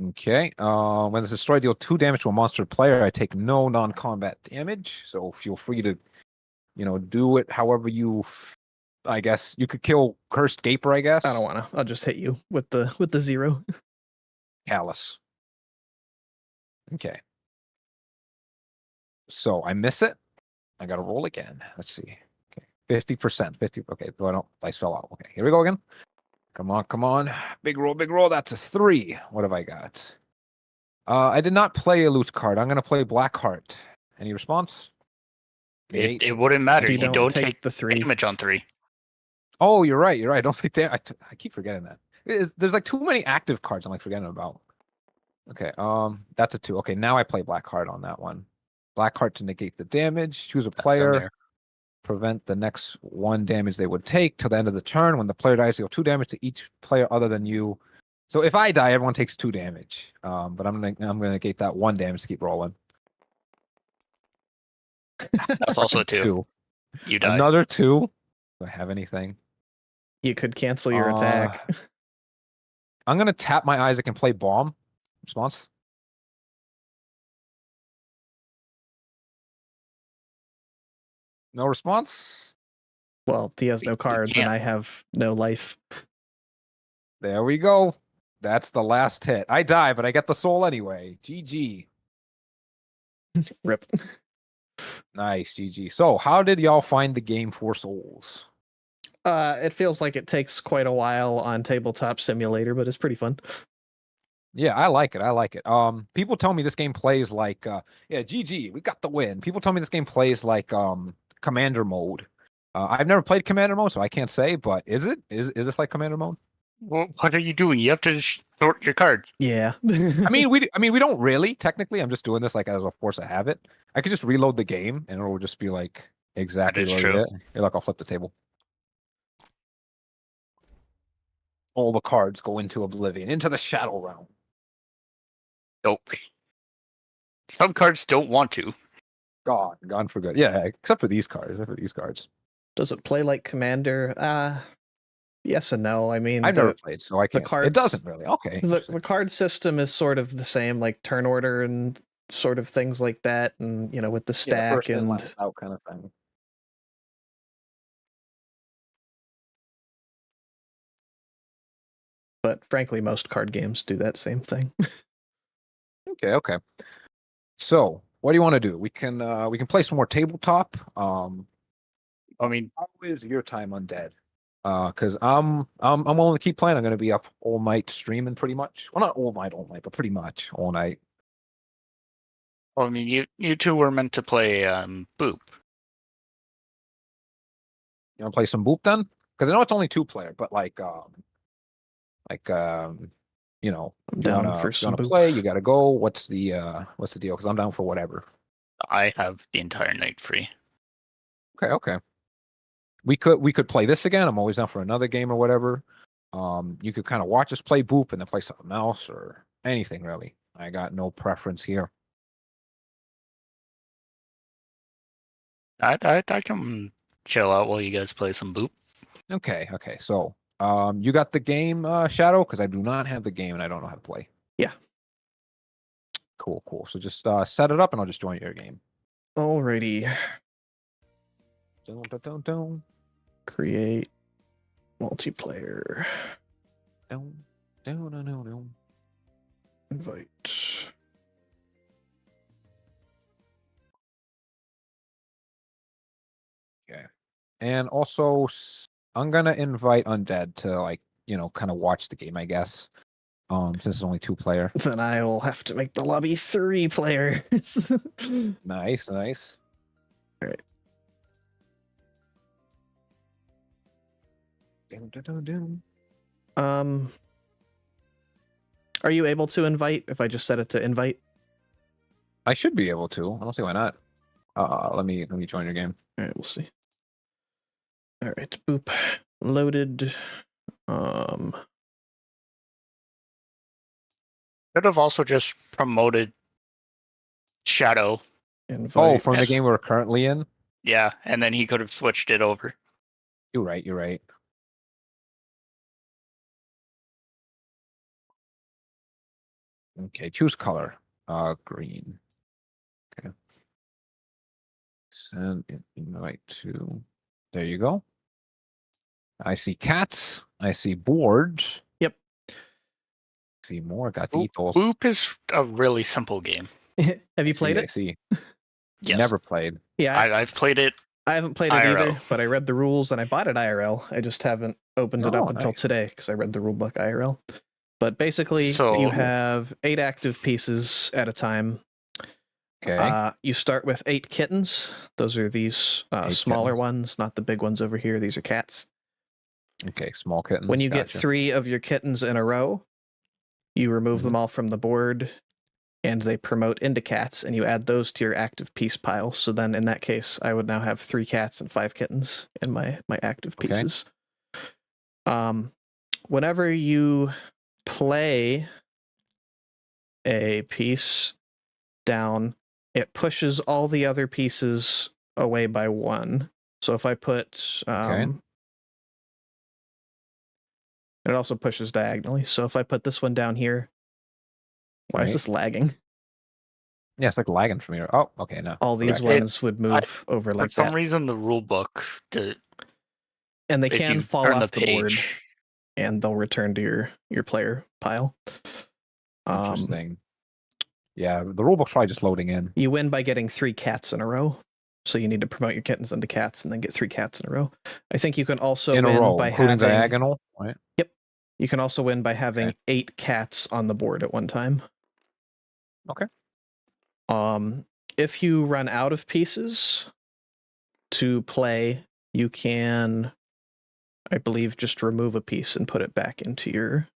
Okay. When it's destroyed, deal 2 damage to a monster player. I take no non-combat damage, so feel free to, do it however you. I guess you could kill Cursed Gaper. I guess. I don't want to. I'll just hit you with the 0. Callous. Okay. So I miss it. I got to roll again. Let's see. Okay. 50%. 50. Okay. So I don't. Dice fell out. Okay. Here we go again. Come on. Come on. Big roll. Big roll. That's a 3. What have I got? I did not play a loot card. I'm going to play Blackheart. Any response? It wouldn't matter. You You don't don't take take the 3. damage on 3. Oh, you're right. You're right. Don't take that. I keep forgetting that. There's like too many active cards I'm like forgetting about. Okay. That's a 2. Okay. Now I play Blackheart on that one. Blackheart to negate the damage. Choose a That's down player. there. Prevent the next 1 damage they would take till the end of the turn. When the player dies, deal 2 damage to each player other than you. So if I die, everyone takes 2 damage. But I'm gonna negate that 1 damage to keep rolling. That's also a 2. 2. You die. Another 2. Do I have anything? You could cancel your attack. I'm gonna tap my Isaac and play Bomb. Response? No response? Well, he has no cards, and can't. I have no life. There we go. That's the last hit. I die, but I get the soul anyway. GG. Rip. Nice, GG. So, how did y'all find the game for souls? It feels like it takes quite a while on Tabletop Simulator, but it's pretty fun. Yeah, I like it. I like it. People tell me this game plays like yeah, GG, we got the win. People tell me this game plays like Commander mode. I've never played Commander mode, so I can't say, but is this like Commander mode? Well, what are you doing? You have to sort your cards. Yeah. I mean, we don't really technically. I'm just doing this like as a force of habit. I could just reload the game and it'll just be like exactly is what true. it is. Here, like I'll flip the table. All the cards go into oblivion, into the shadow realm. Nope. Some cards don't want to. Gone for good. Yeah, except for these cards. Except for these cards. Does it play like Commander? Yes and no. I mean, I've never played, so I can't. cards, it doesn't really. Okay. The card system is sort of the same, like turn order and sort of things like that, and with the stack first in, and last out kind of thing. But frankly, most card games do that same thing. Okay. So, what do you want to do? We can play some more tabletop. I mean, how is your time undead? Because I'm willing to keep playing. I'm going to be up all night streaming, pretty much. Well, not all night, but pretty much all night. you two were meant to play Boop. You want to play some Boop then? Because I know it's only 2-player, but I'm down for some Boop. play, you got to go. What's the deal? Because I'm down for whatever. I have the entire night free. Okay. We could play this again. I'm always down for another game or whatever. You could kind of watch us play Boop and then play something else or anything really. I got no preference here. I can chill out while you guys play some Boop. Okay. So, you got the game, Shadow? Because I do not have the game and I don't know how to play. Yeah. Cool. So just set it up and I'll just join your game. Alrighty. Dun. Create multiplayer. Dun. Invite. Okay. And also, I'm gonna invite Undead to kind of watch the game, I guess. Since it's only 2-player. Then I will have to make the lobby 3 players. Nice. All right. Are you able to invite if I just set it to invite? I should be able to. I don't see why not. Let me join your game. All right, we'll see. All right, Boop loaded. Could have also just promoted Shadow. Invite. from the game we're currently in? Yeah, and then he could have switched it over. You're right. Okay, choose color. Green. Okay. Send invite to. There you go. I see cats. I see boards. Yep. See more Boop, gatitos. Boop is a really simple game. Have you played I it? see. Yes. Never played. Yeah, I've played it. I haven't played it IRL. either, but I read the rules and I bought it IRL. I just haven't opened it Oh, up until nice. today because I read the rulebook IRL. But basically, So- you have 8 active pieces at a time. Okay. You start with 8 kittens. Those are these 8 smaller kittens. ones, not the big ones over here. These are cats. Okay, small kittens. When you get gotcha. 3 of your kittens in a row, you remove them Mhm. all from the board and they promote into cats, and you add those to your active piece pile. So then in that case, I would now have 3 cats and 5 kittens in my active Okay. pieces. Whenever you play a piece down, it pushes all the other pieces away by 1. So if I put Okay. it also pushes diagonally. So if I put this one down here, why is Right. this lagging? Yeah, it's like lagging from here. Oh, okay, no. All these Okay. ones would move over For like some that. reason, the rule book, And they if can you fall turn off the the board page, and they'll return to your player pile. Interesting. Yeah, the rulebook's probably just loading in. You win by getting 3 cats in a row. So you need to promote your kittens into cats and then get 3 cats in a row. I think you can also In a win row, by including having diagonal, right? you can also win by having Okay. 8 cats on the board at one time. Okay. If you run out of pieces to play, you can, I believe, just remove a piece and put it back into your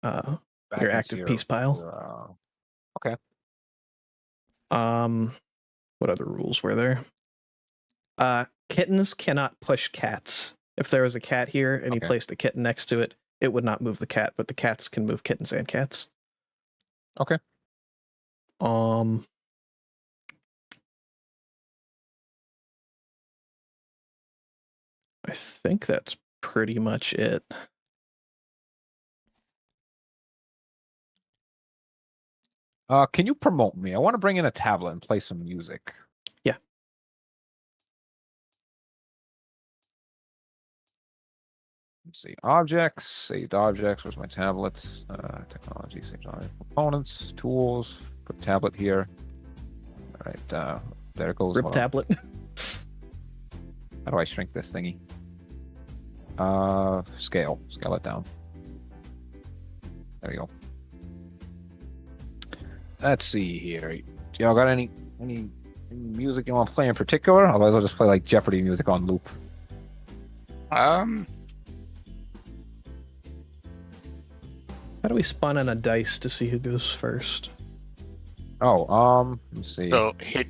Back your into active piece pile. your, okay. What other rules were there? Kittens cannot push cats. If there was a cat here and you Okay. placed a kitten next to it, it would not move the cat, but the cats can move kittens and cats. Okay. I think that's pretty much it. Can you promote me? I want to bring in a tablet and play some music. Yeah. Let's see. Objects, saved objects. Where's my tablets? Technology, saved objects. Components, tools. Put tablet here. All right. There it goes. Rip Hold on. tablet. How do I shrink this thingy? Scale it down. There you go. Let's see here. Do y'all got any music you want to play in particular? Otherwise, I'll just play like Jeopardy music on loop. How do we spawn in a dice to see who goes first? Oh, let's see. so hit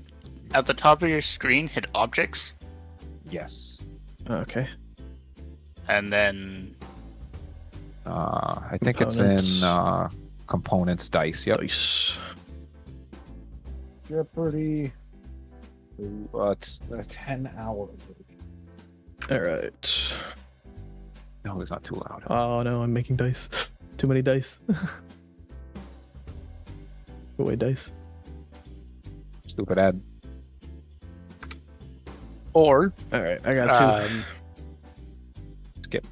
at the top of your screen, hit objects, Yes. Okay. and then I think it's Components. in components dice. Yep. Dice. Jeopardy. It's 10 hours. All right. No, it's not too loud. Oh no, I'm making dice. Too many dice. Go away, dice. Stupid ad. or All right, I got 2. Skip.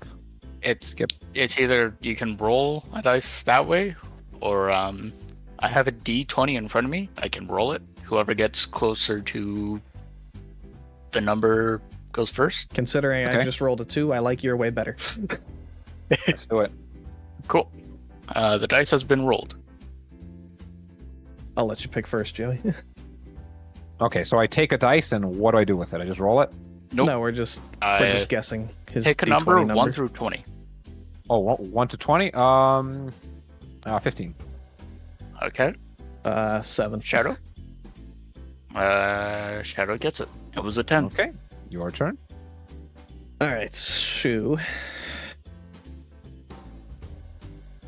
it's Skip. it's either you can roll a dice that way, or I have a D20 in front of me. I can roll it. Whoever gets closer to the number goes first. Considering I Okay. just rolled a 2, I like your way better. Let's do it. Cool. The dice has been rolled. I'll let you pick first, Joey. Okay, so I take a dice, and what do I do with it? I just roll it? Nope. No, we're just guessing his Pick a D20 number, number. 1 through 20. Oh, 1 to 20? 15. Okay. 7. Shadow. Shadow gets it. It was a 10. Okay, your turn. All right, Shoe.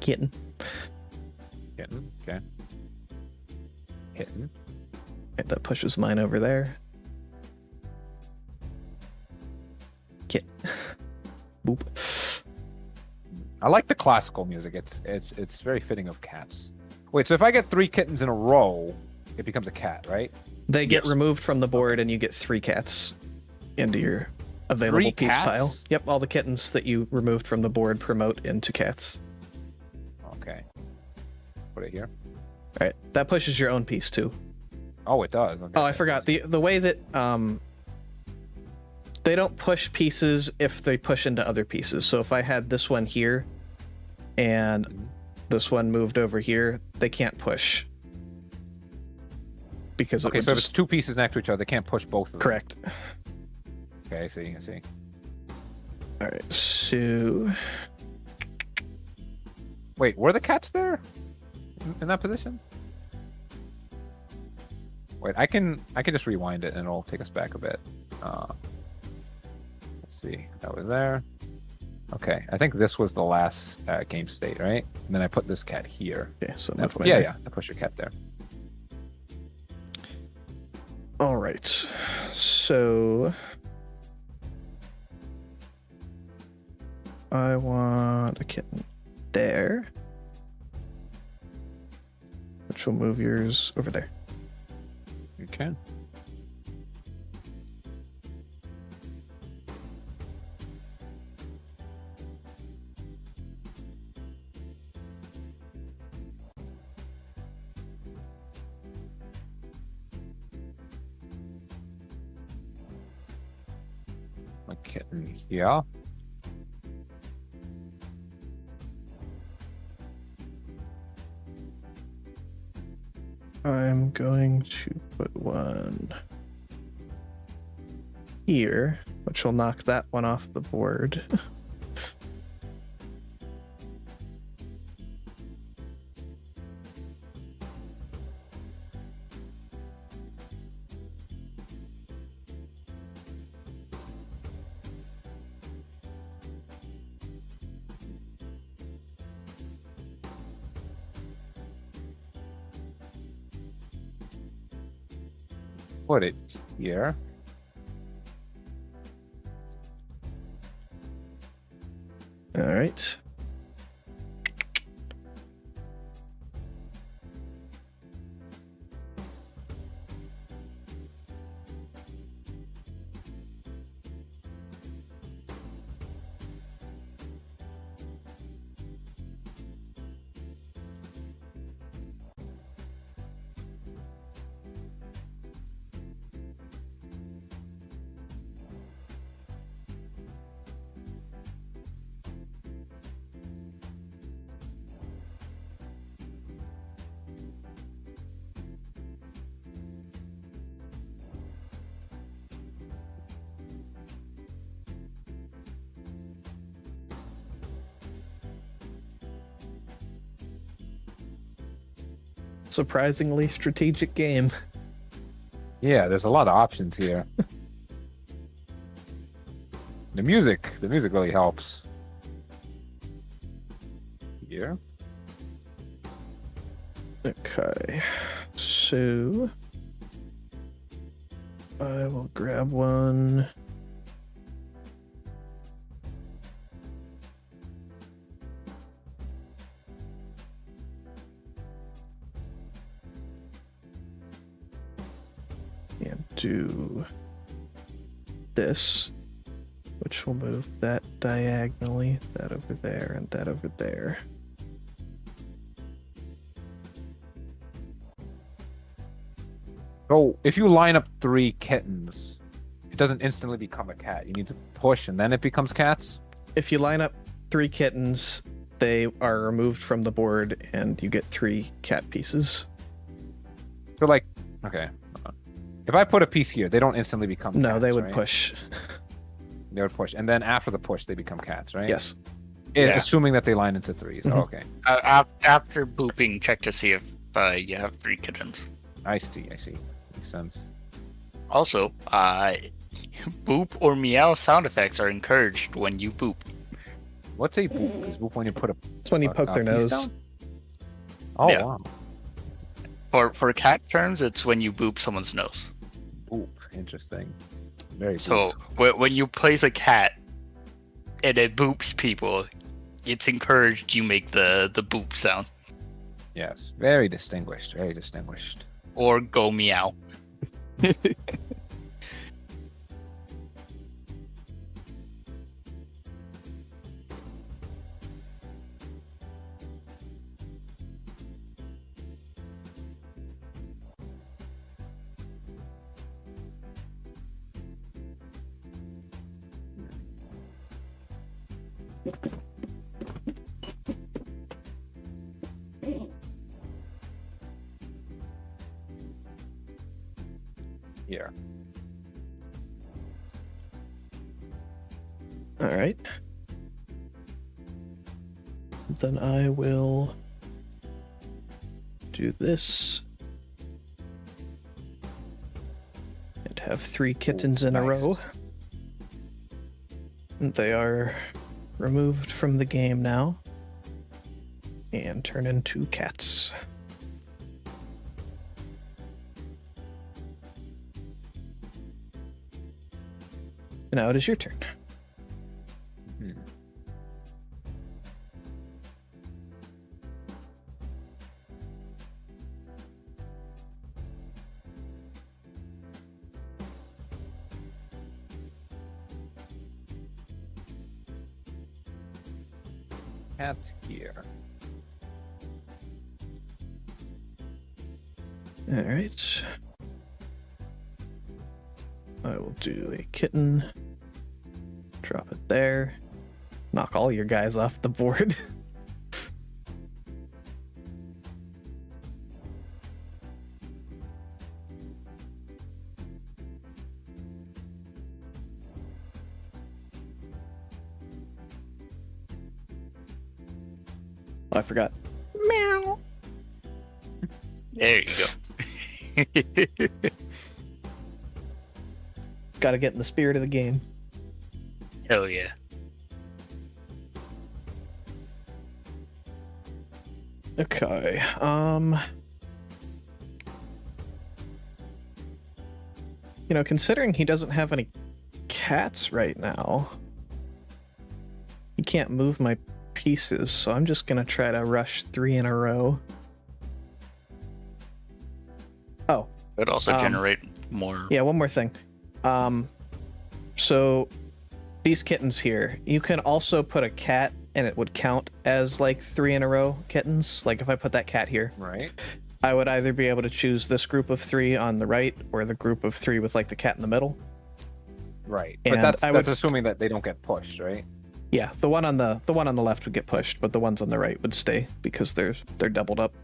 Kitten. Kitten. Okay. kitten. Okay, that pushes mine over there. Kit. Boop. I like the classical music. It's very fitting of cats. Wait, so if I get 3 kittens in a row, it becomes a cat, right? They get Yes. removed from the board, and you get 3 cats into your available 3 piece cats? pile. Yep, all the kittens that you removed from the board promote into cats. Okay. Put it here. All right, that pushes your own piece too. Oh, it does. Okay, Oh, I okay, forgot so the way that they don't push pieces if they push into other pieces. So if I had this one here, and this one moved over here, they can't push because it Okay, would so if it's just... 2 pieces next to each other, they can't push both of them. Correct. Okay, I see. All right, so Wait, were the cats there? In that position? Wait, I can just rewind it and it'll take us back a bit. Let's see. That was there. Okay, I think this was the last game state, right? And then I put this cat here. okay, so Now- move my- yeah, I push your cat there. All right, so I want a kitten there, which will move yours over there. You can. A kitten here. I'm going to put one here, which will knock that one off the board. Put it here. All right. Surprisingly strategic game. Yeah, there's a lot of options here. The music really helps. Here. Okay, so I will grab one. And do this, which will move that diagonally, that over there, and that over there. So if you line up 3 kittens, it doesn't instantly become a cat. You need to push and then it becomes cats? If you line up 3 kittens, they are removed from the board and you get 3 cat pieces. So like, okay. hold on. If I put a piece here, they don't instantly become No, cats, they would right? push. They would push. And then after the push, they become cats, right? Yes. Yeah. Assuming that they line into 3s. Mhm. Oh, okay. After booping, check to see if you have 3 kittens. I see. Makes sense. Also, boop or meow sound effects are encouraged when you boop. What's a boop? Is boop when you put a It's when you poke their piece nose. down? Oh, Yeah. wow. For cat terms, it's when you boop someone's nose. Ooh, interesting. Very So when you place a cat and it boops people, it's encouraged you make the boop sound Yes, very distinguished. Very distinguished. or go meow. Here. All right. Then I will do this and have 3 kittens in a nice. row. They are removed from the game now and turn into cats. Now it is your turn. Hmm. Cat here. All right. I will do a kitten. Drop it there. Knock all your guys off the board. Oh, I forgot. Meow. There you go. Gotta get in the spirit of the game. Hell yeah. Okay. Considering he doesn't have any cats right now, he can't move my pieces, so I'm just gonna try to rush 3 in a row. Oh, It also generate more. yeah, one more thing. So these kittens here, you can also put a cat and it would count as like 3 in a row kittens. Like if I put that cat here, Right. I would either be able to choose this group of 3 on the right or the group of 3 with like the cat in the middle. Right. And But that's I would assuming that they don't get pushed, right? Yeah, the one on the left would get pushed, but the ones on the right would stay because they're doubled up.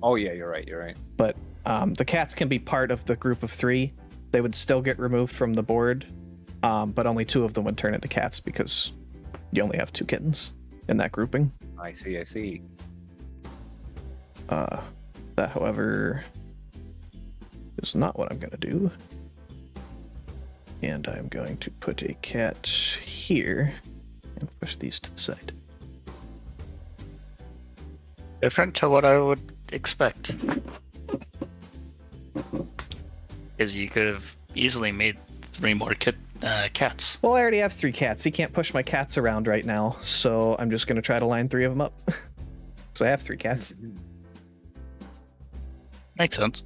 Oh yeah, you're right. You're right. But the cats can be part of the group of 3. They would still get removed from the board, but only 2 of them would turn into cats because you only have 2 kittens in that grouping. I see. I see. That, however, is not what I'm going to do. And I'm going to put a cat here and push these to the side. Different to what I would expect. Because you could have easily made 3 more cats. Well, I already have 3 cats. He can't push my cats around right now, so I'm just going to try to line 3 of them up. Because I have 3 cats. Makes sense.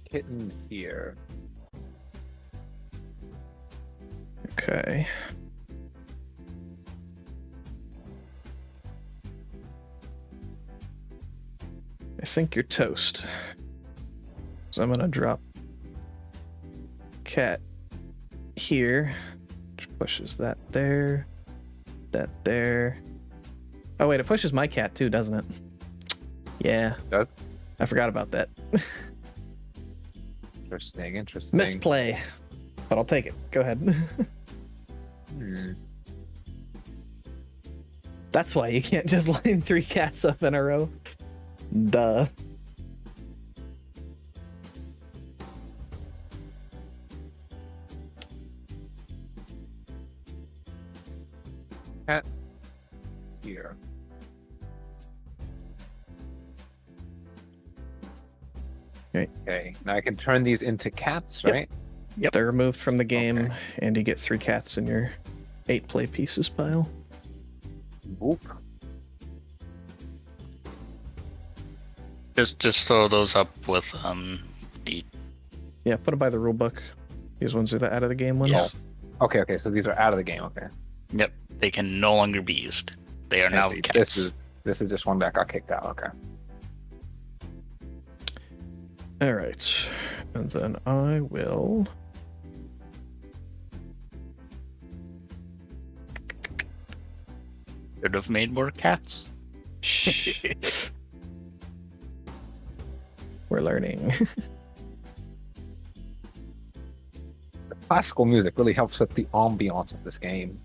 Kitten here. Okay. I think you're toast. So I'm gonna drop cat here, which pushes that there, that there. Oh wait, it pushes my cat too, doesn't it? Yeah. Does? I forgot about that. Interesting. Interesting. Misplay. But I'll take it. Go ahead. Hmm. That's why you can't just line 3 cats up in a row. Duh. cat here. Okay. Now I can turn these into cats, Yep. right? Yep. They're removed from the game, Okay. and you get 3 cats in your 8 play pieces pile. Boop. Just throw those up with the Yeah, put them by the rule book. These ones are the out of the game ones. Yeah. Okay. So these are out of the game. Okay. Yep. They can no longer be used. They are I now see. cats. This is just one that got kicked out. Okay. All right, and then I will. Should have made more cats. Shh. We're learning. The classical music really helps set the ambiance of this game.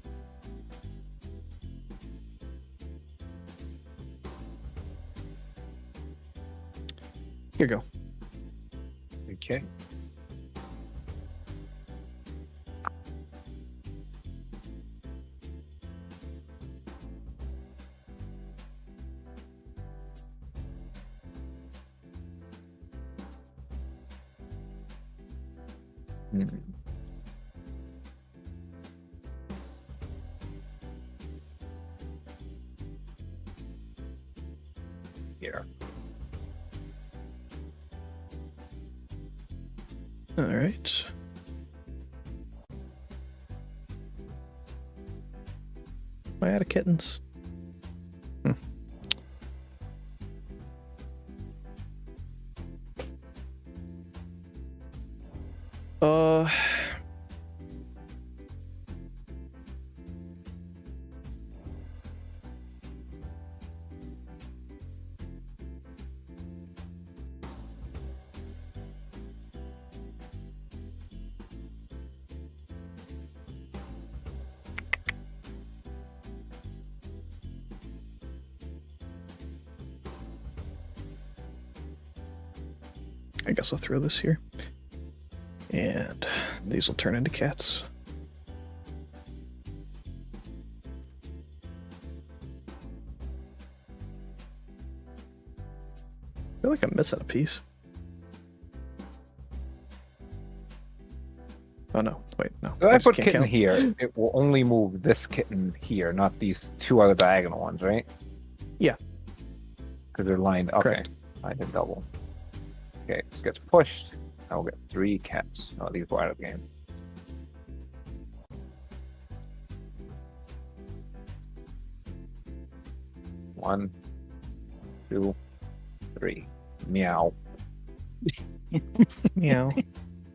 Here you go. Okay. Hmm. Here. All right. Am I out of kittens? Uh. I guess I'll throw this here. And these will turn into cats. I feel like I'm missing a piece. Oh no, wait, no. If I just put can't kitten count. here, it will only move this kitten here, not these 2 other diagonal ones, right? Yeah. Because they're lined. Okay. Correct. I did double. Okay, this gets pushed. I will get 3 cats. No, these go out of the game. One, 2, 3. Meow. Meow.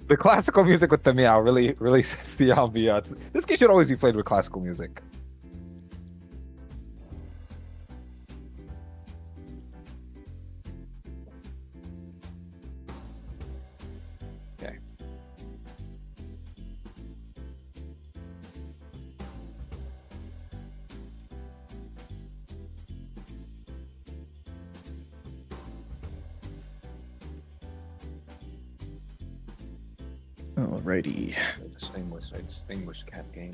The classical music with the meow really sets the ambiance. This game should always be played with classical music. Okay. Alrighty. A distinguished cat game.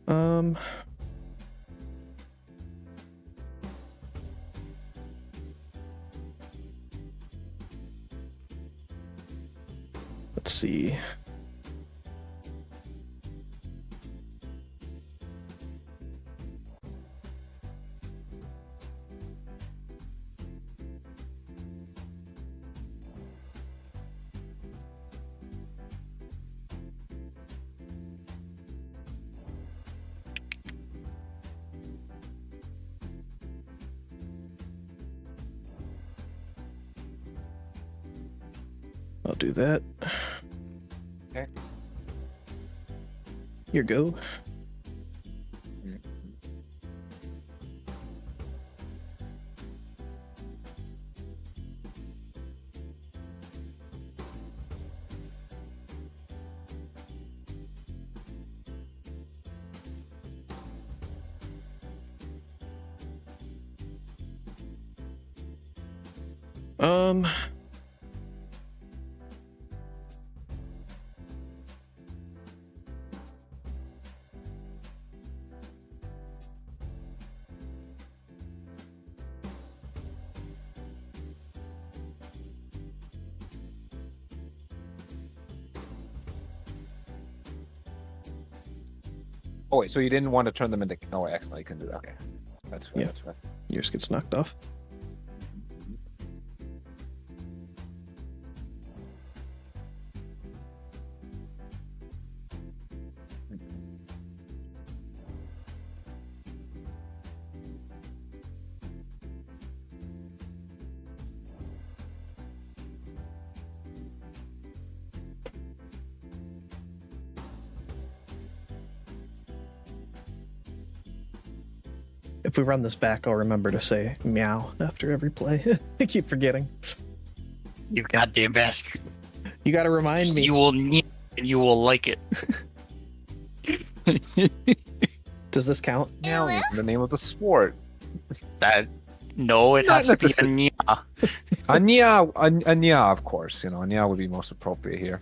Um. Let's see. I'll do that. Okay. Here go. Um. Oh wait, so you didn't want to turn them into? No, excellent. You can do that. Okay, that's fine. Yeah. That's fine. Yours gets knocked off. If we run this back, I'll remember to say meow after every play. I keep forgetting. You goddamn bastard. You got to remind me. You will need and you will like it. Does this count? Meowing is the name of the sport. No, it Not has to be a necessarily. nya. Anya, of course. You know, Anya would be most appropriate here.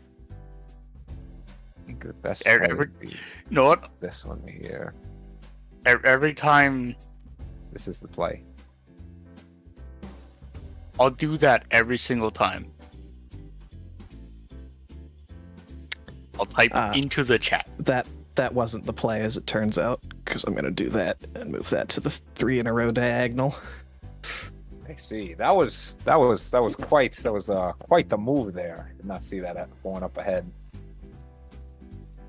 I think the best play would be You know what? this one here. Every time This is the play. I'll do that every single time. I'll type into the chat. That wasn't the play, as it turns out, because I'm gonna do that and move that to the 3 in a row diagonal. I see. That was quite the move there. Did not see that going up ahead.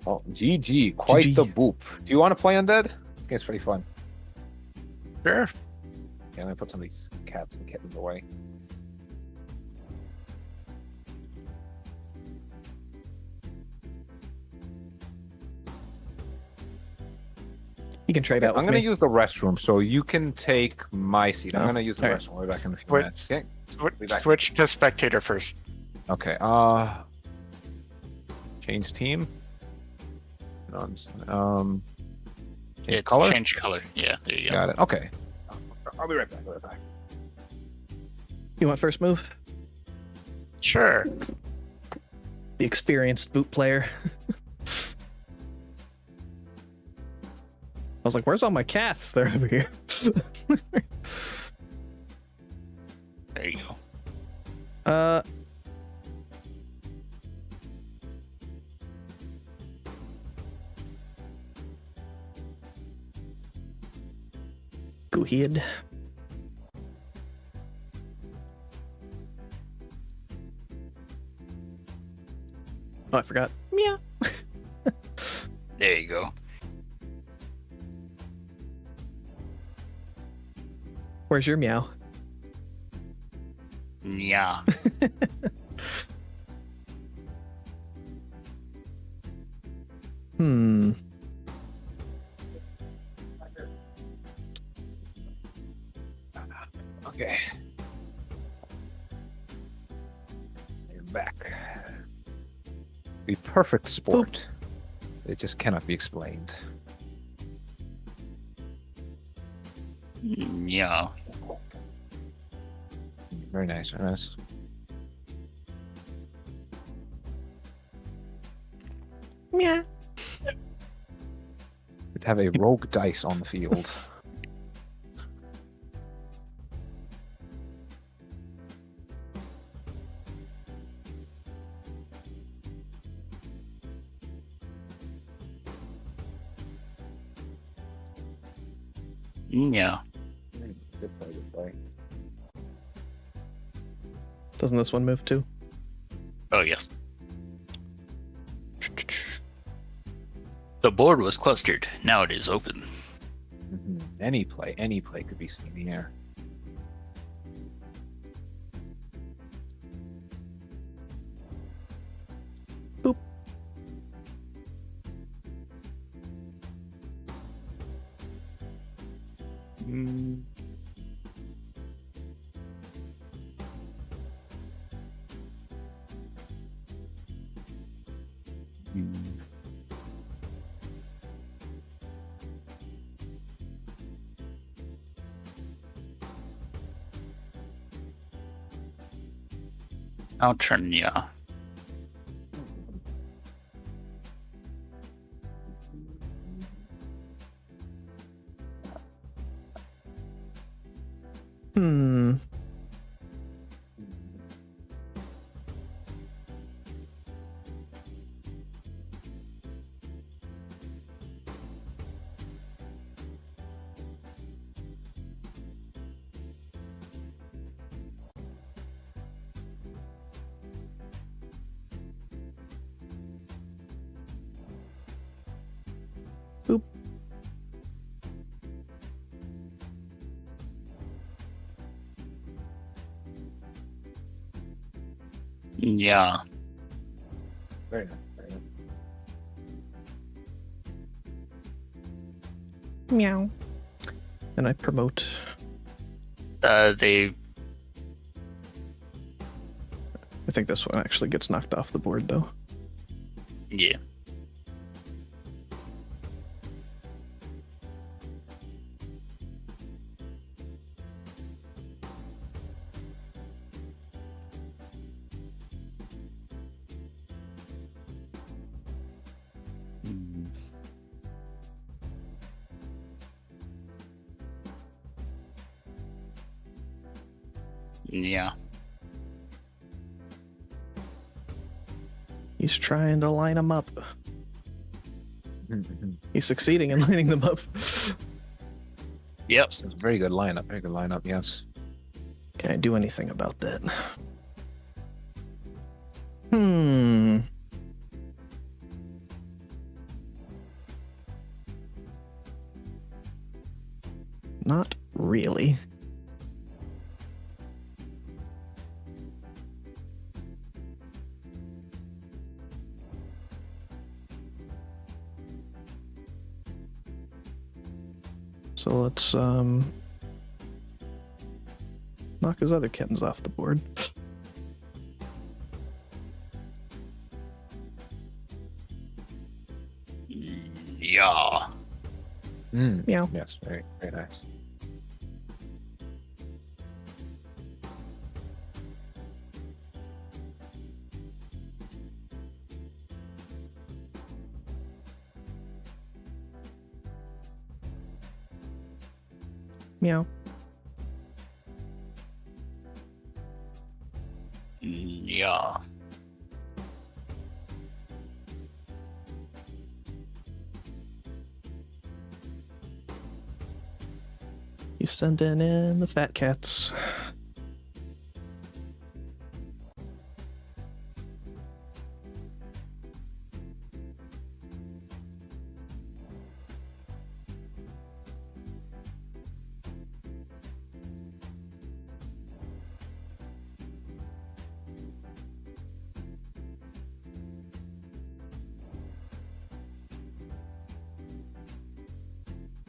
Oh, GG, quite GG. the boop. Do you want to play Undead? This game's pretty fun. Sure. Okay, I'm gonna put some of these cats and kittens away. You can trade out with I'm gonna me. use the restroom, so you can take my seat. I'm Oh, gonna use the alright. restroom. We'll be back in a few Wait. minutes. Okay. Be back. Switch to spectator first. Okay. Change team. No, change It's color. change color. Yeah, there you go. Got it. Okay. I'll be right back. I'll be right back. You want first move? Sure. The experienced boot player. I was like, where's all my cats? They're over here. There you go. Go ahead. Oh, I forgot. Meow. There you go. Where's your meow? Yeah. Hmm. Okay. You're back. The perfect sport. It just cannot be explained. Yeah. Very nice. Very nice. Meow. We'd have a rogue dice on the field. Yeah. Good play, good play. Doesn't this one move too? Oh, yes. The board was clustered. Now it is open. Mhm. Any play could be seen here. Boop. Mm. Mm. I'll turn yeah. Hmm. Boop. Yeah. Very nice. Very nice. Meow. And I promote. They I think this one actually gets knocked off the board, though. yeah. Yeah. He's trying to line them up. Mhm. He's succeeding in lining them up. Yep. It's a very good lineup. Very good lineup. Yes. Can I do anything about that? Hmm. Not really. So let's knock his other kittens off the board. Yeah. Meow. Yes. Very, very nice. Meow. Yeah. He's sending in the fat cats.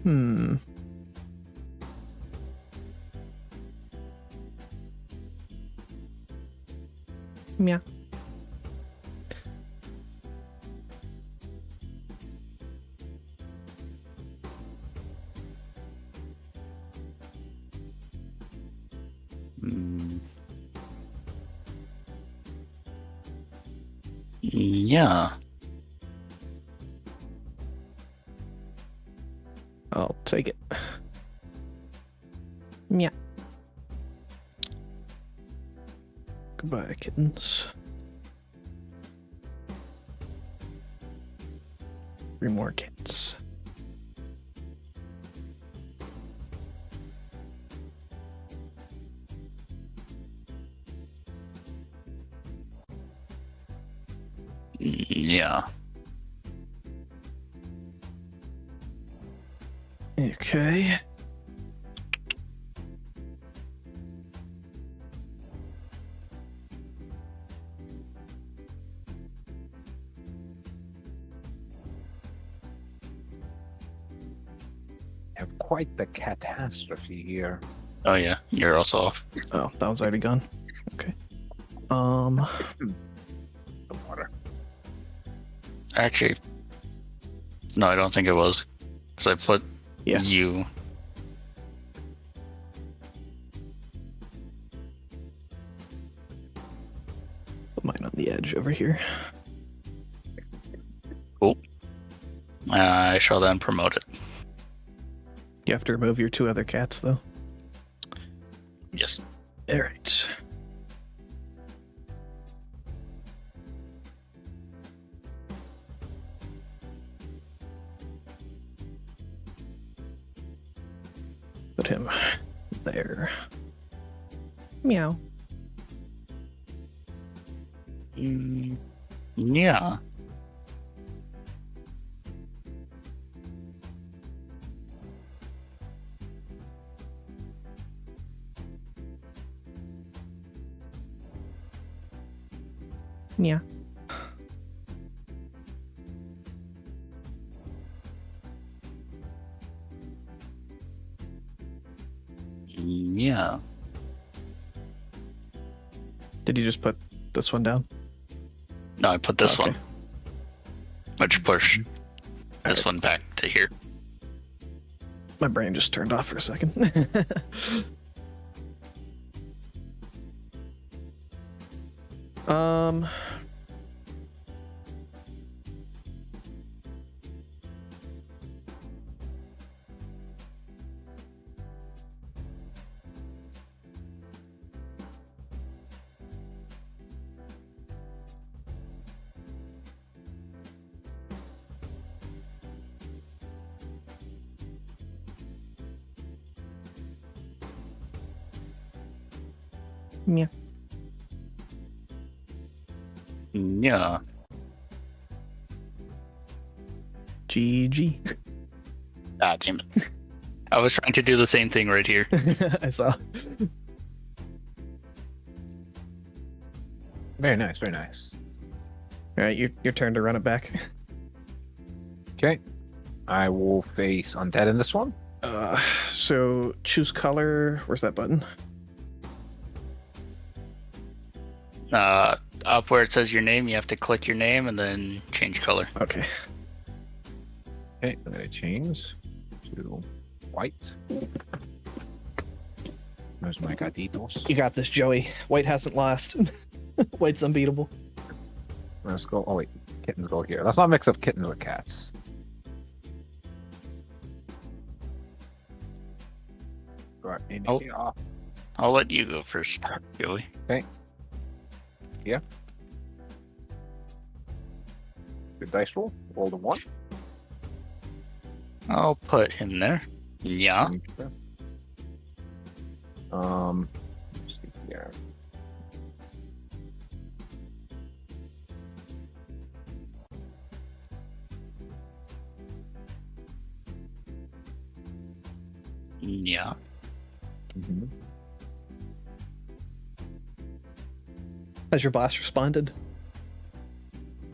Hmm. Meow. Yeah. I'll take it. Meow. Goodbye, kittens. 3 more cats. Yeah. Okay. Have quite the catastrophe here. Oh yeah. You're also off. Oh, that was already gone. Okay. The water. Actually, no, I don't think it was. Because I put Yeah. you. the edge over here. Cool. I shall then promote it. You have to remove your 2 other cats, though. Yes. All right. Put him there. Meow. Yeah. Yeah. Yeah. Did you just put this one down? No, I put this Okay. one. Which pushed this one back to here. My brain just turned off for a second. um. Yeah. Yeah. GG. Ah, damn it. I was trying to do the same thing right here. I saw. Very nice, very nice. All right, your turn to run it back. Okay. I will face undead in this one. So choose color. Where's that button? Up where it says your name, you have to click your name and then change color. Okay. Okay, I'm gonna change to white. There's my gatitos. You got this, Joey. White hasn't lost. White's unbeatable. Let's go. Oh wait, kittens go here. Let's not mix up kittens with cats. Right, in Oh. here. I'll let you go first, Joey. Good dice roll. Roll the 1. I'll put him there. Yeah. Let's see here. Yeah. Mm-hmm. Has your boss responded?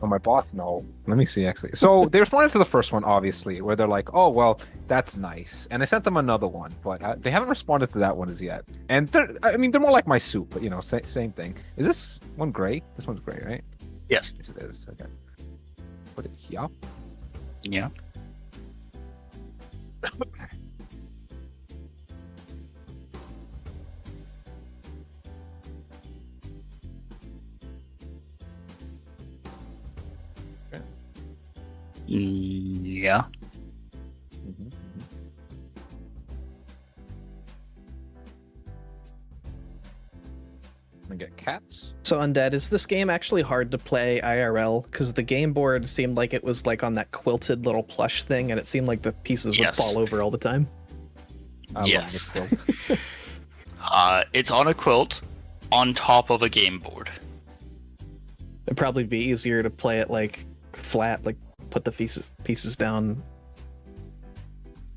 Oh, my boss, no. Let me see, actually. So they responded to the first one, obviously, where they're like, oh, well, that's nice. And I sent them another one, but they haven't responded to that one as yet. And they're more like my soup, but, same thing. Is this one gray? This one's gray, right? Yes. Yes, it is. Okay. Put it here. Yeah. Yeah. Mm-hmm. I'm gonna get cats. So Undead, is this game actually hard to play IRL? Because the game board seemed like it was like on that quilted little plush thing, and it seemed like the pieces would Yes. fall over all the time. I love Yes. this quilt. It's on a quilt on top of a game board. It'd probably be easier to play it like flat, like put the pieces down.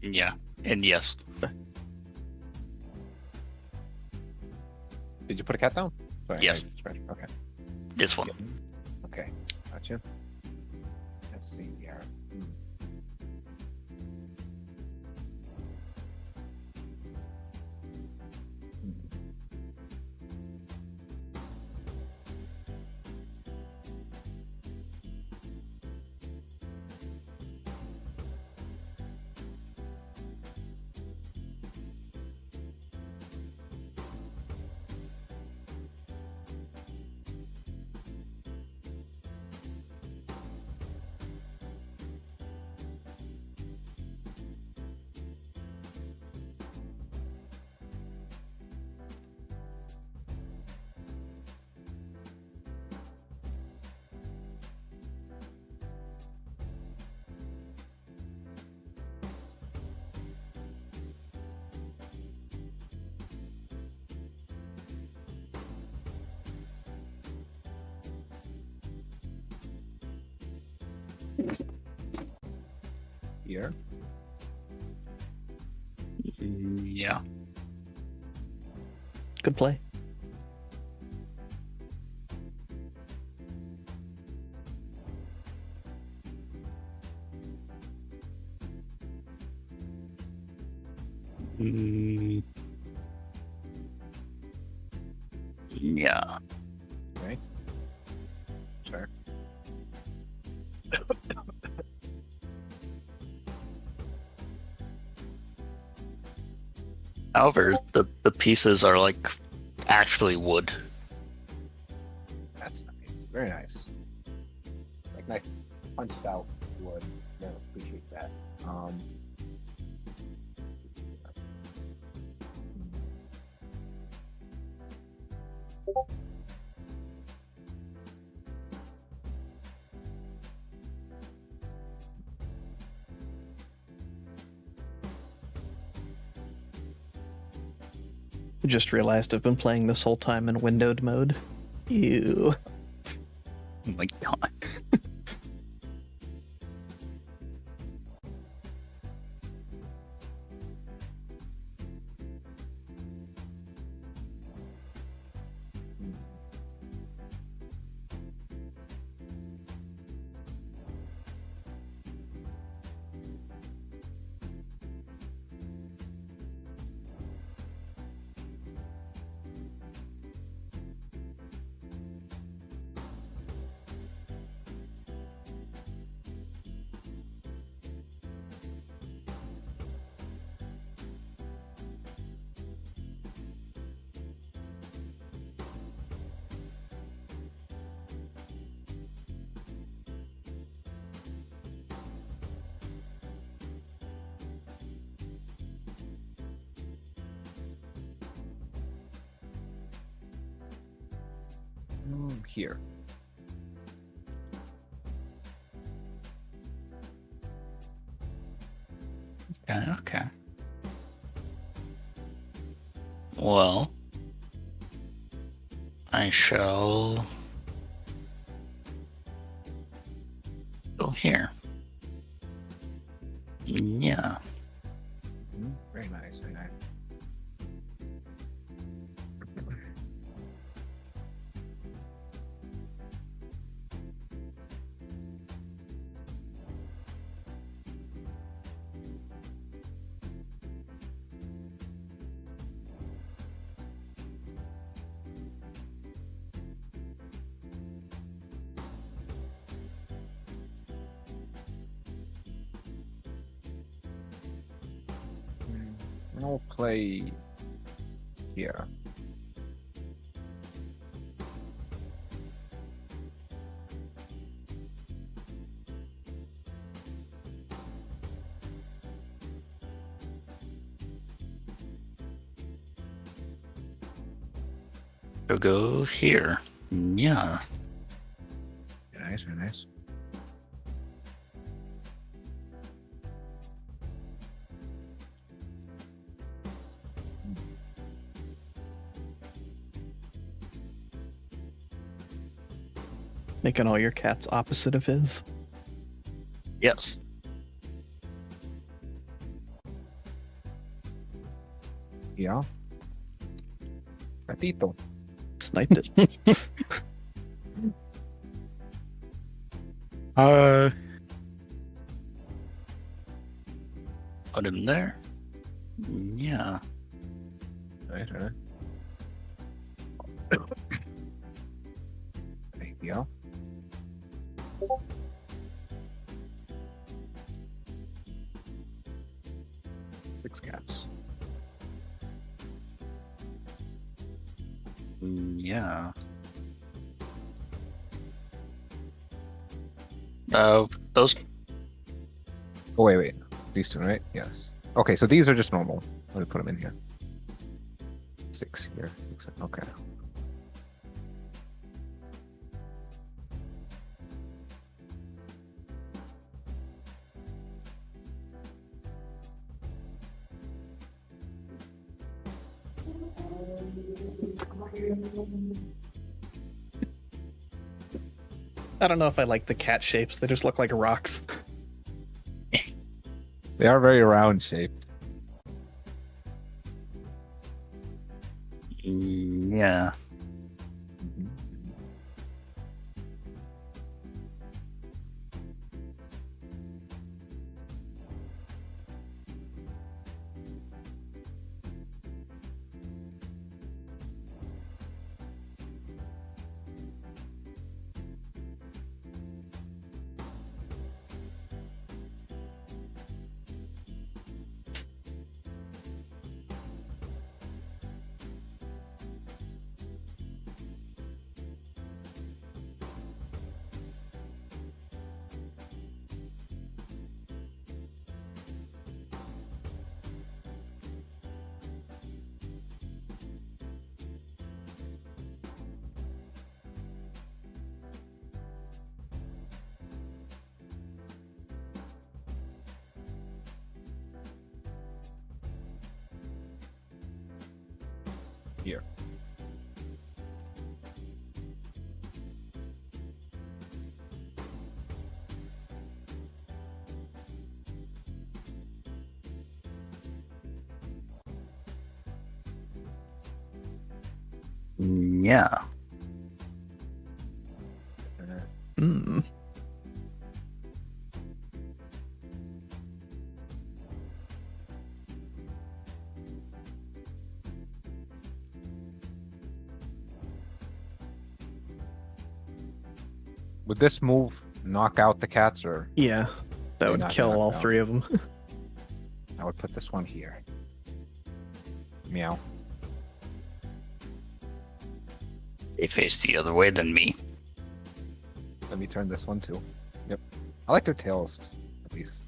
Yeah. And yes. Did you put a cat down? Sorry, Yes. Okay. This one. Okay. Gotcha. Let's see here. Here. Yeah. Good play. Yeah. Okay. Sure. However, the pieces are like actually wood. That's nice. Very nice. Like nice punched out wood. Yeah, appreciate that. I just realized I've been playing this whole time in windowed mode. Ew. Oh my god. Here. Okay. Well, I shall go here. Yeah. Very nice. Very nice. And I'll play here. So go here. Yeah. Very nice. Very nice. Making all your cats opposite of his. Yes. Yeah. Gatito. Sniped it. Put him there. Yeah. Nice. Very nice. There you go. Six cats. Yeah. Those. Oh wait. These two, right? Yes. Okay, so these are just normal. Let me put them in here. Six here. Okay. I don't know if I like the cat shapes. They just look like rocks. They are very round shaped. Yeah. Here. Yeah. Hmm. Would this move knock out the cats, or Yeah, that They're would not kill knocked all out. 3 of them. I would put this one here. Meow. They face the other way than me. Let me turn this one too. Yep. I like their tails, at least.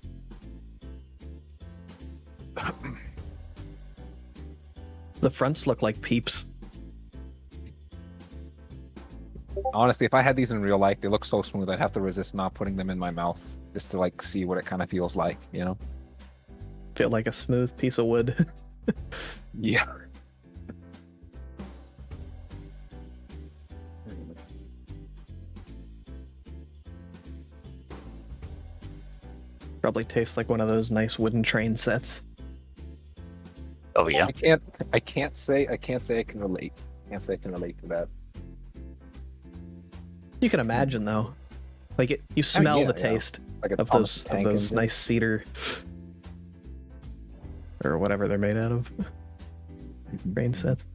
The fronts look like peeps. Honestly, if I had these in real life, they look so smooth, I'd have to resist not putting them in my mouth just to like see what it kind of feels like, you know? Feel like a smooth piece of wood. Yeah. Probably tastes like one of those nice wooden train sets. Oh yeah. I can't say I can relate. Can't say I can relate to that. You can imagine though. Like you smell yeah, the yeah. taste Like a of Thomas those Tank engine. nice cedar or whatever they're made out of. Train sets.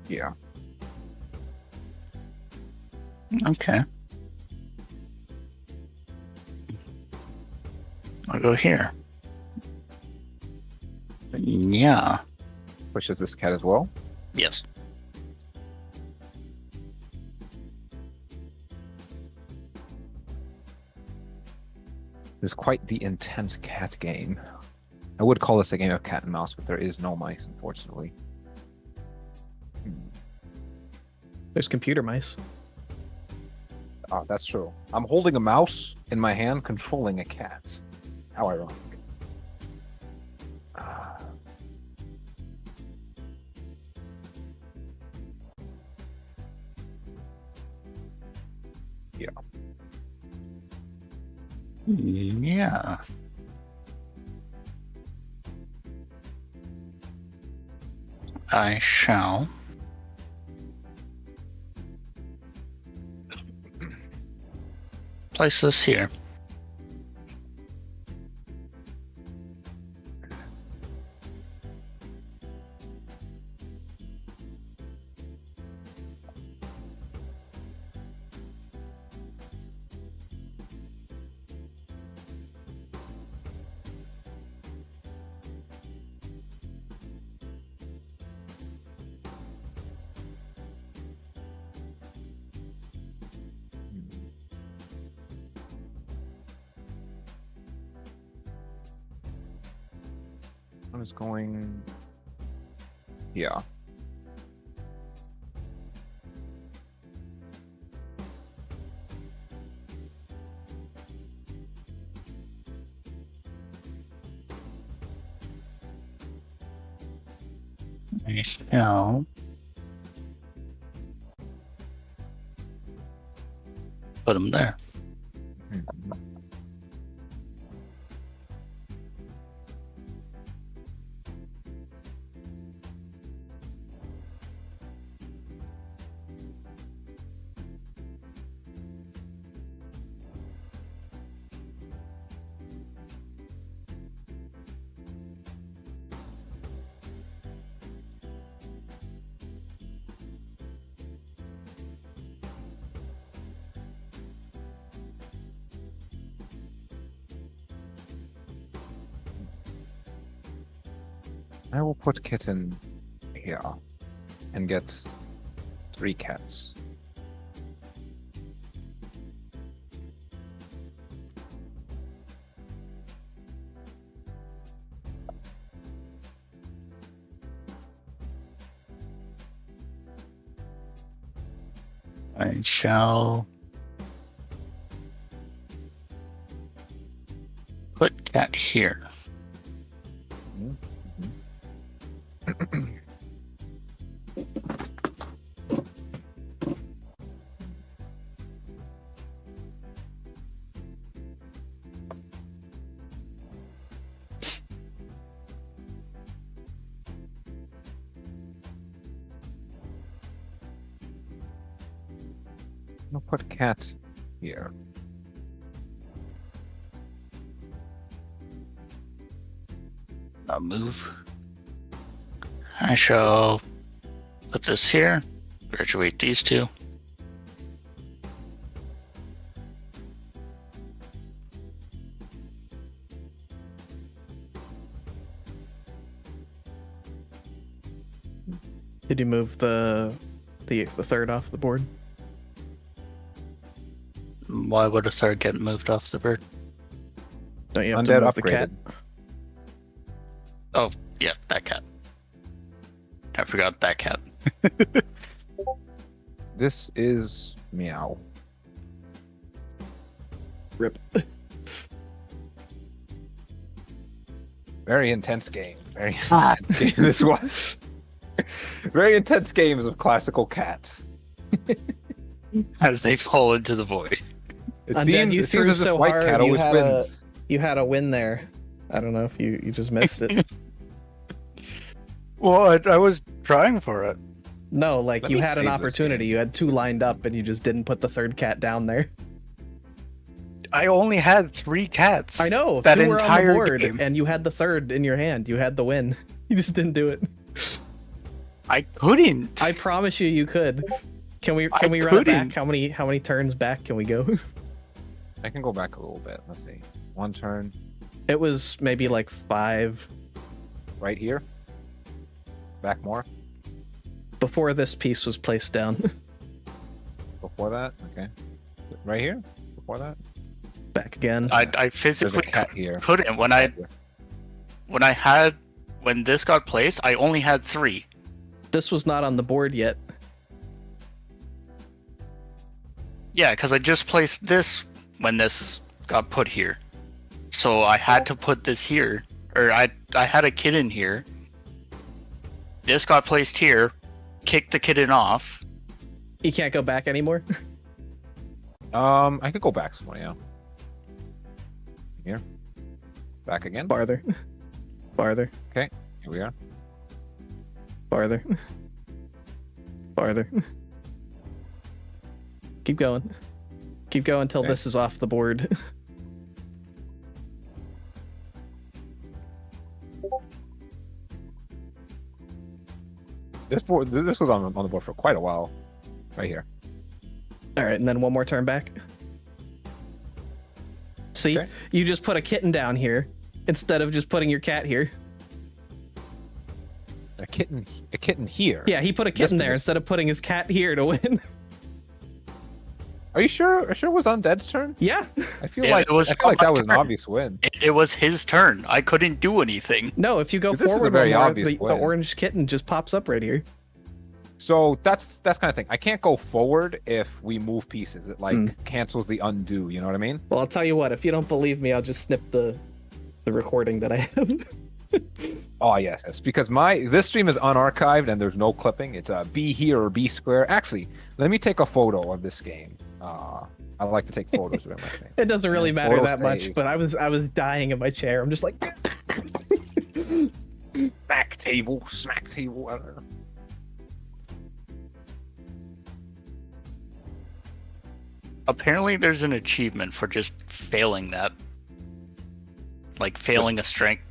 Yeah. Okay. I'll go here. Yeah. Pushes this cat as well. Yes. This is quite the intense cat game. I would call this a game of cat and mouse, but there is no mice, unfortunately. There's computer mice. Ah, that's true. I'm holding a mouse in my hand, controlling a cat. How ironic. Ah. Yeah. Yeah. I shall place this here. One is going. Yeah. I shall put him there. I will put Kitten here and get 3 cats. I shall put cat here. I'll put cat here. I'll move. I shall put this here. Graduate these two. Did you move the third off the board? Why would a third get moved off the board? Don't you have Undead to move the cat? upgraded. Oh, yeah, that cat. I forgot that cat. This is Meow. Rip. Very intense game. Very intense game this was. Very intense games of classical cats. As they fall into the void. It Undead, seems, you it seems threw as if so White hard, Cat you always had wins. You had a win there. I don't know if you just missed it. Well, I was trying for it. No, like Let you me had an save this opportunity. game. You had 2 lined up and you just didn't put the third cat down there. I only had 3 cats. I know. That 2 were on the entire board game. and you had the third in your hand. You had the win. You just didn't do it. I couldn't. I promise you could. Can we I run it back? couldn't. How many turns back can we go? I can go back a little bit. Let's see. 1 turn It was maybe like 5 right here. Back more. before this piece was placed down. Before that. Okay. Right here. Before that. Back again. I There's a physically cat here. couldn't. When this got placed, I only had 3. This was not on the board yet. Yeah, because I just placed this when this got put here. So I had to put this here. Or I had a kitten here. This got placed here. Kicked the kitten off. You can't go back anymore. I could go back somewhere, yeah. Here. Back again. Farther. Farther. Here we are. Farther. Farther. Keep going. Keep going until Okay. this is off the board. This was on the board for quite a while. Right here. All right, and then 1 more turn back. See, Okay. you just put a kitten down here instead of just putting your cat here. A kitten here. Yeah, he put a This kitten there position. instead of putting his cat here to win. Are you sure? Are you sure it was Undead's turn? Yeah. I feel Yeah, like it was I feel like my that was an turn. obvious win. It was his turn. I couldn't do anything. No, if you go This is a forward very one more, obvious the win. orange kitten just pops up right here. So that's kind of thing. I can't go forward if we move pieces. It like Hmm. cancels the undo. You know what I mean? Well, I'll tell you what. If you don't believe me, I'll just snip the recording that I have. Oh yes, yes. Because this stream is unarchived and there's no clipping. It's B here or B square. Actually, let me take a photo of this game. I like to take photos of my game. It doesn't really And matter photos that much, say- but I was dying in my chair. I'm just like, Smack table. I don't know. Apparently, there's an achievement for just failing that. Like failing a strength.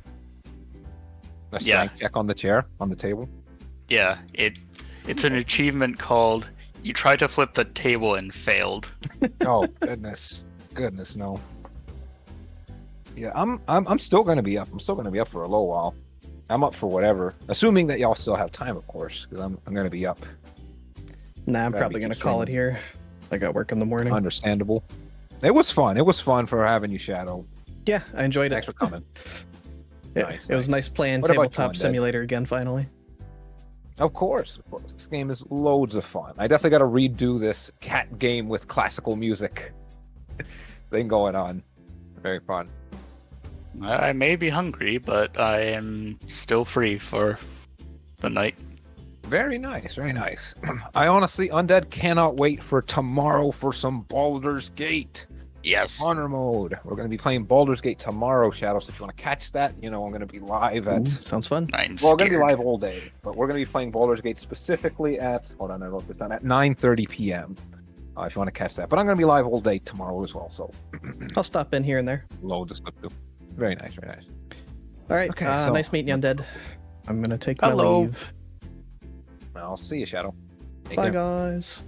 A Yeah. strength check on the chair on the table. Yeah, it's an achievement called "You tried to flip the table and failed." Oh goodness, no. Yeah, I'm still gonna be up. I'm still gonna be up for a little while. I'm up for whatever, assuming that y'all still have time, of course, because I'm gonna be up. nah, I'm Gotta probably be gonna call it streaming. here. I got work in the morning. Understandable. It was fun. It was fun for having you, Shadow. Yeah, I enjoyed Thanks it. for coming. It was nice playing What about you, Tabletop Undead? Simulator again, finally. Of course. This game is loads of fun. I definitely got to redo this cat game with classical music thing going on. Very fun. I may be hungry, but I am still free for the night. Very nice. Very nice. I honestly, Undead, cannot wait for tomorrow for some Baldur's Gate. Yes. Honor mode. We're going to be playing Baldur's Gate tomorrow, Shadow. So if you want to catch that, I'm going to be live at. Ooh, sounds fun. I'm Well, we're going to be scared. live all day, but we're going to be playing Baldur's Gate specifically at. Hold on, I wrote this down at 9:30 p.m. If you want to catch that, but I'm going to be live all day tomorrow as well. So I'll stop in here and there. loads of stuff to do. Very nice. Very nice. All right. Okay, so- Nice meeting you, Undead. I'm gonna take my Hello. leave. I'll see you, Shadow. Take Bye, care. guys.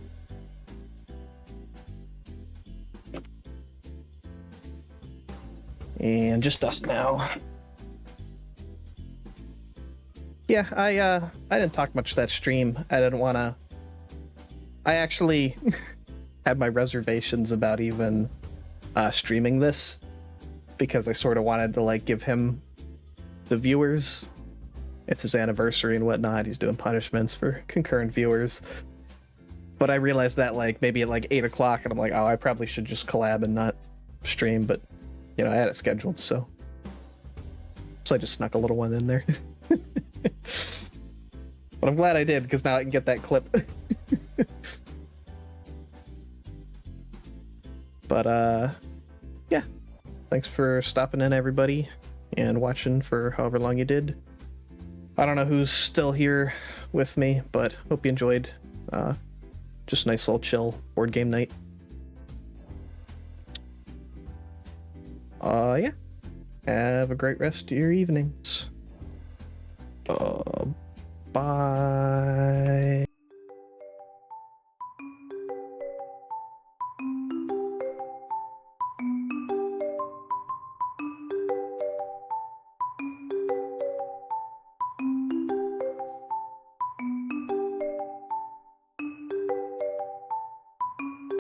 And just us now. Yeah, I didn't talk much that stream. I didn't want to. I actually had my reservations about even streaming this because I sort of wanted to like give him the viewers. It's his anniversary and whatnot. He's doing punishments for concurrent viewers. But I realized that like maybe at like 8 o'clock, and I'm like, oh, I probably should just collab and not stream. But I had it scheduled, so I just snuck a little one in there. But I'm glad I did because now I can get that clip. But yeah, thanks for stopping in, everybody, and watching for however long you did. I don't know who's still here with me, but hope you enjoyed. Just a nice little chill board game night. Yeah. Have a great rest of your evenings. Bye.